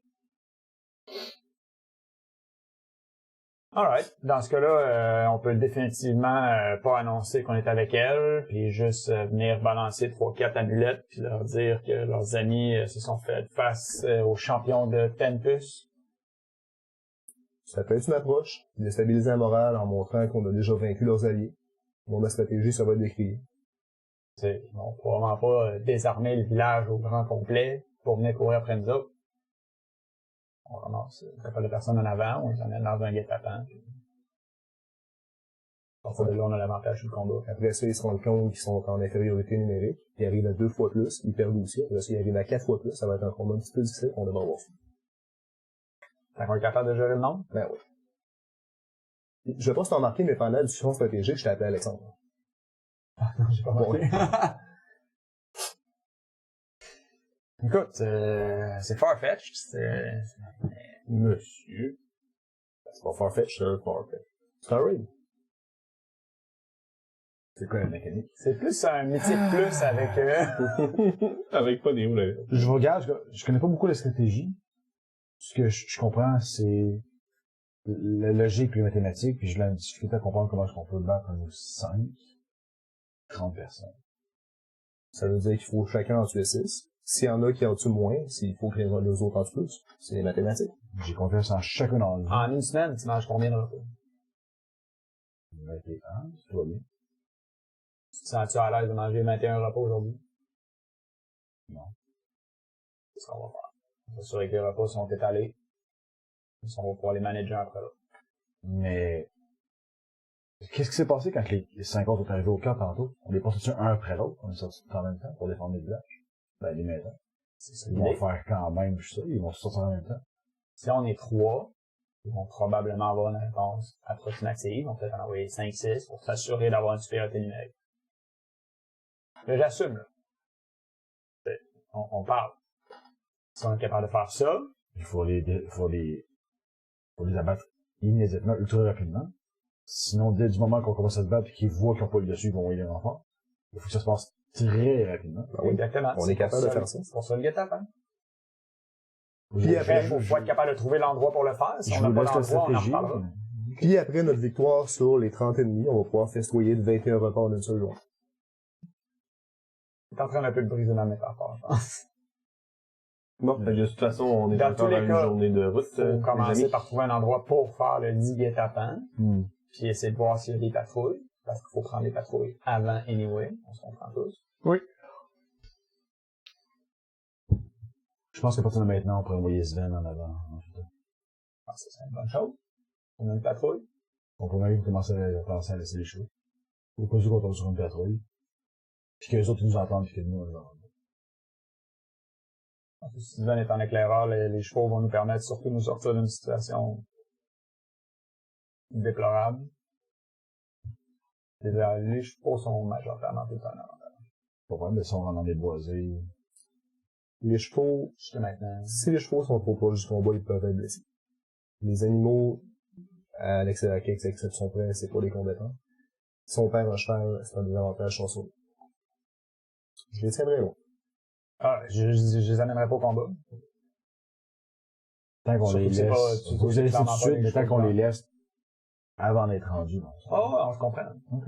Alright. Dans ce cas-là, on peut définitivement pas annoncer qu'on est avec elle, puis juste venir balancer 3-4 amulettes, puis leur dire que leurs amis se sont fait face aux champions de Tempus. Ça peut être une approche, déstabiliser la morale en montrant qu'on a déjà vaincu leurs alliés. Bon, ma stratégie, ça va être décrié. Ils vont probablement pas désarmer le village au grand complet pour venir courir après nous autres. On ramasse pas de personnes en avant, on les amène dans un guet-apens. Parfois, là, on a l'avantage du combat. Après ça, ils se rendent compte qu'ils sont en infériorité numérique. Ils arrivent à 2 fois plus, ils perdent aussi. Après ça, ils arrivent à 4 fois plus, ça va être un combat un petit peu difficile, on devrait voir. Fait qu'on est capable de gérer le nombre? Ben oui. Je vais pas si t'en remarquer, mais pendant la discussion stratégique, je t'ai appelé Alexandre. Ah non, j'ai pas remarqué. Écoute, c'est Farfetch'd, Monsieur. C'est pas Farfetch, c'est Farfetch. C'est un raid. C'est quoi la mécanique? c'est plus un métier de plus avec Avec pas des mots, là. Je regarde, je connais pas beaucoup la stratégie. Ce que je comprends, c'est la logique et les mathématiques, puis je l'ai difficulté à comprendre comment est-ce qu'on peut battre nos 30 personnes. Ça veut dire qu'il faut chacun en tuer 6. S'il y en a qui en tuent moins, s'il faut que les autres en tuent plus, c'est les mathématiques. J'ai confiance en chacun d'entre vous. En une semaine, tu manges combien de repas? 21, tout va bien. Tu te sens-tu à l'aise de manger 21 repas aujourd'hui? Non. C'est ce qu'on va faire. On va s'assurer que les repas sont étalés. On va pouvoir les manager après là. Mais, qu'est-ce qui s'est passé quand les 5 autres sont arrivés au camp tantôt? On les passait un après l'autre, on est sortis en même temps pour défendre les villages. Ben, les maisons. C'est ça Ils vont l'idée. faire quand même ça, ils vont se sortir en même temps. Si on est 3, ils vont probablement avoir une réponse approximative. On peut peut-être en envoyer 5-6 pour s'assurer d'avoir une supériorité numérique. Mais j'assume, là. On parle. Si on est capable de faire ça, Il faut les abattre immédiatement, ultra rapidement. Sinon, dès du moment qu'on commence à se battre et qu'ils voient qu'ils n'ont pas le dessus, ils vont envoyer les enfants. Il faut que ça se passe très rapidement. exactement. On C'est est capable pour de faire ça. C'est pour ça le guet-apens. Puis après, Il faut être capable de trouver l'endroit pour le faire. Si je on n'a vous pas laisse la l'endroit, on en stratégie. reparlera. Puis après notre victoire sur les 30 ennemis, on va pouvoir festoyer de 21 repas en une seule journée. T'es en train d'un peu de briser ma métaphore, je pense. Bon, fait que de toute façon, on est Dans encore tous les à une cas, journée de route, Faut les commencer amis. par trouver un endroit pour faire le 10 guet-apens. Hmm. Puis essayer de voir s'il y a des patrouilles. Parce qu'il faut prendre les patrouilles avant anyway. On se comprend tous. Je pense qu'à partir de maintenant, on pourrait envoyer Sven en avant. En fait. Ah, ça serait une bonne chose. On a une patrouille. On peut même commencer à penser à laisser les chevaux. Au cas où qu'on tombe sur une patrouille. Puis que les autres ils nous entendent, puis que nous, on les entend. Si Sven est en éclaireur, les chevaux vont nous permettre surtout de nous sortir d'une situation déplorable. Les chevaux sont majoritairement tout le temps en avantage. Pas vraiment, mais si on rentre dans les boisés. Les chevaux, Jusqu'à maintenant. si les chevaux sont trop proches du combat, ils peuvent être blessés. Les animaux, à quelques exceptions près, c'est pour les combattants. Si on perd un cheval, c'est un désavantage sur son. Je les tiendrai loin. Ah, je les amènerai pas au combat. Tant qu'on Surtout les que c'est pas- laisse. surtout Vous que c'est allez laisser tout de clairement pas suite, des mais tant choses qu'on les dans- laisse avant d'être rendus. Bon, Oh, on se comprend. Ok.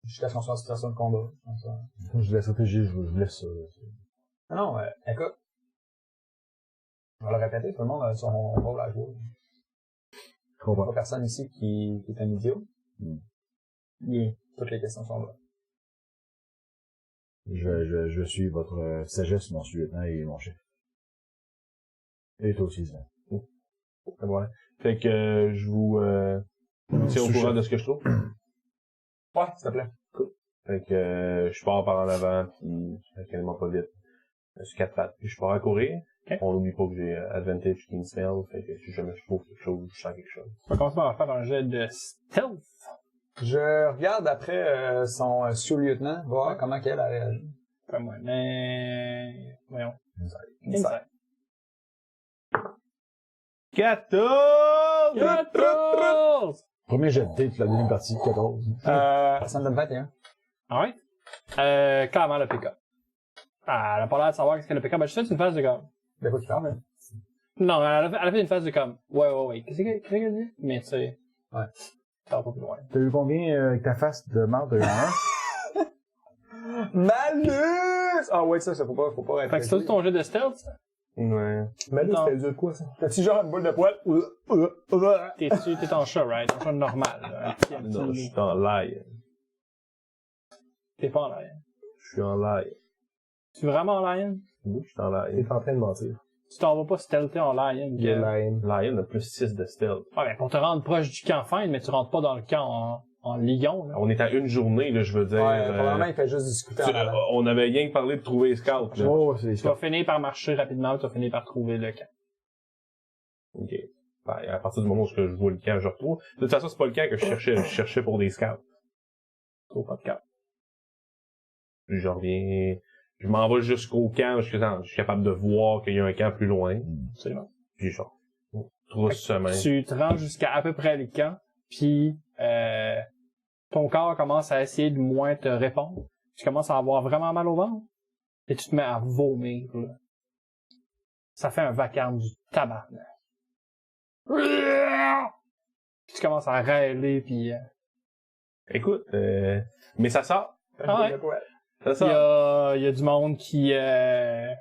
Jusqu'à ce qu'on soit en situation de combat. Comme ça. Je laisse stratégie, je vous laisse ça. Non, écoute. On va le répéter, tout le monde a son rôle à jouer. Je Il comprends. n'y a pas personne ici qui est un idiot. Mm. Bien. Toutes les questions sont là. Je suis votre sagesse, mon lieutenant et mon chef. Et toi aussi, Sven. Voilà. Fait que je vous tiens au Sous-chef. courant de ce que je trouve. Ouais, s'il te plaît. Fait que je pars par en avant, puis tranquillement pas vite. Je suis 4 pattes, puis je pars à courir. Ok. On n'oublie pas que j'ai Advantage Keen Smell, fait que si jamais je trouve quelque chose, je sens quelque chose. On va commencer par faire un jet de stealth. Je regarde après son sous-lieutenant, voir comment qu'elle a réagi. Comme moi. Mais... Voyons. Insight. 14! 14! Premier jet de date, la deuxième partie, 14. Ça me donne 21. Alright. Clairement, le pick-up. Ah, elle a pas l'air de savoir qu'est-ce qu'elle a le pick-up. Ben, je fais une phase de comme... De quoi tu parles? Non, elle a fait une phase de comme... Ouais. Qu'est-ce qu'elle dit? Mais tu sais... Ouais. Ça va pas plus loin. T'as eu combien avec ta face de marde? T'as eu un? Malus! Ah ouais, ça faut pas être. Fait que c'est tout ton jet de stealth, ça? Ouais. Malus, Non. c'était dur de quoi, ça? T'as-tu genre une boule de poil? T'es en chat, right? En chat normal, là. Un petit Non, je loup. suis en live. T'es pas en lion. Je suis en live. Tu es vraiment en lion? Oui, je suis en live. T'es en train de mentir. Tu t'en vas pas stealther en lion, You're que... lying. Lion a plus 6 de stealth. Ouais, ben, pour te rendre proche du camp fin, mais tu rentres pas dans le camp en lion, là. On est à une journée, là, je veux dire. Ouais, probablement il fait juste discuter en avant. on avait rien que parlé de trouver les scouts, là. Oh, c'est Tu vas finir par marcher rapidement, tu vas finir par trouver le camp. Ok. Ben, à partir du moment où je vois le camp, je retrouve. De toute façon, c'est pas le camp que je cherchais. Je cherchais pour des scouts. Tu trouves pas de camp. Puis je reviens. Je m'en vais jusqu'au camp, je suis capable de voir qu'il y a un camp plus loin. Absolument. Puis genre, trousse semaine. Tu te rends jusqu'à à peu près le camp, puis ton corps commence à essayer de moins te répondre. Tu commences à avoir vraiment mal au ventre, et tu te mets à vomir, là. Ça fait un vacarme du tabarnak. Puis tu commences à râler, puis Écoute, mais ça sort. Ah ouais. Ça il sort. y a du monde qui Hey,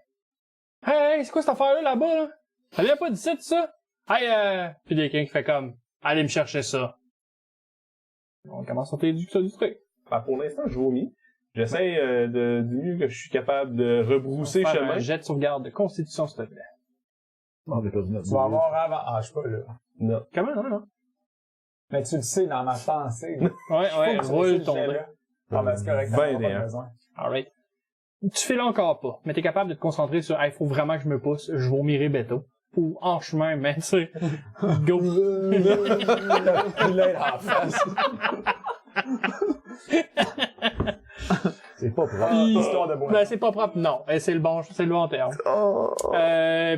c'est quoi cette affaire-là, là-bas, là? Ça vient pas d'ici, ça? Hey, puis quelqu'un qui fait comme, allez me chercher ça. On commence à t'aider ça du truc. Ben, pour l'instant, je vomis. J'essaie du mieux que je suis capable de rebrousser Faire chemin. un jet de sauvegarde de constitution, s'il te plaît. On a perdu notre Tu vas avoir avant... Ah, je sais pas, là. Non. Comment, non? Mais tu le sais dans ma pensée. Ouais, roule ton dé. Ah, ben, c'est correct. 21. Alright. Tu fais là encore pas, mais t'es capable de te concentrer sur, hey, faut vraiment que je me pousse, je vomirai Beto. Ou en chemin, mais tu sais, go. Il est en face. C'est pas propre. Puis, Histoire de boire. ben, c'est pas propre, non. C'est le bon terme.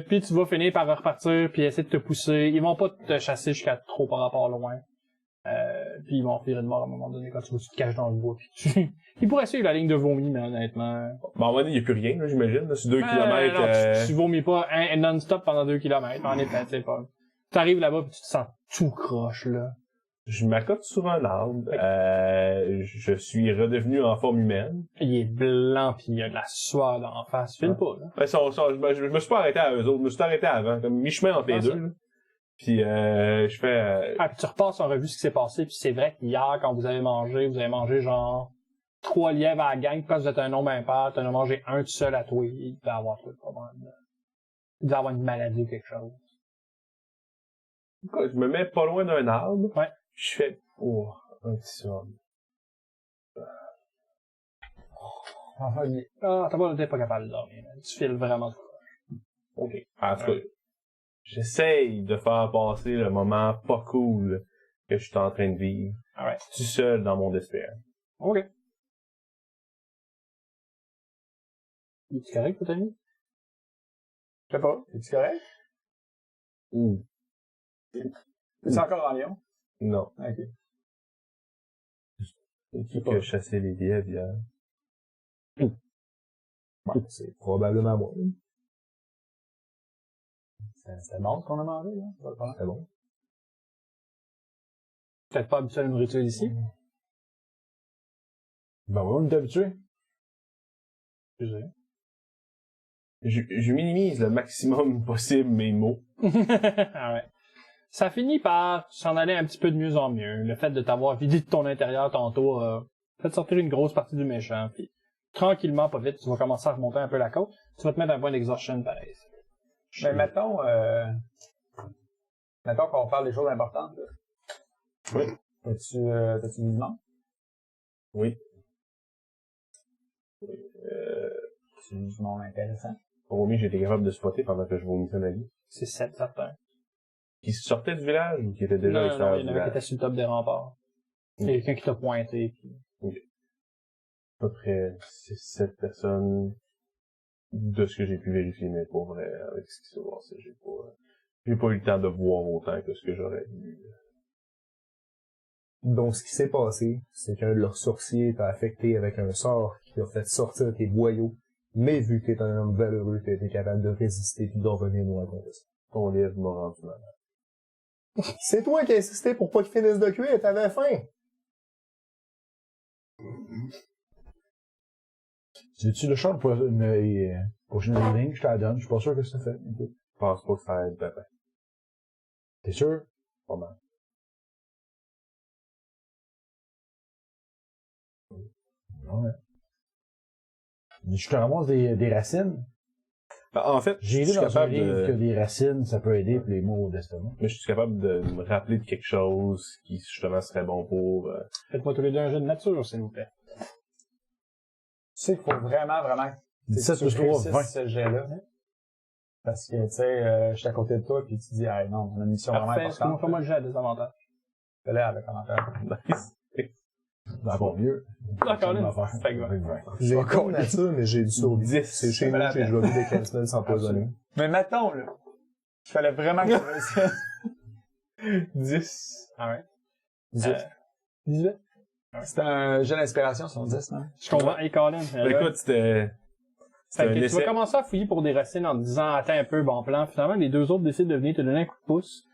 Puis tu vas finir par repartir puis essayer de te pousser. Ils vont pas te chasser jusqu'à trop par rapport loin. Puis ils vont finir de mort à un moment donné quand tu te caches dans le bois. Puis tu... Ils pourraient suivre la ligne de vomi, mais honnêtement... Bon, à un moment donné, il n'y a plus rien, là, j'imagine. Là, sur 2 non, kilomètres. tu vomis pas non-stop pendant 2 kilomètres. En effet, tu sais pas. T'arrives là-bas puis tu te sens tout croche, là. Je m'accote sur un arbre. Je suis redevenu en forme humaine. Il est blanc pis il y a de la sueur d'en face. File pas, là. Ben, je me suis pas arrêté à eux autres. Je me suis arrêté avant, comme mi-chemin entre les Ah, ça. deux. Là. Puis je fais... Ah, puis tu repasses en revue ce qui s'est passé, puis c'est vrai qu'hier, quand vous avez mangé genre 3 lièvres à la gang, quand vous êtes un nombre impair, t'en as mangé un tout seul à toi, il devait avoir tout le problème. Il devait avoir une maladie ou quelque chose. je me mets pas loin d'un arbre. Ouais. Je fais... Oh, un petit somme. Ah, t'es pas capable de dormir, man. Tu files vraiment trop. OK. En tout cas, j'essaye de faire passer le moment pas cool que je suis en train de vivre. Alright. Tout seul dans mon despair. Ok. Es-tu correct, ton ami? Je sais pas. Es-tu correct? Ouh. Es-tu encore en Lyon? Non. Ok. C'est qui qui a chassé les lièvres hier? Ouais, c'est probablement moi. C'était bon ce qu'on a mangé, là? C'est bon. Peut-être pas habitué à la nourriture ici. Ben oui, on est habitué. Excusez. Je minimise le maximum possible mes mots. Alright. Ça finit par s'en aller un petit peu de mieux en mieux. Le fait de t'avoir vidé de ton intérieur tantôt a fait sortir une grosse partie du méchant. Puis tranquillement, pas vite, tu vas commencer à remonter un peu la côte. Tu vas te mettre un point d'exhaustion pareil. Mais mettons qu'on parle des choses importantes, là. Oui. T'as-tu mis du monde? Oui. C'est du monde intéressant. Pour j'ai été capable de spotter pendant que je vomissais ma vie. C'est 7 certains. Qui sortait du village ou qui était déjà à Non, l'extérieur il y du en a un qui village? était sur le top des remparts. Il y a quelqu'un qui t'a pointé. Puis... À peu près 6-7 personnes de ce que j'ai pu vérifier, mais pour vrai, avec ce qui s'est passé, j'ai pas eu le temps de voir autant que ce que j'aurais vu. Donc, ce qui s'est passé, c'est qu'un de leurs sorciers t'a affecté avec un sort qui a fait sortir tes boyaux, mais vu que t'es un homme valeureux, t'as été capable de résister et d'en revenir loin contre ça. Ton livre m'a rendu malade. C'est toi qui as insisté pour pas qu'il finisse de cuire, t'avais faim! C'est-tu le char pour une prochaine ligne que je te la donne? Je suis pas sûr que c'est fait. Je pense pas que ça aide papa. T'es sûr? Pas mal. Ouais. Je te ramasse des racines. En fait, J'ai lu dans un livre que des racines, ça peut aider pour les maux d'estomac. Mais je suis capable de me rappeler de quelque chose qui, justement, serait bon pour... Faites-moi tous les deux un jeu de nature, s'il vous plaît. Tu sais qu'il faut vraiment 17 que plus tu 3, réussisses 20. ce jet-là. Parce que, tu sais, je suis à côté de toi, puis tu dis, hey, non, on a une mission vraiment Parfait, importante. fais-moi le jeu à désavantage. Fais-le avec commentaire. Nice. Encore mieux. D'accord, là. Même affaire. Fait que Avec 20. J'ai pas de nature, mais j'ai du survie. 10. C'est chez nous, Mais j'ai déjà vu des cancells s'empoisonner. Mais mettons, là, il fallait vraiment que tu réussisses. 10. Alright. 18. C'est un jeu d'inspiration sur 10, non? Je comprends. Hey, Colin. Écoute, c'était Fait un que tu essai. vas commencer à fouiller pour des racines en te disant, attends un peu, bon plan. Finalement, les deux autres décident de venir te donner un coup de pouce.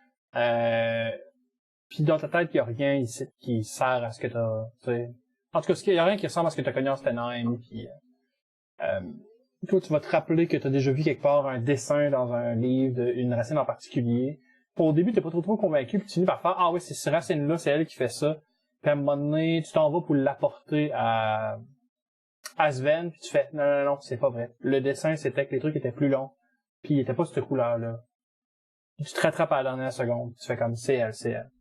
Puis dans ta tête, il y a rien ici qui sert à ce que t'as, tu sais. En tout cas, il y a rien qui ressemble à ce que t'as connu en Stenheim. Puis, toi, tu vas te rappeler que t'as déjà vu quelque part un dessin dans un livre d'une racine en particulier. Au début, t'es pas trop convaincu, puis tu finis par faire, ah oui, c'est ce racine-là, c'est elle qui fait ça. Puis à un moment donné, tu t'en vas pour l'apporter à Sven, puis tu fais, non, c'est pas vrai. Le dessin, c'était que les trucs étaient plus longs, puis il était pas cette couleur-là. Puis tu te rattrapes à la dernière seconde, tu fais comme, c'est elle.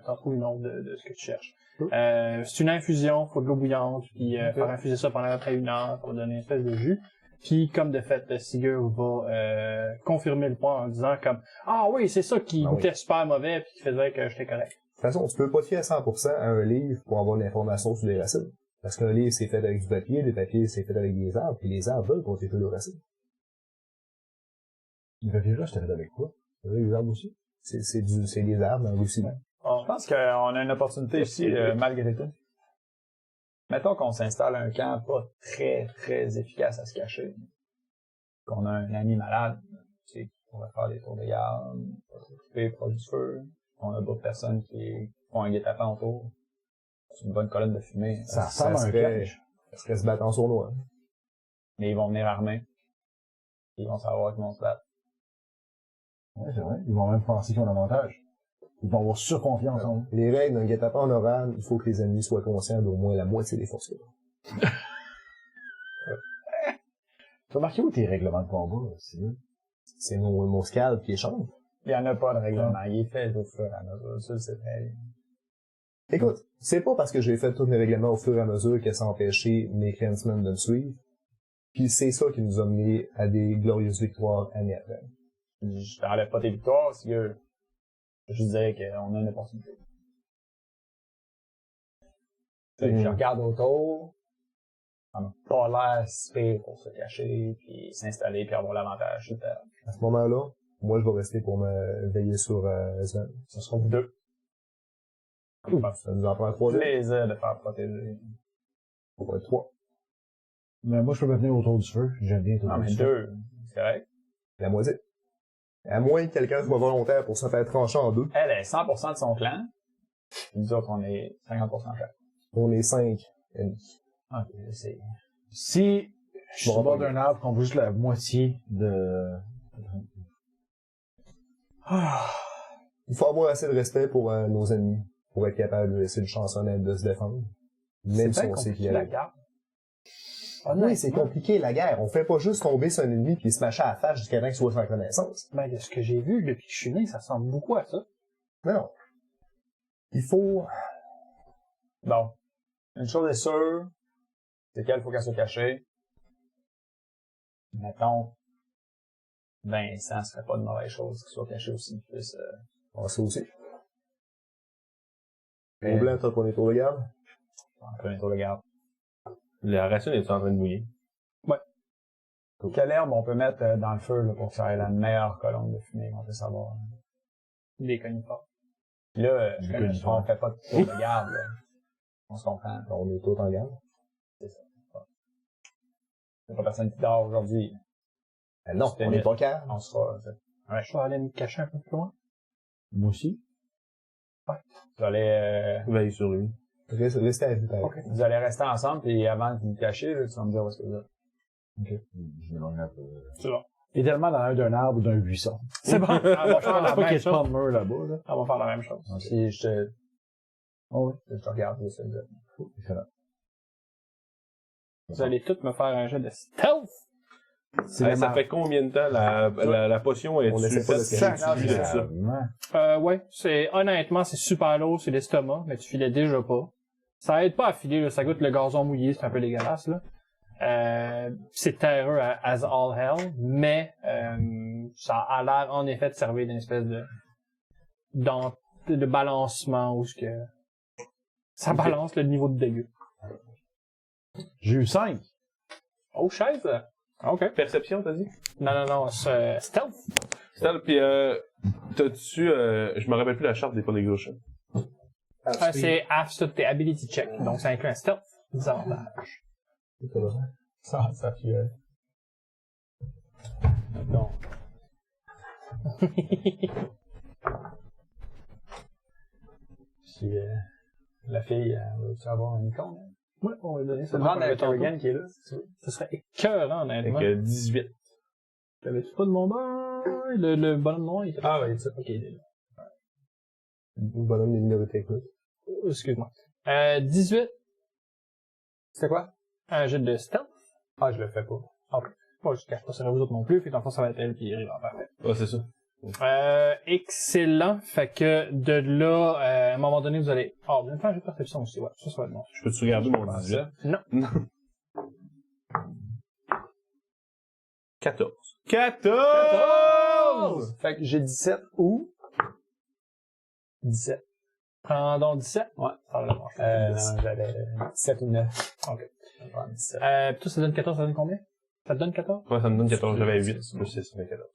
T'en trouves une autre de ce que tu cherches. C'est une infusion, faut de l'eau bouillante, puis faire infuser ça pendant à peu près 1 heure pour donner une espèce de jus. Puis comme de fait, Sigurd va confirmer le point en disant comme ah oui, c'est ça qui goûtait super mauvais puis qui faisait que j'étais correct. De toute façon, tu peux pas te fier à 100% à un livre pour avoir de l'information sur les racines. Parce qu'un livre, c'est fait avec du papier, des papiers, c'est fait avec des arbres, puis les arbres veulent protéger leurs racines. Le papier-là, c'était fait avec quoi? Avec les arbres aussi? C'est des arbres en Russie. Je pense qu'on a une opportunité ici, malgré tout. Mettons qu'on s'installe un camp pas très, très efficace à se cacher. Qu'on a un ami malade, tu sais, qui pourrait faire des tours de garde, s'occuper, prendre du feu. On a d'autres personnes qui font un guet-apens autour. C'est une bonne colonne de fumée. Ça ressemble à un piège. Ça serait se battre en sournois. Mais ils vont venir armés. Ils vont savoir qu'ils vont se battre. Ouais, c'est vrai. Ils vont même penser qu'ils ont l'avantage. Ils vont avoir surconfiance en eux. Les règles d'un guet-apens en oral, il faut que les ennemis soient conscients d'au moins la moitié des forces. Tu as marqué où tes règlements de combat, c'est mon scalp qui échange. Il y en a pas de règlement. Il est fait au fur et à mesure. Ça, c'est très bien. Écoute, c'est pas parce que j'ai fait tous mes règlements au fur et à mesure que ça a empêché mes clansmen de me suivre. Puis c'est ça qui nous a mené à des glorieuses victoires années après. Je t'enlève pas tes victoires, c'est que je disais qu'on a une opportunité. Je regarde autour, on n'a pas l'air si pire pour se cacher, puis s'installer, puis avoir l'avantage. À ce moment-là, moi je vais rester pour me veiller sur Sven. Ce sera vous deux. Ça nous en prend 3 heures. Plaisir de faire protéger. On va être 3. Mais moi, je peux me tenir autour du feu. J'aime bien tout Non, mais ça. 2, c'est correct. La moitié. À moins que quelqu'un soit volontaire pour se faire trancher en 2. Elle est 100% de son clan. Nous autres, on est 50% clan. On est 5 ennemis. Ok, c'est... Si je suis au bord d'un arbre, qu'on voit juste la moitié de... Il faut avoir assez de respect pour nos ennemis, pour être capable de laisser une chance honnête de se défendre. Même si on sait qu'il y a la garde. Oui, c'est compliqué, la guerre. On fait pas juste tomber sur un ennemi puis se mâcher à la face jusqu'à temps qu'il soit sans connaissance. Ben, de ce que j'ai vu depuis que je suis né, ça ressemble beaucoup à ça. Non. Il faut... Bon. Une chose est sûre, c'est qu'elle faut qu'elle soit cachée. Mettons, Vincent serait pas de mauvaise chose qu'il soit caché aussi. Plus, On sait aussi. Au blanc, toi, qu'on est tour de garde. un peu un tour de garde. La racine est en train de mouiller. Ouais. Quelle herbe on peut mettre dans le feu là, pour que ça ait la meilleure colonne de fumée qu'on peut savoir? Des conifères. Puis là, conifères. on fait pas de tour de garde. Là. On se comprend. On est tous en garde. C'est ça. Il n'y a pas personne qui dort aujourd'hui. Non, on n'est pas calme. On sera... Ouais, je vais aller me cacher un peu plus loin. Moi aussi. Vous allez... Veille sur lui. Restez à vue, pareil. Ok. Vous allez rester ensemble, puis avant de vous cacher, là, tu vas me dire où est-ce que vous êtes. Ok. Je m'éloigne un peu. C'est bon. Idéalement dans d'un arbre ou d'un buisson. C'est bon. On va Je faire pense la pas qu'il y même ait pas chose. de mur là-bas, là. On va faire la même chose. Ok. Si je te... Oh, oui. Je te regarde, je sais que vous êtes. Excellent. Vous allez tous me faire un jeu de stealth. Hey, ça fait combien de temps la potion est On tu essaie pas de se fait cacher. de ça? Ouais, honnêtement, c'est super lourd, c'est l'estomac, mais tu filais déjà pas. Ça aide pas à filer, là, ça goûte le gazon mouillé, c'est un peu dégueulasse, là. C'est terreux as all hell, mais ça a l'air en effet de servir d'une espèce de balancement où ça balance le niveau de dégueu. J'ai eu 5. Oh, chaise! Ok. Perception, t'as dit? Non, c'est stealth. Stealth, pis t'as-tu... je me rappelle plus la charte des Poneglyphs. C'est after tes ability check, donc ça inclut un stealth, des avantages. Ça fait... Donc... Si la fille veut-tu avoir un icône? Hein? Ouais, on va donner ça. C'est prendre avec Kerrigan qui est là, si tu veux. Ce serait écœurant, Avec honnêtement. 18. T'avais-tu pas de mon bain? Le bonhomme noir, il était... Ah oui, c'est ça. Ok, il est là. Bonhomme des minorités ethniques. Excuse-moi. 18. C'était quoi? Un jet de stealth. Ah, je le fais pas. Moi, je cache pas ça à vous autres non plus. Fait dans le fond, ça va être elle puis Riva. Parfait. Ouais, c'est ça. Excellent. Fait que de là, à un moment donné, vous allez... Ah, vous allez me faire un jet de perception aussi. Ouais, ça va être bon. Je peux-tu regarder mon 18? Non. Non. 14. 14! Fait que j'ai 17 ou? 17. Prends donc 17. Ouais. Ça va le manger. Non, j'avais 17 ou 9. Ok. Je vais prendre 17. Toi, ça donne 14, ça donne combien? Ça te donne 14? Ouais, ça me donne 14. J'avais 8 plus 6, ça fait 14.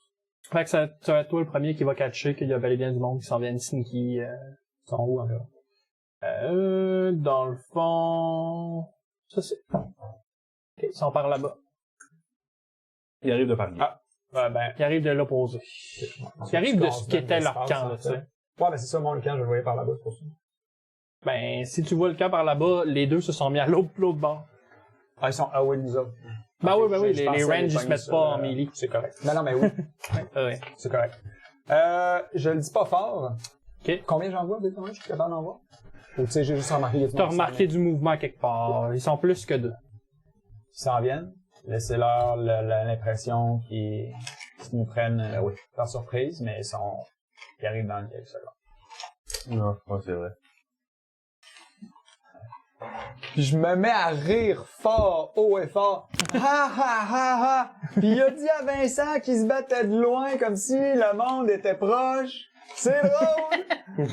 Fait que ça va être toi le premier qui va catcher qu'il y a bel et bien du monde qui s'en viennent sneaky. Ils sont où encore? Dans le fond... Ça, c'est... Ok, ils sont par là-bas. Il arrive de parler. Ah. Ben, Ils arrivent de l'opposé. Ils arrivent de ce qui était leur camp, là, tu sais. Ouais, ben c'est ça, mon camp, je le voyais par là-bas, c'est pour ça. Ben, si tu vois le camp par là-bas, les deux se sont mis à l'autre bord. Ah, ils sont ah oui, nous autres. Ben oui, Je les pensais ranges, les ils se pogner mettent sur, pas en melee. C'est correct. Non, mais oui, Ouais. c'est correct. Je le dis pas fort. Ok. Combien j'en vois, déjà? Je suis capable d'en voir? Ou tu sais, j'ai juste remarqué qu'il y a T'as remarqué du mouvement quelque part. Ils sont plus que deux. Ils s'en viennent. Laissez-leur l'impression qu'ils nous prennent par surprise, mais ils arrivent dans quelques secondes. Non, ouais, c'est vrai. Je me mets à rire fort, haut et fort. Ha ha ha ha! Puis il a dit à Vincent qu'il se battait de loin comme si le monde était proche. C'est drôle!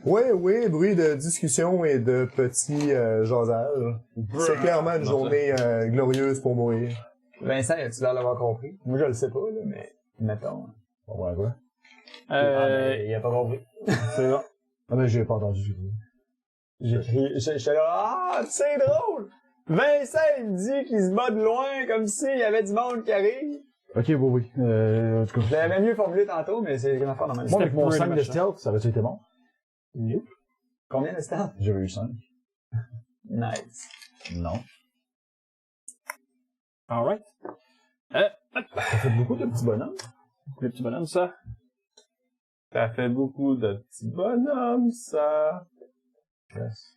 Oui, bruit de discussion et de petits jasages. C'est clairement une journée glorieuse pour mourir. Vincent, as-tu l'air d'avoir compris? Moi, je le sais pas, là, mais mettons. On va voir. Il a pas compris. C'est bon. Ah ben, j'ai pas entendu. J'étais là, ah, c'est drôle! Vincent, il me dit qu'il se bat de loin comme s'il y avait du monde qui arrive. Ok, oui. En tout cas. Je l'avais mieux formulé tantôt, mais c'est une affaire dans ma Moi, avec mon C'était 5 de peu stealth, ça aurait-tu été bon? Combien de stands? J'avais eu 5. Nice. Non. Alright. Ça fait beaucoup de petits bonhommes. Le petit bonhomme, ça. Ça fait beaucoup de petits bonhommes, ça. Yes.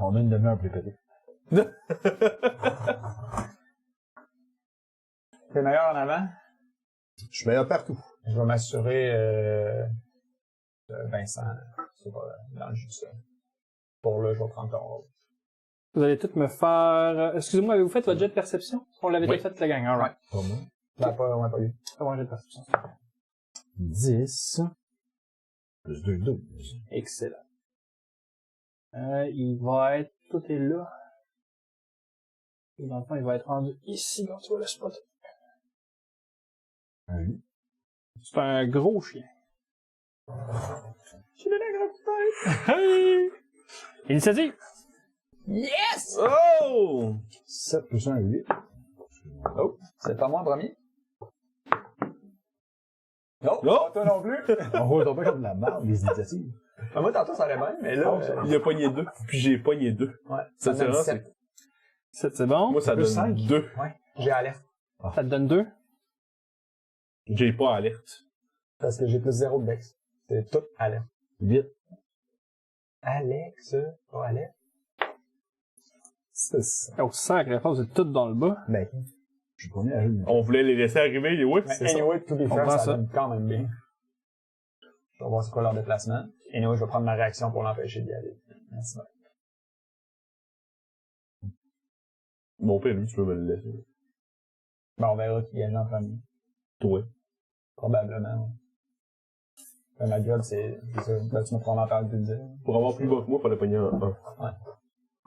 On a une demi-heure pour les péter. T'es meilleur en avant? Je suis meilleur partout. Je vais m'assurer Vincent, c'est pas dans le jus ça. Pour le jour 30 euros. Vous allez tous me faire... Excusez-moi, avez-vous fait votre jet de perception? On l'avait Oui. déjà fait, la gang. Alright. Pas moi. On n'a pas eu. Fais-moi un jet de perception. 10. Plus 2, 12. Excellent. Il va être... Tout est là. Et dans le fond, il va être rendu ici, quand tu vois le spot. Un 8. C'est un gros chien. J'ai donné un gros tête. Hey! Initiative! Yes! Oh! 7 plus 1, 8. Oh, c'est pas moi en premier? Non, Non. pas toi non plus. On va tomber comme de la merde, les initiatives. Moi, tantôt, ça allait bien, mais là... Il a pogné 2, puis j'ai pogné 2. ouais, Ça, me c'est donne vraiment, 7. 7, c'est bon. Moi, ça Plus donne 5. 2. Ouais, j'ai alerte. Ça te donne 2. J'ai pas alerte. Parce que j'ai plus 0 de dex. C'est tout alerte. 8. Alex, pas alerte. C'est ça. Oh, sacré force, vous êtes tous dans le bas. Ben, Je suis premier à jouer. On voulait les laisser arriver, les oui. Mais C'est ça. anyway, to be On fair, prend ça ça. donne quand même bien. Je vais voir c'est quoi leur déplacement. Anyway, je vais prendre ma réaction pour l'empêcher d'y aller. Merci. Mon père, lui, tu peux me le laisser. Ben, on verra qui gagne en premier. Toi. Probablement. Ouais. Ma gueule, c'est ça. Ben, tu me prends en parler de le dire. Pour avoir plus bas que moi, fallait pogner un.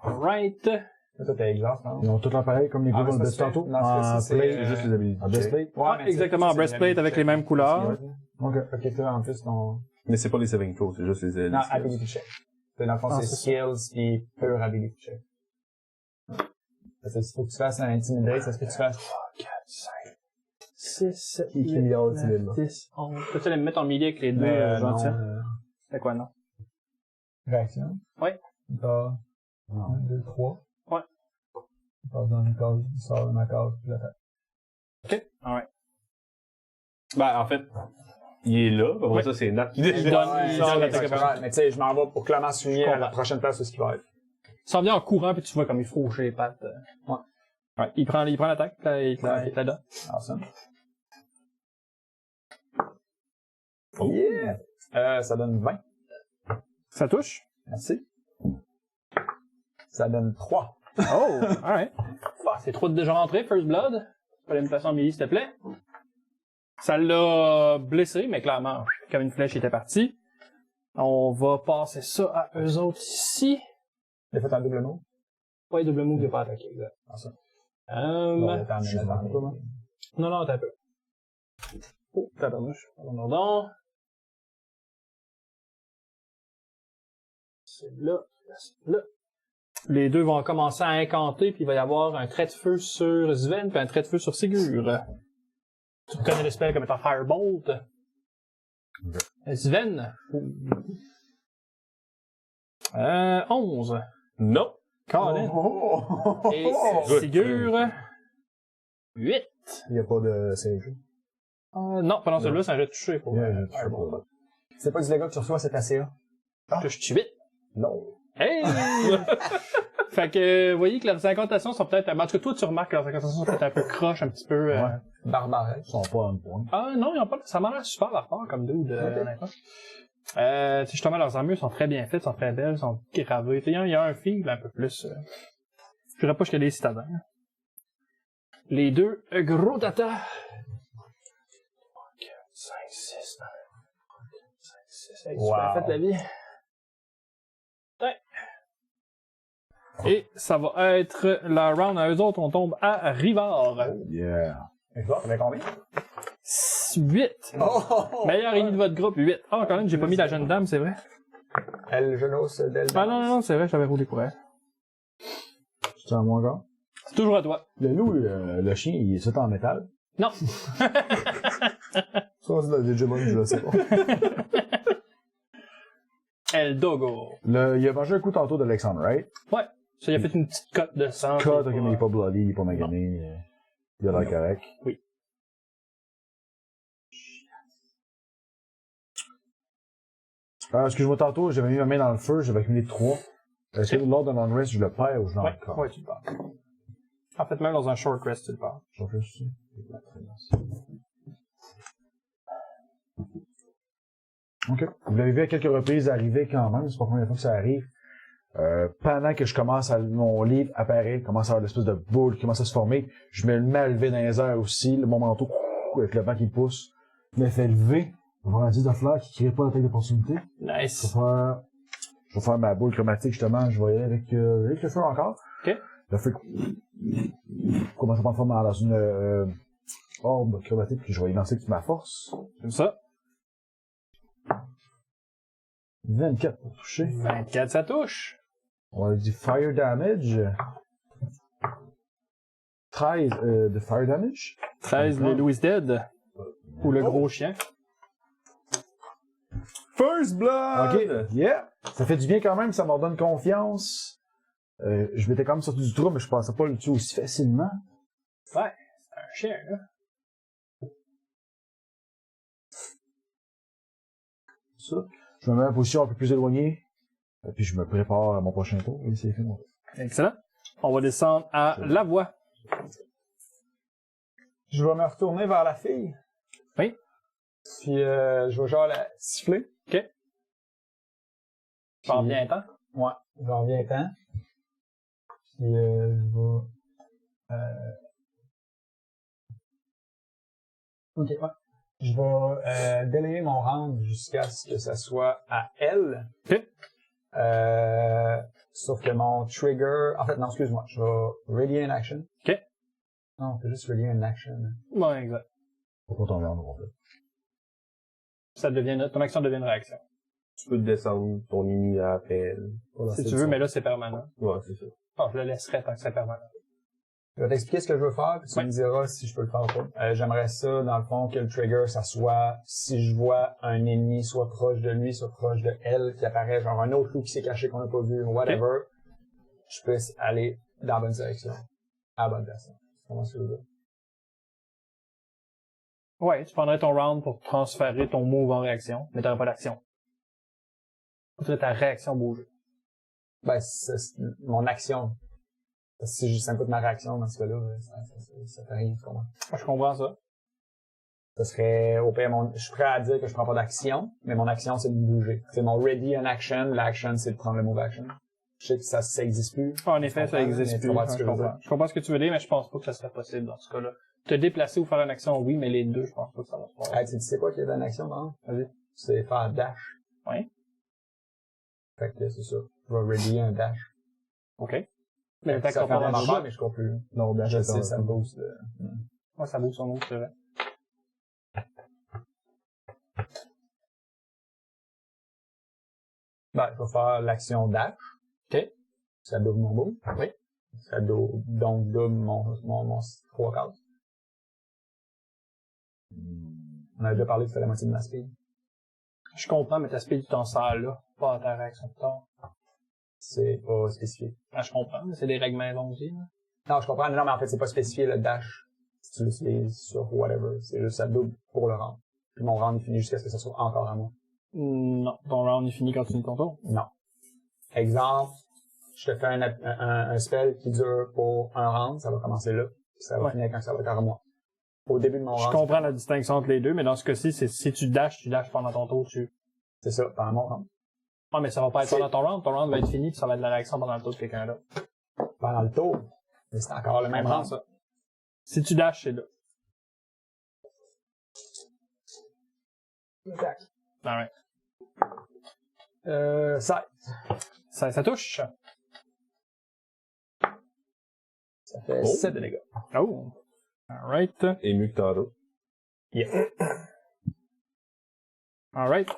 Alright. Mais toi, t'es exemple, hein? Ils ont tout l'appareil comme les Ah, gars mais de c'est tantôt. non, c'est En ça, play. c'est juste les habilités. En breastplate. Ouais, mais exactement, c'est breastplate l'habilité avec les check. mêmes couleurs. Ok. Ok, toi, en plus, ton... Mais c'est pas les saving throws, c'est juste les Non, skills. ability check. Dans le fond, Ah, c'est c'est skills pis pure ability check. Parce que s'il faut que tu fasses un intimidate, c'est ce que tu fasses. 4, 5, 6, 7, Qui 8, milliard 9, 10, 11. Peux-tu les mettre en milieu avec les deux non, gentils? C'est quoi, non? réaction. Oui. Il part. Non. 1, 2, 3. Ouais. Il passe dans une case, il sort de ma case, puis l'attaque. Ok. Alright. Ben, en fait, Il est là. Après Ouais. ça, c'est Nat qui Il décide. donne- Ouais, il donne c'est l'attaque exactement. Mais tu sais, je m'en vais pour clairement souligner Je à la comprends. prochaine place où ce qu'il va être. Il s'en vient en courant, puis tu vois comme il fauche les pattes. Ouais. Ouais, il prend l'attaque, là, il te la donne. Awesome. Oh. Yeah! Ça donne 20. Ça touche. Merci. Ça donne 3. Oh, alright. C'est trop de déjà rentré, First Blood. Pas la mutation melee, s'il te plaît. Ça l'a blessé, mais clairement, comme une flèche, il était parti. On va passer ça à eux autres ici. Il a fait un double mot. Ouais, double move, il n'a pas attaqué, exact. Awesome. Euh, Attends, non, t'as un peu. Oh, tabarnouche. Pardon. C'est là, c'est là. Les deux vont commencer à incanter, puis il va y avoir un trait de feu sur Sven, puis un trait de feu sur Sigur. Tu reconnais le spell comme étant Firebolt. Sven. 11. Non. Colin. Oh! Et Sigur. 8. Il n'y a pas de CG. Non, pendant celui-là, c'est un jet de toucher pour Firebolt. C'est pas du dégât que tu reçois cet ACA? Touche-tu 8? Non. Hey! Fait que, vous voyez que leurs incantations sont peut-être... En tout cas, toi, tu remarques que leurs incantations sont peut-être un peu croches, un petit peu... Ouais. Barbare. Ils sont pas un point. Ah non, ils ont pas... Ça m'a l'air super barbare comme dude, honnêtement. Tu sais, justement, leurs armures sont très bien faites, sont très belles, sont gravées. Tu sais, il y a un fil un peu plus... Je dirais pas que les citadins. Les deux, gros data. 3, 4, 5, 6, 5, 6. Hey, super fait la vie. Ouais. Et ça va être la round à eux autres, on tombe à Rivard. Yeah. Et toi, t'avais combien? 8. Oh! Meilleur ennemi de votre groupe, 8. Ah, quand même, j'ai pas mis la jeune dame, c'est vrai. Elle Genos d'elle. Ah non, c'est vrai, j'avais roulé pour elle. C'est à moi encore. C'est toujours à toi. Le loup, le chien, il est tout en métal. Non. Ça, c'est le Digimon, je le sais pas. El Dogo. Il a mangé un coup tantôt d'Alexandre, right? Ouais. Ça, il a fait une petite cote de sang. Cut, ok, mais il est pas bloody, il est pas magané. Il a l'air correct. Oui. Excuse-moi, tantôt, j'avais mis ma main dans le feu, j'avais accumulé 3. Est-ce que lors d'un long rest, je le perds ou je l'ai Ouais, encore? ouais, tu le parles. En fait, même dans un short rest, tu le parles. Je fais aussi. Ok. Vous l'avez vu à quelques reprises arriver quand même, c'est pas la première fois que ça arrive. Pendant que je commence à, mon livre apparaît, commence à avoir l'espèce de boule qui commence à se former, je me mets à lever dans les airs aussi, mon manteau, avec le vent qui me pousse, me fait lever, je vais avoir un 10 de fleurs qui crée pas l'attaque d'opportunité. Nice. Je vais faire ma boule chromatique justement, je vais y aller avec le feu encore. Ok. Le feu commence à prendre forme dans une orbe chromatique, puis je vais y lancer toute ma force. Comme ça. 24 pour toucher. 24, ça touche. On a dit fire damage. 13 de fire damage. 13, le Louis Dead. Ou le gros chien. First Blood! Ok, yeah! Ça fait du bien quand même, ça m'en donne confiance. Je m'étais quand même sorti du trou, mais je pensais pas le tuer aussi facilement. Ouais, c'est un chien, là. Ça. Je me mets en position un peu plus éloignée. Puis je me prépare à mon prochain tour. Et c'est fait, moi. Excellent. On va descendre à la voix. Je vais me retourner vers la fille. Oui. Puis je vais genre la siffler. Ok. J'en viens temps. Ouais, j'en reviens temps. Puis je vais... Ok, ouais. Je vais délayer mon round jusqu'à ce que ça soit à elle. Ok. Sauf que mon trigger... En fait, non, excuse-moi. Je vais Radiant Action. Ok. Non, c'est juste Radiant Action. Ouais, exact. Pourquoi t'en viens en fait? Ça devient, ton action devient une réaction. Tu peux descendre ton ennemi après elle. Si tu veux, mais là, c'est permanent. Ouais, c'est ça. Ah, je le laisserai tant que c'est permanent. Je vais t'expliquer ce que je veux faire, puis tu Ouais. me diras si je peux le faire ou pas. J'aimerais ça, dans le fond, que le trigger, ça soit, si je vois un ennemi soit proche de lui, soit proche de elle, qui apparaît, genre un autre loup qui s'est caché qu'on n'a pas vu, whatever, je puisse aller dans la bonne direction, à la bonne personne. Comment ça veut dire? Ouais, tu prendrais ton round pour transférer ton move en réaction, mais t'aurais pas d'action. Tu ferais ta réaction bouger. Ben, c'est mon action. Parce que si je input ma réaction dans ce cas-là, ça fait rien, tu comprends? Je comprends ça. Ça serait, au pire, je suis prêt à dire que je prends pas d'action, mais mon action, c'est de bouger. C'est mon ready en action, l'action, c'est de prendre le move action. Je sais que ça existe plus. En effet, ça existe mais plus. tu comprends ce que je veux dire. Je comprends ce que tu veux dire, mais je pense pas que ça serait possible dans ce cas-là. Te déplacer ou faire une action, oui, mais les deux, je pense pas que ça va se faire. Hey, tu sais quoi qu'il y a dans l'action, non? Vas-y. C'est faire dash. Ouais. Fait que c'est ça. Je vais ready un dash. OK. Mais Ça t'as fait qu'on rien parle faire, mais je cours plus. Non, dash, Je c'est sais, ça me booste. Ouais, ça bouge son move, c'est vrai. Ben, je vais faire l'action dash. OK. Ça double mon move. Oui. Ça double, donc double mon 3 cases. On a déjà parlé que c'était la moitié de ma speed. Je comprends, mais ta speed, tu t'en sers là, pas à ta réaction plus tard. C'est pas spécifié. Ah, je comprends, mais c'est des règles maison aussi, là. Non, je comprends. Non, mais en fait, c'est pas spécifié le dash. Si tu l'utilises sur whatever. C'est juste ça double pour le round. Puis mon round est fini jusqu'à ce que ça soit encore à moi. Non. Ton round est fini quand tu finis ton tour. Non. Exemple, je te fais un spell qui dure pour un round, ça va commencer là. Puis ça va Ouais. finir quand ça va être à moi. Au début de mon Je round. comprends la distinction entre les deux, mais dans ce cas-ci, c'est si tu dashes pendant ton tour, C'est ça, pendant mon round. Ah, mais ça va pas être pendant ton round va être fini, puis ça va être la réaction pendant le tour de quelqu'un d'autre. Pendant le tour. Mais c'est encore le même round, ça. Si tu dashes, c'est là. Exact. Alright. 16. Ça touche. Ça fait Oh. 7 de dégâts. Oh. Alright. Et mieux que tantôt. Alright.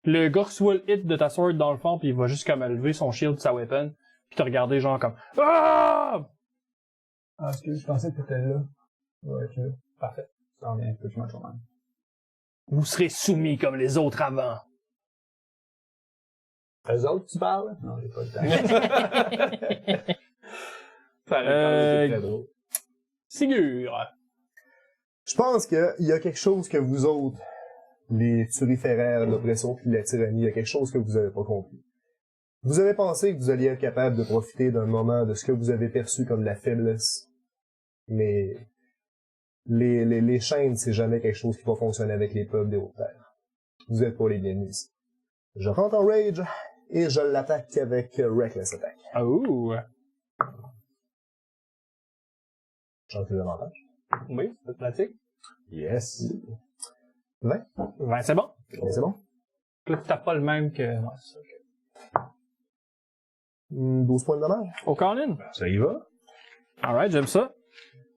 Le gars reçoit le hit de ta sword dans le fond, puis il va juste comme lever son shield de sa weapon, puis te regarder genre comme ah! Ah, excuse, je pensais que t'étais là. Ouais, tu es là. Parfait. Ça en vient un peu, je m'en trouve même. Vous serez soumis comme les autres avant. Eux autres, tu parles? Non, j'ai pas le temps. Ça aurait été très drôle. Sigur. Je pense qu'il y a quelque chose que vous autres, les turiféraires, l'oppression puis la tyrannie, il y a quelque chose que vous avez pas compris. Vous avez pensé que vous alliez être capable de profiter d'un moment de ce que vous avez perçu comme la faiblesse. Mais les chaînes, c'est jamais quelque chose qui va fonctionner avec les peuples des Hautes-Terres. Vous êtes pas les bienvenus ici. Je rentre en rage et je l'attaque avec Reckless Attack. Oh. Change les avantages. Oui, c'est pratique. Yes. 20. 20, c'est bon. Et c'est bon. Là, tu tapes pas le même que moi, c'est ça. 12 points de dommage. Au Colin. Ça y va? Alright, j'aime ça.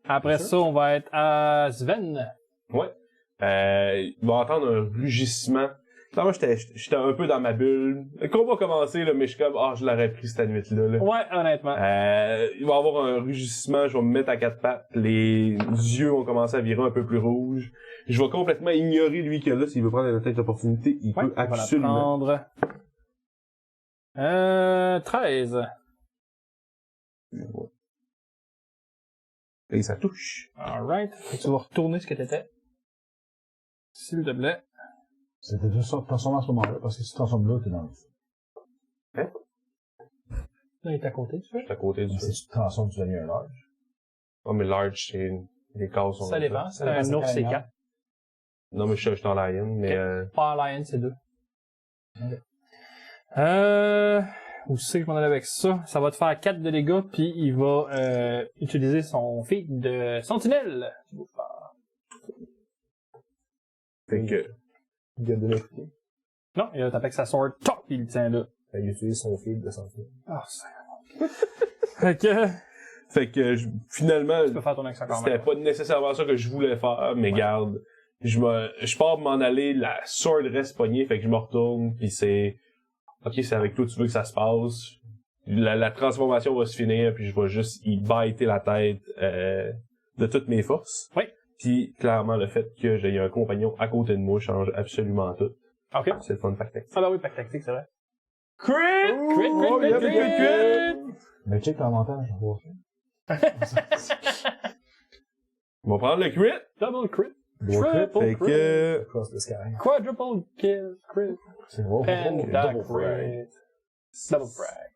Après ça, on va être à Sven. Ouais. Il va entendre un rugissement. Là, moi, j'étais un peu dans ma bulle. Le combat a commencé, là, mais je suis comme, je l'aurais pris cette nuit-là, là. Ouais, honnêtement. Il va y avoir un rugissement, je vais me mettre à quatre pattes, les yeux vont commencer à virer un peu plus rouge. Je vais complètement ignorer lui que là, s'il veut prendre une tête d'opportunité, il Ouais, peut on va la absolument. prendre. 13. Et ça touche. Alright. Tu vas retourner ce que t'étais. S'il te plaît. C'était de transformer à ce moment-là, parce que si tu transformes là, t'es dans le feu. Là, il est à côté, tu Je fais? suis à côté du Mais feu. si tu te transformes, tu deviens un large. Oh, mais large, c'est les cases sont Ça comme dépend. C'est Ça un dépend, ours, c'est c'est quel 4. Non, mais je suis dans la hyène, mais Pas Lion, c'est 2. Où c'est que je m'en allais avec ça? Ça va te faire 4 de dégâts, puis il va utiliser son feat de sentinelle. fait que, Il a donné un coup. Non, il va taper avec sa sword, top, il le tient là. Il utilise son fil de santé. Ah, c'est... Fait que, finalement, tu peux faire ton action quand c'était même. pas nécessairement ça que je voulais faire, mais garde, je pars m'en aller, la sword reste pognée, fait que je me retourne, pis c'est, ok, c'est avec toi que tu veux que ça se passe. La transformation va se finir, puis je vais juste y biter la tête de toutes mes forces. Oui. Puis clairement, le fait que j'ai un compagnon à côté de moi change absolument tout. Ok. C'est le fun fact tactique. Ah bah oui, pack tactique, c'est vrai. Crit! Oh, il y avait que Mais check l'avantage, on va faire. On va prendre le crit. Double crit. Triple Fait crit. que... Cross the sky. Quadruple kill, crit. C'est bon. Pentac double frag. crit. Double frag.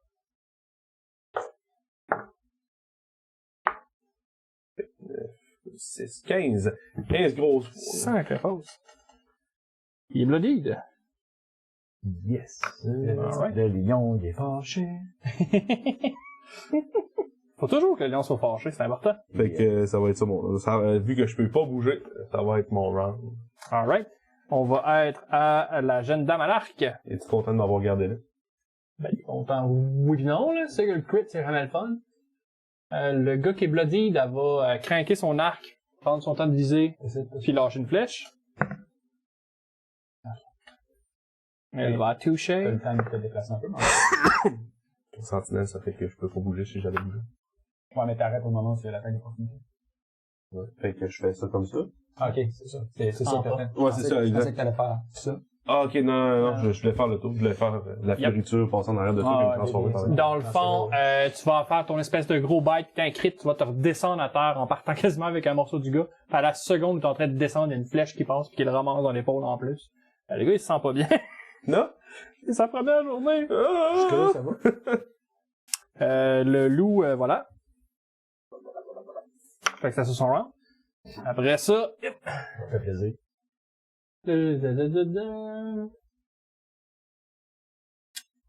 6, 15. 15 grosses. Sacré fausse. Il est bloodied. Yes. Alright. Le lion, il est fâché. Faut toujours que le lion soit fâché, c'est important. Fait que ça va être ça vu que je peux pas bouger, ça va être mon round. Alright. On va être à la jeune dame à l'arc. Es-tu content de m'avoir gardé là? Ben, il est content. Oui pis non, là. C'est que le crit, c'est vraiment le fun. Le gars qui est bloodied, elle va craquer son arc, prendre son temps de viser, puis lâcher une flèche. Elle va T'as toucher. le temps de te déplacer un peu. Mais... Sentinelle, ça fait que je peux pas bouger si j'allais bouger. Ouais, mais t'arrêtes au moment où c'est l'attaque d'opportunité. Ouais. Fait que je fais ça comme ça. Ah, ok, c'est ça. C'est ça que t'as fait. Ouais, c'est ça, Je exact. pensais que t'allais faire ça. Ah, ok, non, je voulais faire le tour. Je voulais faire la fioriture, passer en arrière de ça, Ah, puis me ouais, transformer par bien, là. Dans le fond, tu vas faire ton espèce de gros bite, puis un crit, tu vas te redescendre à terre en partant quasiment avec un morceau du gars. Puis à la seconde où t'es en train de descendre, il y a une flèche qui passe, puis qui le ramasse dans l'épaule en plus. Le gars, il se sent pas bien. Non? C'est sa première journée. Jusque-là, ça va. Le loup, voilà. Fait que ça, c'est son round. Après ça, Ça fait plaisir.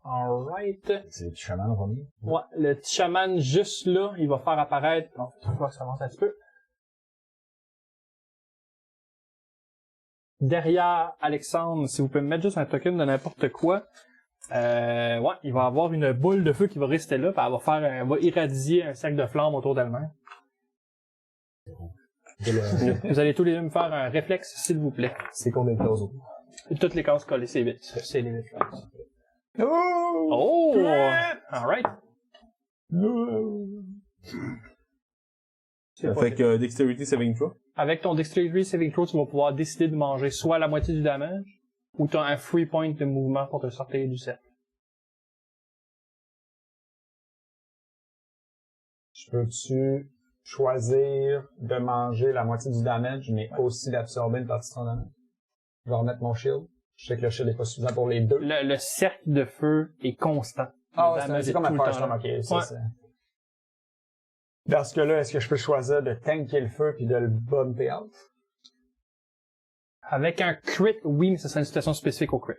Alright. C'est du chaman en premier. Ouais, le petit chaman juste là, il va faire apparaître. Non, il faut que ça avance un petit peu. Derrière Alexandre, si vous pouvez me mettre juste un token de n'importe quoi. Ouais, il va avoir une boule de feu qui va rester là, puis elle va irradier un cercle de flammes autour d'elle-même. Vous allez tous les deux me faire un réflexe, s'il vous plaît. C'est combien de cases autour? Toutes les cases collées, c'est vite. C'est les 8 cases. Oh! Oh! Alright. Fait que Dexterity Saving Throw. Avec ton Dexterity Saving Throw, tu vas pouvoir décider de manger soit la moitié du damage, ou tu as un free point de mouvement pour te sortir du cercle. Je peux-tu choisir de manger la moitié du damage, mais aussi d'absorber une partie de son damage? Je vais remettre mon shield. Je sais que le shield est pas suffisant pour les deux. Le cercle de feu est constant. Ah, Le ouais, damage c'est est comme un tout le temps firestorm, là. ok. Ça, Ouais. c'est... Dans ce cas-là, est-ce que je peux choisir de tanker le feu puis de le bumper out? Avec un crit, oui, mais ce serait une situation spécifique au crit.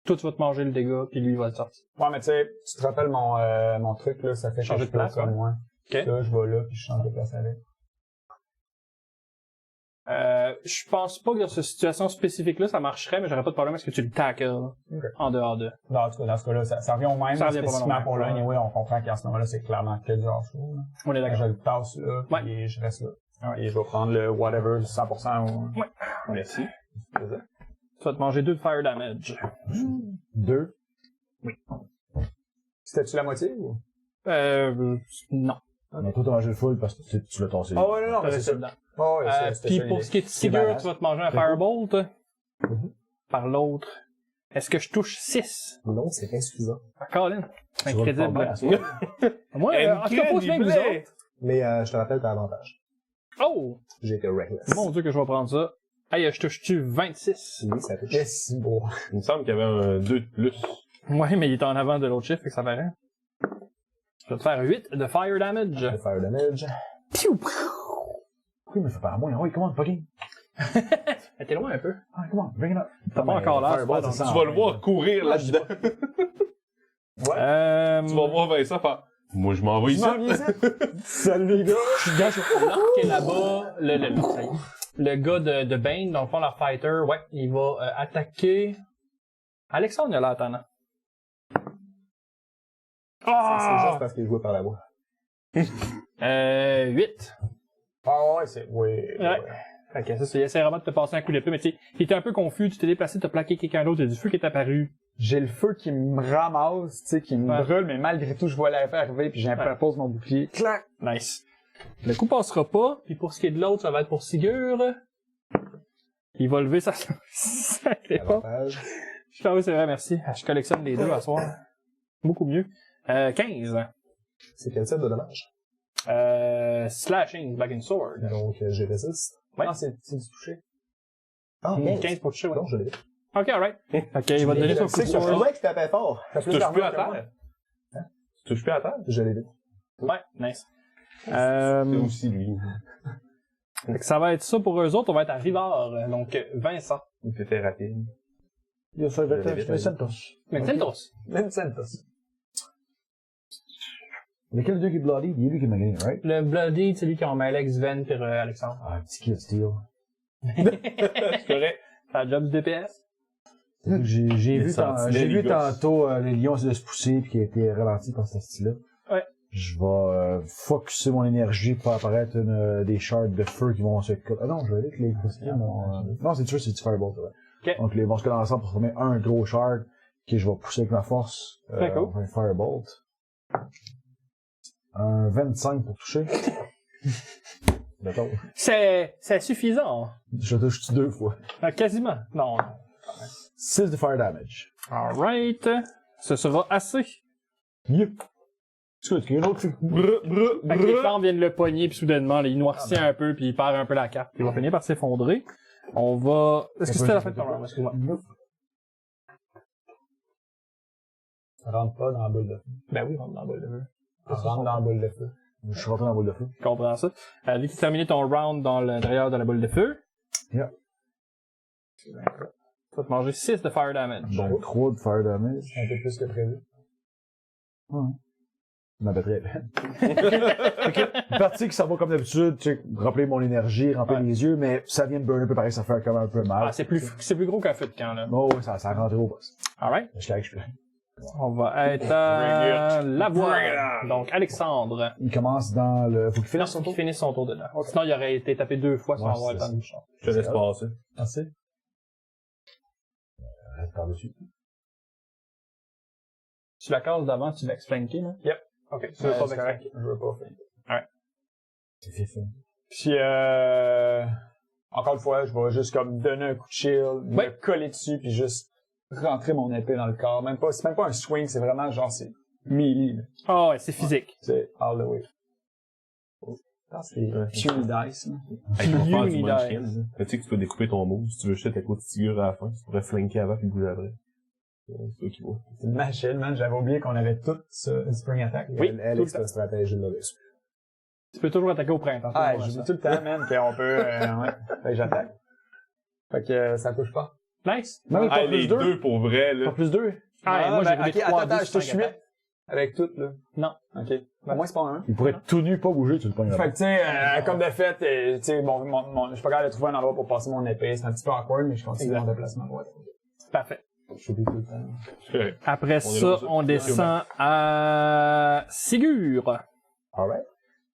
Toi, tu vas te manger le dégât, puis lui, il va le sortir. Ouais, mais tu sais, tu te rappelles mon truc, là, ça fait Changer que de je peux place, comme ouais. moi. Ok. Là, je vais là, puis je change de place avec. Je pense pas que dans cette situation spécifique-là, ça marcherait, mais j'aurais pas de problème à ce que tu le tackles Ok. en dehors de. Non, en tout cas, dans ce cas-là, ça revient au même, Ça revient pas spécifiquement vraiment. pour le anyway, on comprend qu'en ce moment-là, c'est clairement que du hors-show, là. On est Fait que d'accord. je le tasse là, puis Ouais. je reste là. Et je vais prendre le whatever, 100% ou... Merci. Tu vas te manger 2 de fire damage. 2. C'était-tu la moitié ou? Non. Mais toi, t'as mangé le full parce que tu l'as tassé. Ah ouais, non, T'as mais c'est resté ça. dedans. Oh, ouais, c'était Puis ça, pour l'idée. ce qui est de C'est Sigurd, badass. tu vas te manger un firebolt. Par l'autre. Est-ce que je touche 6? Non, c'est insuffisant. Ah, Colin. C'est Tu vas le faire incroyable. bien, à soir. Moi, en tout cas, pas aussi bien que vous autres. Mais je te rappelle, t'as avantage. Oh! J'ai été reckless. Mon Dieu que je vais prendre ça. Hey, je touche-tu 26? Oui, ça touche. Et si beau. Il me semble qu'il y avait un 2 de plus. Ouais, mais il est en avant de l'autre chiffre, fait que ça paraît. Je vais te faire 8 de fire damage. Le fire damage. Piou! Oui, mais fais pas à moi. Oui, comment, fucking. Mais t'es loin un peu. Ah, comment, bring it up. T'as pas encore l'air, c'est pas dans Tu vas le voir courir là-dedans. Tu vas voir Vincent faire « Moi, je m'en vais ici. » Salut les gars! L'arc est là-bas. Le gars de Bane, dans le fond, leur fighter, ouais, il va attaquer... Alexandre, il a l'air attendant. C'est juste parce qu'il jouait par la voix. 8. Ah ouais, c'est... Oui. Ouais. Fait que ça, c'est, il essaie vraiment de te passer un coup d'épée, mais tu sais, il était un peu confus, tu t'es déplacé, t'as plaqué quelqu'un d'autre, il y a du feu qui est apparu. J'ai le feu qui me ramasse, tu sais, qui me Ouais. brûle, mais malgré tout, je vois l'effet arriver, puis j'ai un Ouais. purpose mon bouclier. Clac! Nice. Le coup passera pas, puis pour ce qui est de l'autre, ça va être pour Sigurd. Il va lever sa... Sacré pas. Avantage. Ah oui, c'est vrai, merci. Je collectionne les deux à soir. Beaucoup mieux. 15. C'est quel type de dommage? Slashing, Black and Sword. Donc, j'ai résiste. Ouais. Non, c'est du toucher. Ah, 15 pour toucher, ouais. Non, je l'ai. Ok, alright. Ok, il va te donner son coup de Je sword. trouvais que tapais fort. T'as Tu plus touches plus à d'armure que moi. terre. Tu touches plus à terre? Je l'ai vu. Ouais, nice. C'est aussi lui. Fait que ça va être ça pour eux autres. On va être à Rivard. Donc, Vincent. Il était rapide. Il a fait Je l'ai vite, Santos. Mententos. Même Santos. Lequel deux qui est bloody? Il est lui qui m'a gagné, right? Le Bloody, c'est lui qui a mêlé avec Sven et Alexandre. Ah, petit kill steal. C'est correct. C'est la job du DPS. J'ai vu, sentinelles, j'ai vu les gosses. tantôt les lions essayer de se pousser puis qui a été ralenti par ce style-là. Ouais. Je vais focusser mon énergie pour apparaître des shards de feu qui vont se... Ah non, je vais aller avec les costumes. Non, c'est sûr, c'est du firebolt. Ouais. Ok. Donc, ils vont se coller ensemble pour former un gros shard que je vais pousser avec ma force. Très cool. Un firebolt. Un 25 pour toucher. D'accord. C'est suffisant. Je touche 2 fois. Quasiment. Non. 6 de fire damage. Alright. Ce sera assez. Yep. Tu qu'il y a une autre Fait que les flammes viennent le pogner, puis soudainement, là, il noircit un peu, puis il perd un peu la carte. Puis il va finir par s'effondrer. On va... Est-ce que c'était la fin de ton round? Excuse-moi. Rentre pas dans la boule de feu. Ben oui, rentre dans la boule de feu. Rentre dans la boule de feu. Je suis rentré dans la boule de feu. Je comprends ça. Dès que tu as terminé ton round dans l'intérieur de la boule de feu, Yeah. tu vas te manger 6 de fire damage. Donc 3 de fire damage. Un peu plus que prévu. Ouais. Je m'appellerais. Une partie qui s'en va comme d'habitude, tu sais, remplir mon énergie, remplir les yeux, mais ça vient de burn un peu pareil, ça fait quand même un peu mal. Ah, c'est plus gros qu'un feu de camp, là. Oh, ouais, ça rentre au boss. Alright. Je suis plus. On va être à la voix. Bring it on. Donc, Alexandre. Il commence dans le... Faut qu'il finisse son Qui tour. finit son tour de là. Sinon, il aurait été tapé 2 fois sans Ouais, avoir le c'est temps de bouchon. Je te laisse passer. Merci. Reste par-dessus. Tu la cases d'avant, tu l'exflanquer, là? Yep. Ok, tu veux pas C'est correct. m'exflanquer. Je veux pas faire. C'est fait. Puis, encore une fois, je vais juste comme donner un coup de shield, me coller dessus, puis juste rentrer mon épée dans le corps. C'est même pas un swing, c'est vraiment genre, c'est melee, là. Ah ouais, c'est physique. C'est all the way. Ah, c'est pure dice, là. Hey, pour faire du Unidad. munchkin, là. Tu sais que tu peux découper ton move. Si tu veux jeter ta côte figure à la fin, tu pourrais flanker avant puis bouger après. C'est toi qui vois. C'est une machine, man. J'avais oublié qu'on avait tout ce spring attack. Oui, Elle tout est le temps. une stratégie de mauvaise. Tu peux toujours attaquer au printemps. Ah, toujours je ça. dis tout le temps, man, qu'on peut, ouais. Fait que j'attaque. Fait que, ça touche pas. Nice. Non, mais Ah, pas les plus 2. deux pour vrai, là. Pas plus 2. Ah, moi, j'ai roulé ok, 3 attends, je touche 8. Avec tout, là. Non. Ok. Au moins, c'est pas un. Il pourrait être tout nu, pas bouger, tu le pognes. Fait que, tu sais, comme de fait, tu sais, je suis pas capable de trouver un endroit pour passer mon épée. C'est un petit peu awkward, mais je continue mon déplacement à droite. Parfait. Je suis tout le temps. C'est correct. Après On est ça, bon, ça. on descend à Sigur. Alright.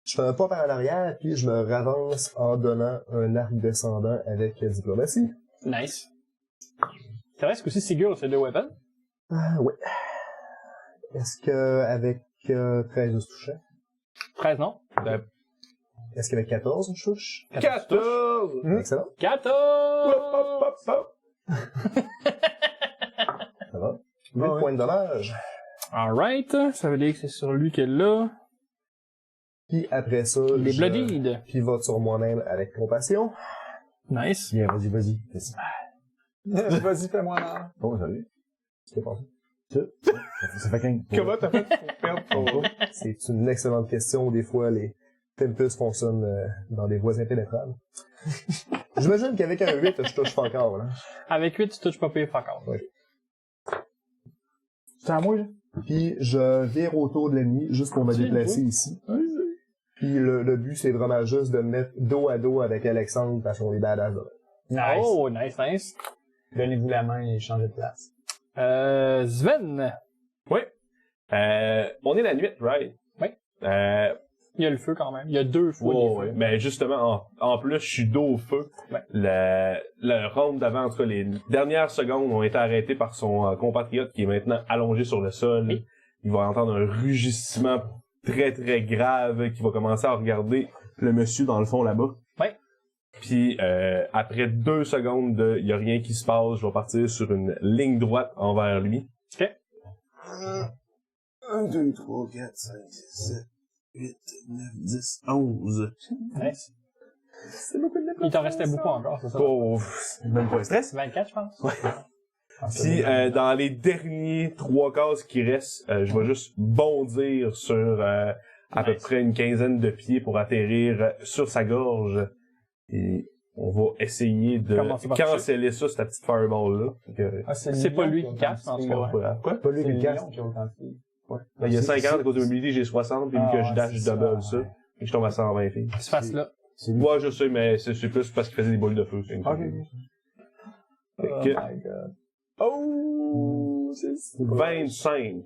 Je fais un pas par l'arrière, puis je me ravance en donnant un arc descendant avec diplomatie. Nice. C'est vrai, est-ce que aussi Sigur, c'est 2 weapons? Ah, ouais. Est-ce que avec 13 je touchais? 13, non? Est-ce qu'avec 14 je touche? 14! Excellent. 14! Ça va. 8 points de dommage. Alright. Ça veut dire que c'est sur lui qu'elle l'a. Puis après ça, Il est je bloodied. pivote sur moi-même avec compassion. Nice. Bien, vas-y. Vas-y, fais-moi mal. Bon, salut. C'est passé. Ça fait 15. Comment t'as fait pour perdre ton... C'est une excellente question. Des fois, les Tempus fonctionnent dans des voies impénétrables. J'imagine qu'avec un 8, je touche pas encore, là. Avec 8, tu touches pas pire encore. C'est à moi, là? Puis je vire autour de l'ennemi juste pour me déplacer ici. Puis le but, c'est vraiment juste de me mettre dos à dos avec Alexandre parce qu'on est badass. Nice. Oh, nice. Donnez-vous la main et changez de place. Sven. Oui. On est la nuit, right? Oui. Il y a le feu quand même. Il y a 2 fois Ouais, les ouais. feux. Mais justement, en plus, je suis dos au feu. Ouais. Le round d'avant, en tout cas, les dernières secondes ont été arrêtées par son compatriote qui est maintenant allongé sur le sol. Oui. Il va entendre un rugissement très, très grave qui va commencer à regarder le monsieur dans le fond là-bas. Ouais. Puis, après 2 secondes de « il y a rien qui se passe », je vais partir sur une ligne droite envers lui. Ok. 1, 2, 3, 4, 5, 6, 7, 8, 9, 10, 11. Nice. C'est beaucoup de Il t'en restait beaucoup encore, c'est ça? Oh, même pas un stress. 24, je pense. Puis, dans les derniers 3 cases qui restent, je vais juste bondir sur à peu près une quinzaine de pieds pour atterrir sur sa gorge. Et on va essayer de Comment ça va canceller ça, cette petite fireball-là. C'est pas lui qui casse, en tout cas. Ouais. Quoi? Pas lui qui le casse. qui a autant de filles. Ben, il y a C'est- 50 à cause de mobilité, j'ai 60, puis vu que je dash, je double ça. Et je tombe à 120 filles. Qui se fasse là. C'est lui. Moi, je sais, mais c'est plus parce qu'il faisait des boules de feu. C'est une Ok. Fait Oh que my god. Oh! C'est 25.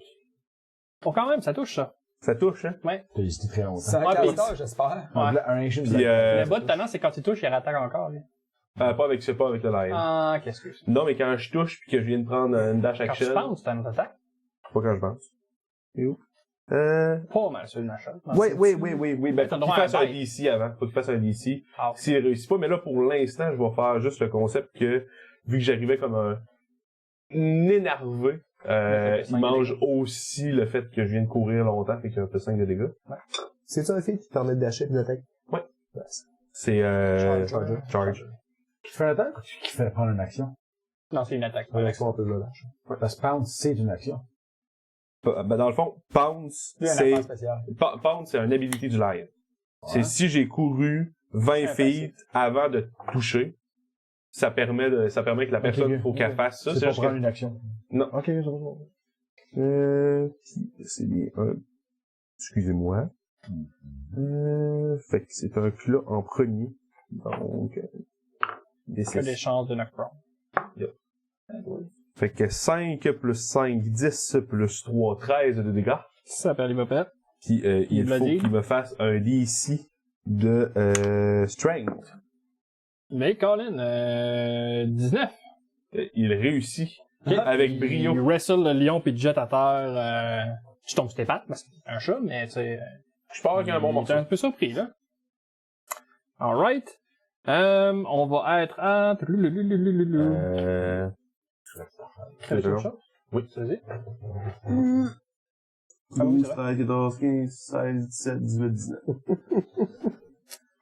Bon, quand même, ça touche, ça. Ça touche, hein? T'as hésité très longtemps. C'est un Ouais, casteur, j'espère. Ouais. Un ancient Puis, Le bas de talent, c'est quand il touche, il rattaque encore, lui. pas avec le lion. Ah, qu'est-ce que c'est? Non, mais quand je touche puis que je viens de prendre une dash Quand tu action. penses, t'as une autre attaque. Pas quand je pense. Et où? Pas mal, celui de ma shot. Oui. Ben, T'as faut droit qu'il à fasse un un DC avant. Faut qu'il fasse un DC. Ah. S'il réussit pas, mais là, pour l'instant, je vais faire juste le concept que, vu que j'arrivais comme un énervé, il mange aussi le fait que je viens de courir longtemps, fait qu'il y a un peu 5 de dégâts. C'est-tu un feat qui te permet de dasher et d'attaquer? C'est, Charge. charge. Qui fait l'attaque ou qui fait prendre une action? Non, c'est une attaque. Une action, on peut le lâcher. Parce que Pounce, c'est une action. Ben, dans le fond, Pounce, Lui, un c'est, affaire spéciale. Pounce, c'est une habilité du lion. C'est si j'ai couru 20 feet avant de te toucher, ça permet que la personne, Ok, faut qu'elle fasse ça. C'est pour juste prendre que- une action. Non. Ok, c'est bon. C'est bien un. Excusez-moi. Fait que c'est un plat en premier. Donc, des Que des six. chances de knockdown. Fait que 5 plus 5, 10 plus 3, 13 de dégâts. Ça perd les mopettes. Puis il me l'a faut dit. qu'il me fasse un DC de Strength. Mais Colin, 19. Il réussit avec brio. Il wrestle le lion puis il te jette à terre. Tu tombes sur tes pattes parce que c'est un chat, mais tu sais. Je pars avec un bon T'es morceau. un peu surpris, là. Alright. On va être à... T'avais autre chose? Oui. Vas-y. 12, 13, 14, 15, 16, 17, 18, 19.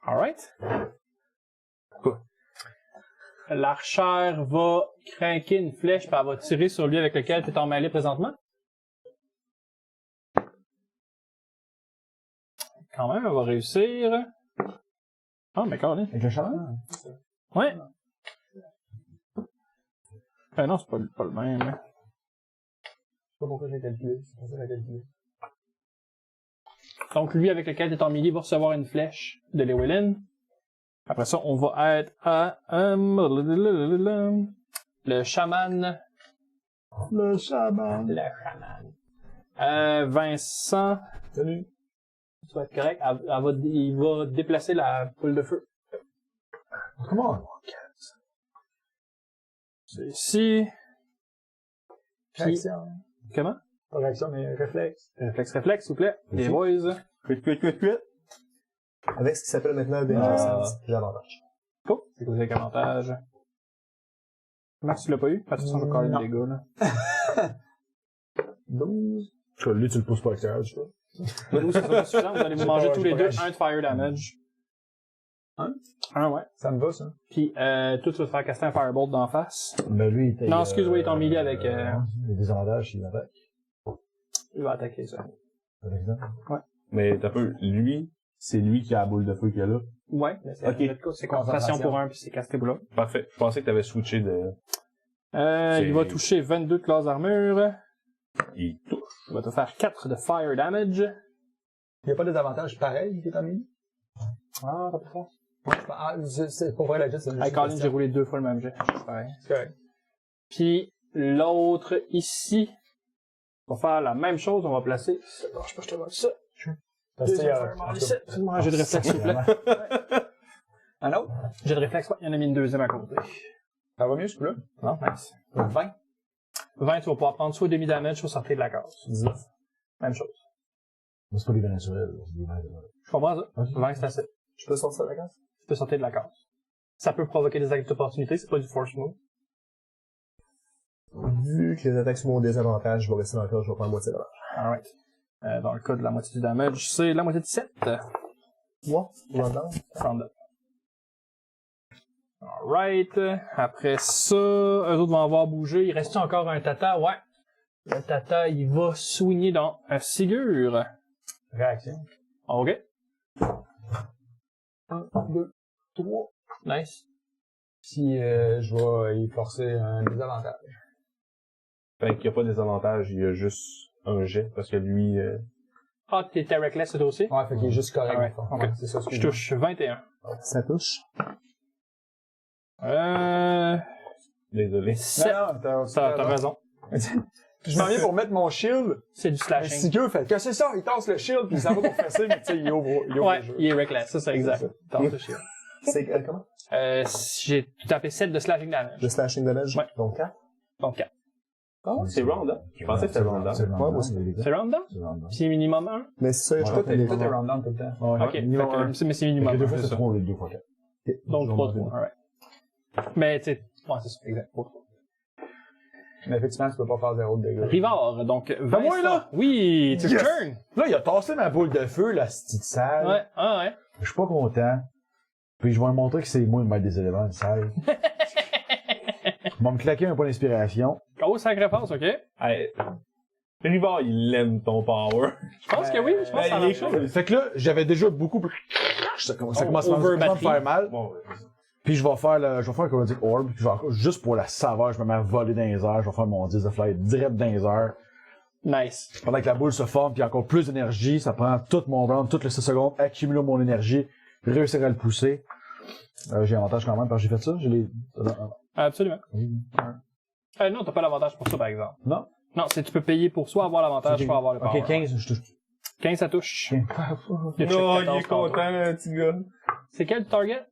Alright. Quoi? L'archère va craquer une flèche puis elle va tirer sur lui avec lequel tu es en mêlée présentement. Quand même, elle va réussir. Ah, mais Colin. Avec le chaman? Ouais. Non, c'est pas le même. Je sais pas pourquoi j'ai calculé. C'est pour ça que j'ai calculé. Donc, lui avec lequel tu es en mêlée va recevoir une flèche de Llewellyn. Après ça, on va être à... le chaman. Le chaman. Le chaman. Vincent. Salut. Tu vas être correct. Il va déplacer la boule de feu. Comment? C'est ici. Puis, Réaction. comment? Pas réaction, mais réflexe. Réflexe, s'il vous plaît. Les boys. Cuit. Avec ce qui s'appelle maintenant des j'ai avantage. Oh, c'est quoi avec avantage? Max, tu l'as pas eu? Pas de toute façon, je vais coller les dégâts, là. 12. Lui, tu le pousses pas à l'extérieur, je crois. 12, ça sera pas suffisant. Vous allez vous manger pas- tous j'ai les pas deux réagi. un de fire damage. Un, ouais. Ça me va, ça. Puis, toi, tu vas te faire caster un firebolt d'en face. Mais lui, il était. Non, excuse-moi, il est en milieu avec, Il y a des avantages s'il attaque. Il va attaquer ça. Par exemple. Mais t'as peu, lui, c'est lui qui a la boule de feu qu'il y a là. Ouais, mais c'est Ok. c'est concentration pour un, puis c'est casté pour l'autre. Parfait. Je pensais que t'avais switché de... Il va toucher 22 de classe armure. Il touche. Il va te faire 4 de fire damage. Il n'y a pas des avantages pareils qui est en milieu? Ah, pas trop. C'est pour vrai, la c'est une Hey, Colin, j'ai roulé 2 fois le même jet. Ouais. C'est correct. Puis, l'autre ici, on va faire la même chose. On va placer... Je sais pas, je te vois ça. Parce que, Deuxième fireball ici. Fais-moi un jet de réflexe, s'il vous plaît. un autre? Jet de réflexe, ouais, il y en a mis une deuxième à côté. Ça va mieux, ce coup-là? Non, nice. 20. 20, tu vas pouvoir prendre soit demi-damage, soit sortir de la case. 19. Même chose. Mais c'est pas des vins naturels, c'est des vins naturels. Je comprends ça. Ok. 20, c'est assez. Je peux sortir de la case? Tu peux sortir de la case. Ça peut provoquer des actes d'opportunité, c'est pas du force move. Vu que les attaques sont mon désavantage, je vais rester dans la case, je vais prendre moitié de dommage. Alright. Dans le cas de la moitié du damage, c'est la moitié de 7. Moi? Ou en dedans? 32. Alright. Après ça, eux autres vont avoir bougé. Il reste encore un tata? Ouais. Le tata, il va soigner dans un Sigurd. Réaction. Ok. 1, 2, 3. Nice. Puis je vais y forcer un désavantage. Fait qu'il n'y a pas des avantages, il y a juste un jet, parce que lui... Ah, t'étais reckless, c'est toi aussi? Ouais, fait qu'il est juste correct. Alright, dans le fond. ok. Ouais, c'est ça, Je touche 21. Ça touche. Désolé. 7. T'as raison. Je m'en viens pour mettre mon shield. C'est du Un slashing. Sigurd fait que c'est ça, il tasse le shield puis il s'en va pour fesser, mais tu sais, il ouvre Ouais, le jeu. il est reckless, ça c'est exact. ça. T'as le shield. C'est comment? J'ai tapé 7 de slashing damage. De slashing damage? Ouais. Donc 4. Donc 4. C'est round up. Je pensais que c'était round up. C'est Ouais, moi aussi. C'est round down? C'est round up. Puis minimum 1? Mais c'est ça, je crois que Tout est round down tout le temps. Ouais, Ok, minimum un. mais c'est Fait minimum que deux 1. fois, c'est c'est ça. 3 ou 2 fois 4. Donc 3, alright. Mais tu sais, ouais, c'est ça, exact. Mais effectivement, tu peux pas faire 0 de dégâts. Rivard, donc Vincent. moi, là? Oui, it's your Yes! turn! Là, il a tassé ma boule de feu, la petite salle. Ouais, ah ouais. Je suis pas content. Puis je vais lui montrer que c'est moi le maître des éléments, une salle. Il va me claquer un point d'inspiration. Oh, sacrifice, ok. Hey, Rivard, il aime ton power. Je pense que oui, je pense que ça il est marche. chaud. Fait que là, j'avais déjà beaucoup plus... Ça commence à over me battery. faire mal. Bon, Puis je vais faire un Chromatic Orb. Puis juste pour la saveur, je me mets à voler dans les airs. Je vais faire mon 10 de fly direct dans les airs. Nice. Pendant que la boule se forme, puis encore plus d'énergie, ça prend tout mon round, toutes les 6 secondes, accumuler mon énergie, réussir à le pousser. J'ai avantage quand même parce que j'ai fait ça. J'ai les... Absolument. Non, t'as pas l'avantage pour ça, par exemple. Non? Non, c'est tu peux payer pour soit avoir l'avantage, soit avoir le power. Ok, 15, je touche. 15, ça touche. Ok. Le check non, il 14 est content, le petit gars. C'est quel target?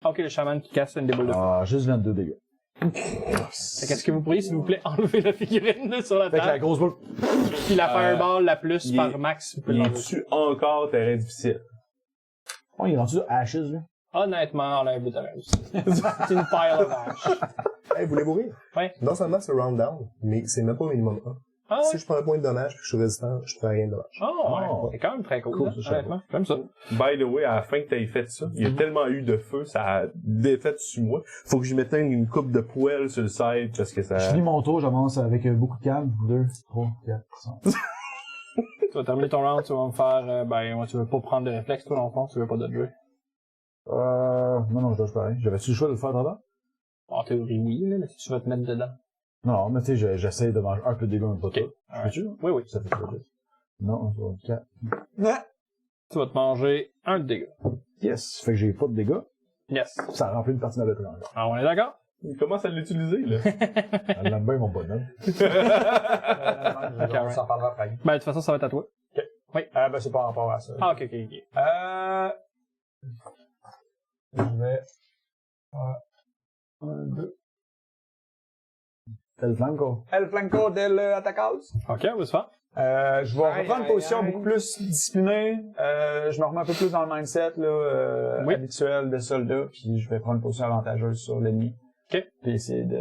Ok, le chaman qui casse une des boules de feu. Ah, juste 22 dégâts. Qu'est-ce que vous pourriez, s'il vous plaît, enlever la figurine sur la Fait que la table? grosse boule. Puis la fireball, la plus il par est- max, vous pouvez Il l'enlever. est-tu encore terrain difficile? Oh, il est rendu Ashes, là. Honnêtement, enlève le talent aussi. C'est une pile of ash. Hey, vous voulez mourir? Ouais. Non seulement c'est round down, mais c'est même pas minimum 1. Ah Si ouais? je prends un point de dommage et que je suis résistant, je prends rien de dommage. Oh, ouais. Oh. C'est quand même très cool, Cool, hein, ça, je honnêtement. J'aime ça. By the way, à la fin que t'aies fait ça, il y a tellement eu de feu, ça a défait sur moi. Faut que je m'éteigne une coupe de poêle sur le side parce que ça... Je finis mon tour, j'avance avec beaucoup de calme. 2, 3, 4, 5. Tu vas terminer ton round, tu vas me faire, ouais, tu veux pas prendre de réflexe, toi, dans le fond, tu veux pas dodger. Non, je dois pareil. J'avais-tu le choix de le faire d'abord? En théorie, oui, mais si tu vas te mettre dedans. Non, mais tu sais, j'essaie de manger un peu de dégâts, un peu Ok. de Peux-tu? Oui, oui. Ça fait quoi, non, 4. Tu vas te manger un de dégâts. Yes. Fait que j'ai pas de dégâts. Yes. Ça remplit une partie de ma batterie encore. Alors, on est d'accord? Il commence à l'utiliser, là. Elle l'aime bien, mon bonhomme. On s'en parlera après. Ben, de toute façon, ça va être à toi. Ben, c'est par rapport à ça. Ah, ok. Je vais faire 1, 2. T'as le flanco. El flanco del attackhouse. Ok, on va se faire. Je vais reprendre une position beaucoup plus disciplinée. Je me remets un peu plus dans le mindset là, Oui. habituel de soldat, puis je vais prendre une position avantageuse sur l'ennemi. Ok. Puis essayer de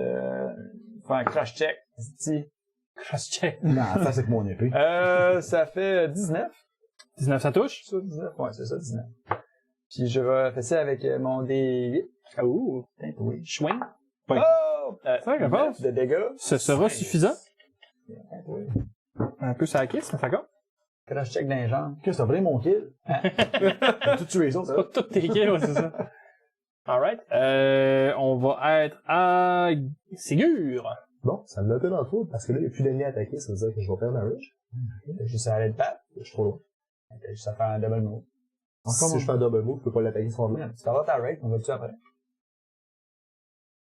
faire un crash check. Cross-check. Non, ça, c'est avec mon épée. Ça fait 19. 19, ça touche? Ça, 19? Ouais, c'est ça, 19. Puis je vais faire ça avec mon D8. Ouh. Oui. Swing. Oh! Ça, je pense. De dégâts. Ce sera suffisant. Oui. Un peu ça kiss, mais ça compte. Crash check dans les jambes. Qu'est-ce que t'as pris mon kill? T'as tout tué les autres, Pas ça? toutes tes kills, ouais, c'est ça. Alright. On va être à Sigurd. Bon, ça me l'a un peu dans le trou, parce que là, il n'y a plus d'ennemis à attaquer, ça veut dire que je vais perdre ma rush. T'as juste à aller le battre. Je suis trop loin. T'as juste à faire un double move. Si je fais un double move, je peux pas l'attaquer sans moi. Tu t'en vas ta rate, on va dessus après.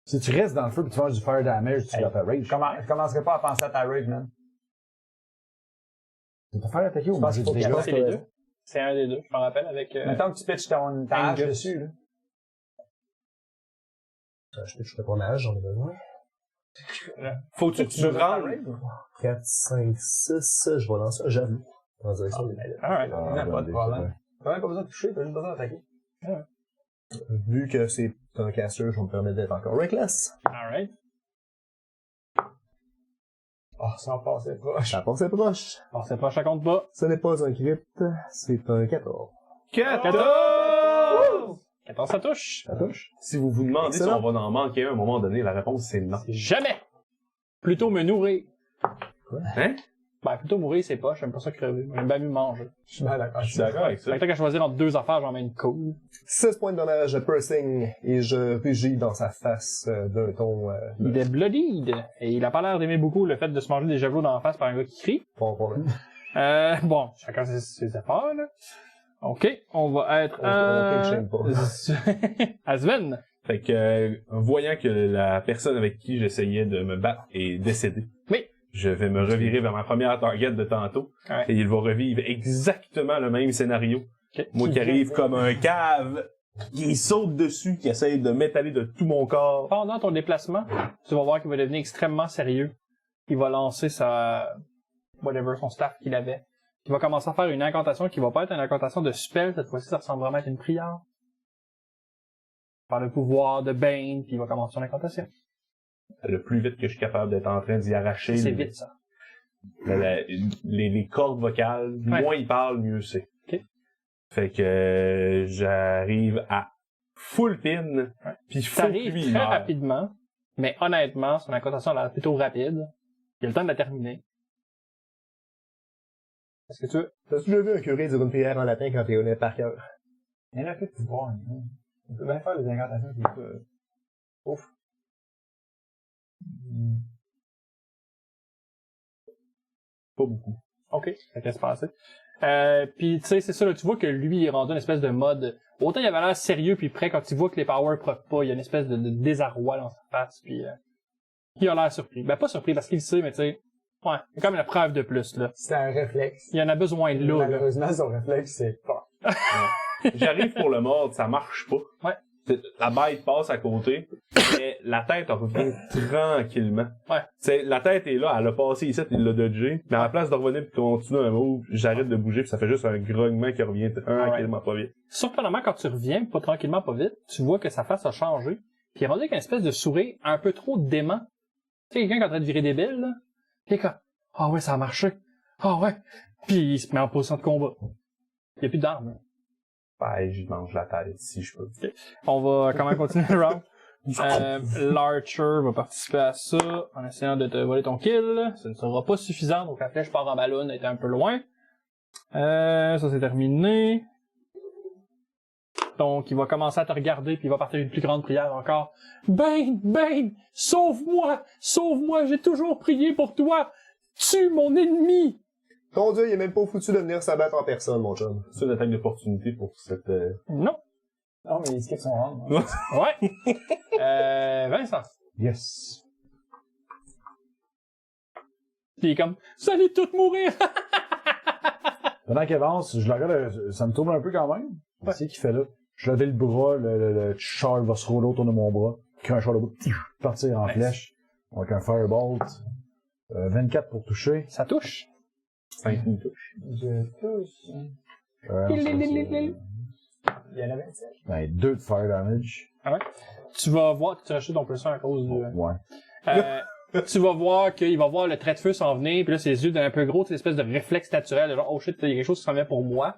Si tu restes dans le feu et tu fais du fire damage, tu vas faire rage. Je commencerai pas à penser à ta rate, man. Tu vas te faire attaquer ou Je pense manger qu'il faut du que dégât? C'est les deux. C'est un des deux, je m'en rappelle, avec... Mettons que tu pitches ta hache Angus. dessus, là. Je fais pas ma hache, j'en ai besoin. Faut que tu te rendes. 4, 5, 6, je vais lancer un javelot. En direction des Alright. Ah, Pas de regardez, problème. T'as même pas besoin de toucher, t'as juste besoin d'attaquer. Vu que c'est un casseur, je vais me permettre d'être encore reckless. Alright. Oh, sans passer proche. Ça passait proche. On sait pas, ça compte pas. Ce n'est pas un crypt, c'est un 14. 14! 14, ça touche. Ça touche. Si vous vous demandez Excellent. si on va en manquer un à un moment donné, la réponse c'est non. Jamais! Plutôt me nourrir. Hein? Ben, plutôt mourir, c'est pas. J'aime pas ça crever. J'aime bien mieux manger. Je suis bien d'accord. Je suis d'accord avec ça. Fait que tant qu'à choisir entre deux affaires, j'en mets une cool. 6 points de dommage de piercing et je rugis dans sa face d'un ton Il est bloodied. Et il a pas l'air d'aimer beaucoup le fait de se manger des javelots dans la face par un gars qui crie. Pas de problème. Bon, chacun ses efforts, là. OK, on va être On shame pas. à Sven. Fait que, voyant que la personne avec qui j'essayais de me battre est décédée. Oui. Je vais me revirer vers ma première target de tantôt. Ouais. Et il va revivre exactement le même scénario. OK. Moi qui arrive comme un cave, qui saute dessus, qui essaye de m'étaler de tout mon corps. Pendant ton déplacement, tu vas voir qu'il va devenir extrêmement sérieux. Il va lancer whatever, son staff qu'il avait. Il va commencer à faire une incantation qui va pas être une incantation de spell. Cette fois-ci, ça ressemble vraiment à une prière. Par le pouvoir de Bane, puis il va commencer son incantation. Le plus vite que je suis capable d'être en train d'y arracher. C'est vite, ça. Les cordes vocales, Ouais. moins il parle, mieux c'est. OK. Fait que j'arrive à full pin, puis faut que T'arrives lui il très meure. rapidement, mais honnêtement, son incantation a l'air plutôt rapide. Il a le temps de la terminer. Est-ce que tu veux? T'as-tu déjà vu un curé dire une prière en latin quand t'es honnête par cœur? Il y en a plus de pouvoir. On peut bien faire des incantations qui peuvent. Ouf. Pas beaucoup. OK, ça laisse passer. Puis tu sais, c'est ça, là, tu vois que lui, il est rendu une espèce de mode. Autant il avait l'air sérieux puis prêt quand tu vois que les powers proc pas, il y a une espèce de désarroi dans sa face, puis il a l'air surpris. Ben pas surpris parce qu'il le sait, mais tu sais, ouais, c'est comme une preuve de plus là. C'est un réflexe. Il en a besoin là. là. Malheureusement, son réflexe, c'est pas. J'arrive pour le mordre, ça marche pas. Ouais. La bête passe à côté, mais la tête revient tranquillement. Ouais. T'sais, la tête est là, elle a passé ici, il l'a dodgé, mais à la place de revenir et de continuer un move, j'arrête de bouger puis ça fait juste un grognement qui revient tranquillement pas vite. Surprenamment, quand tu reviens, pas tranquillement, pas vite, tu vois que sa face a changé, puis il est rendu avec une espèce de sourire un peu trop dément. Tu sais, quelqu'un qui est en train de virer débile, là. Puis il est comme, ah ouais, ça a marché. Ah ouais. Puis il se met en position de combat. Il n'y a plus d'armes. Ben, j'y mange la tête si je peux. On va quand même continuer le round. L'Archer va participer à ça en essayant de te voler ton kill. Ça ne sera pas suffisant, donc la flèche part en ballon, était un peu loin. Ça c'est terminé. Donc il va commencer à te regarder puis il va partir une plus grande prière encore. Bane, Bane, sauve-moi, sauve-moi, j'ai toujours prié pour toi. Tue mon ennemi. Ton dieu, il est même pas foutu de venir s'abattre en personne, mon chum. C'est une attaque d'opportunité pour cette... Non. Non, mais il skip son round. Ouais. Vincent. Yes. Puis il est comme, vous allez tous mourir. Pendant qu'il avance, je le regarde, ça me tourne un peu quand même. Qu'est-ce qu'il fait là? Je levais le bras, le char va se rouler autour de mon bras, puis un char de bout, partir en Nice. flèche, avec un firebolt. 24 pour toucher. Ça touche. 5 minutes. Je touche. Il Il y en a 27. Ben, 2 de fire damage. Tu vas voir, tu rachètes ton plus 1 à cause du... Ouais. Tu vas voir qu'il va voir le trait de feu s'en venir, puis là, ses yeux un peu gros, c'est une espèce de réflexe naturel, de genre, oh shit, il y a quelque chose qui s'en vient pour moi.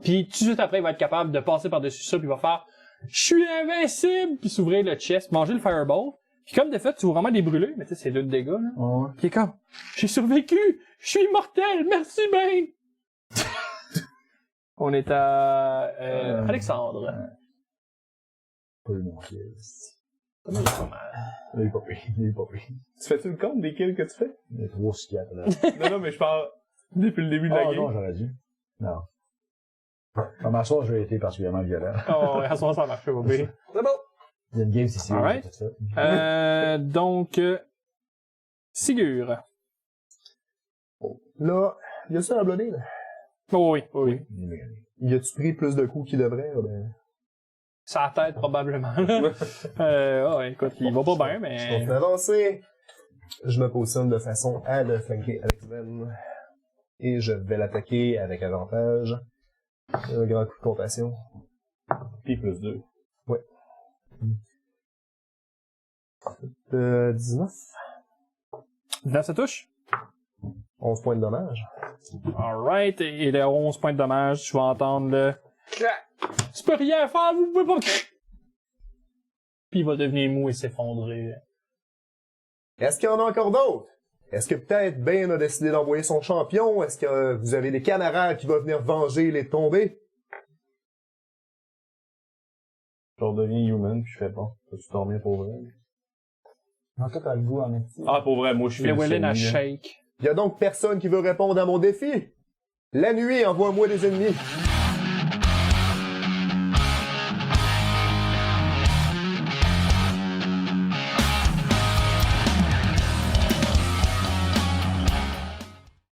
Puis tout de suite après, il va être capable de passer par-dessus ça, puis il va faire, je suis invincible, puis s'ouvrir le chest, manger le fireball. Puis comme de fait, tu vois vraiment des brûlés, mais tu sais, c'est 2 de dégâts, là. Ouais. Puis il est comme, j'ai survécu, je suis immortel, merci Bane. On est à Alexandre. Pas eu mon kill. Comment il est pas mal. Il est pas pire. Il est pas pire. Tu fais-tu le compte des kills que tu fais? Il est 3 4 là. Non, mais je parle depuis le début de la Oh game. non, j'aurais dû. Non. Dans ma soirée, j'ai été particulièrement violent. Oh, à ce moment, ça a marché, Bobby. C'est bon! Il y a une game, c'est Alright. tout fait. Donc, Sigur. Là, y a-tu un blooding? Oh, oui, oui. Il est mécanique. Y a-tu pris plus de coups qu'il devrait? Ben... Sa tête, probablement. Ouais, écoute, il va pas bien, Je mais... continue d'avancer. Je me positionne de façon à le flanquer avec Sven. Et je vais l'attaquer avec avantage. Un grand coup de compassion. Puis plus 2. 19. 19, ça touche? 11 points de dommage. Alright, et les 11 points de dommage, tu vas entendre le... Tu peux rien faire, vous pouvez pas... Puis il va devenir mou et s'effondrer. Est-ce qu'il y en a encore d'autres? Est-ce que peut-être Ben a décidé d'envoyer son champion? Est-ce que vous avez des camarades qui vont venir venger les tombés? Je redeviens human, puis je fais bon. Peux-tu dormir pour vrai? Non, toi, t'as le goût en métier. Ah, pour vrai, moi, je suis Llewellyn a semi, là. shake. Il y a donc personne qui veut répondre à mon défi? La nuit envoie-moi des ennemis.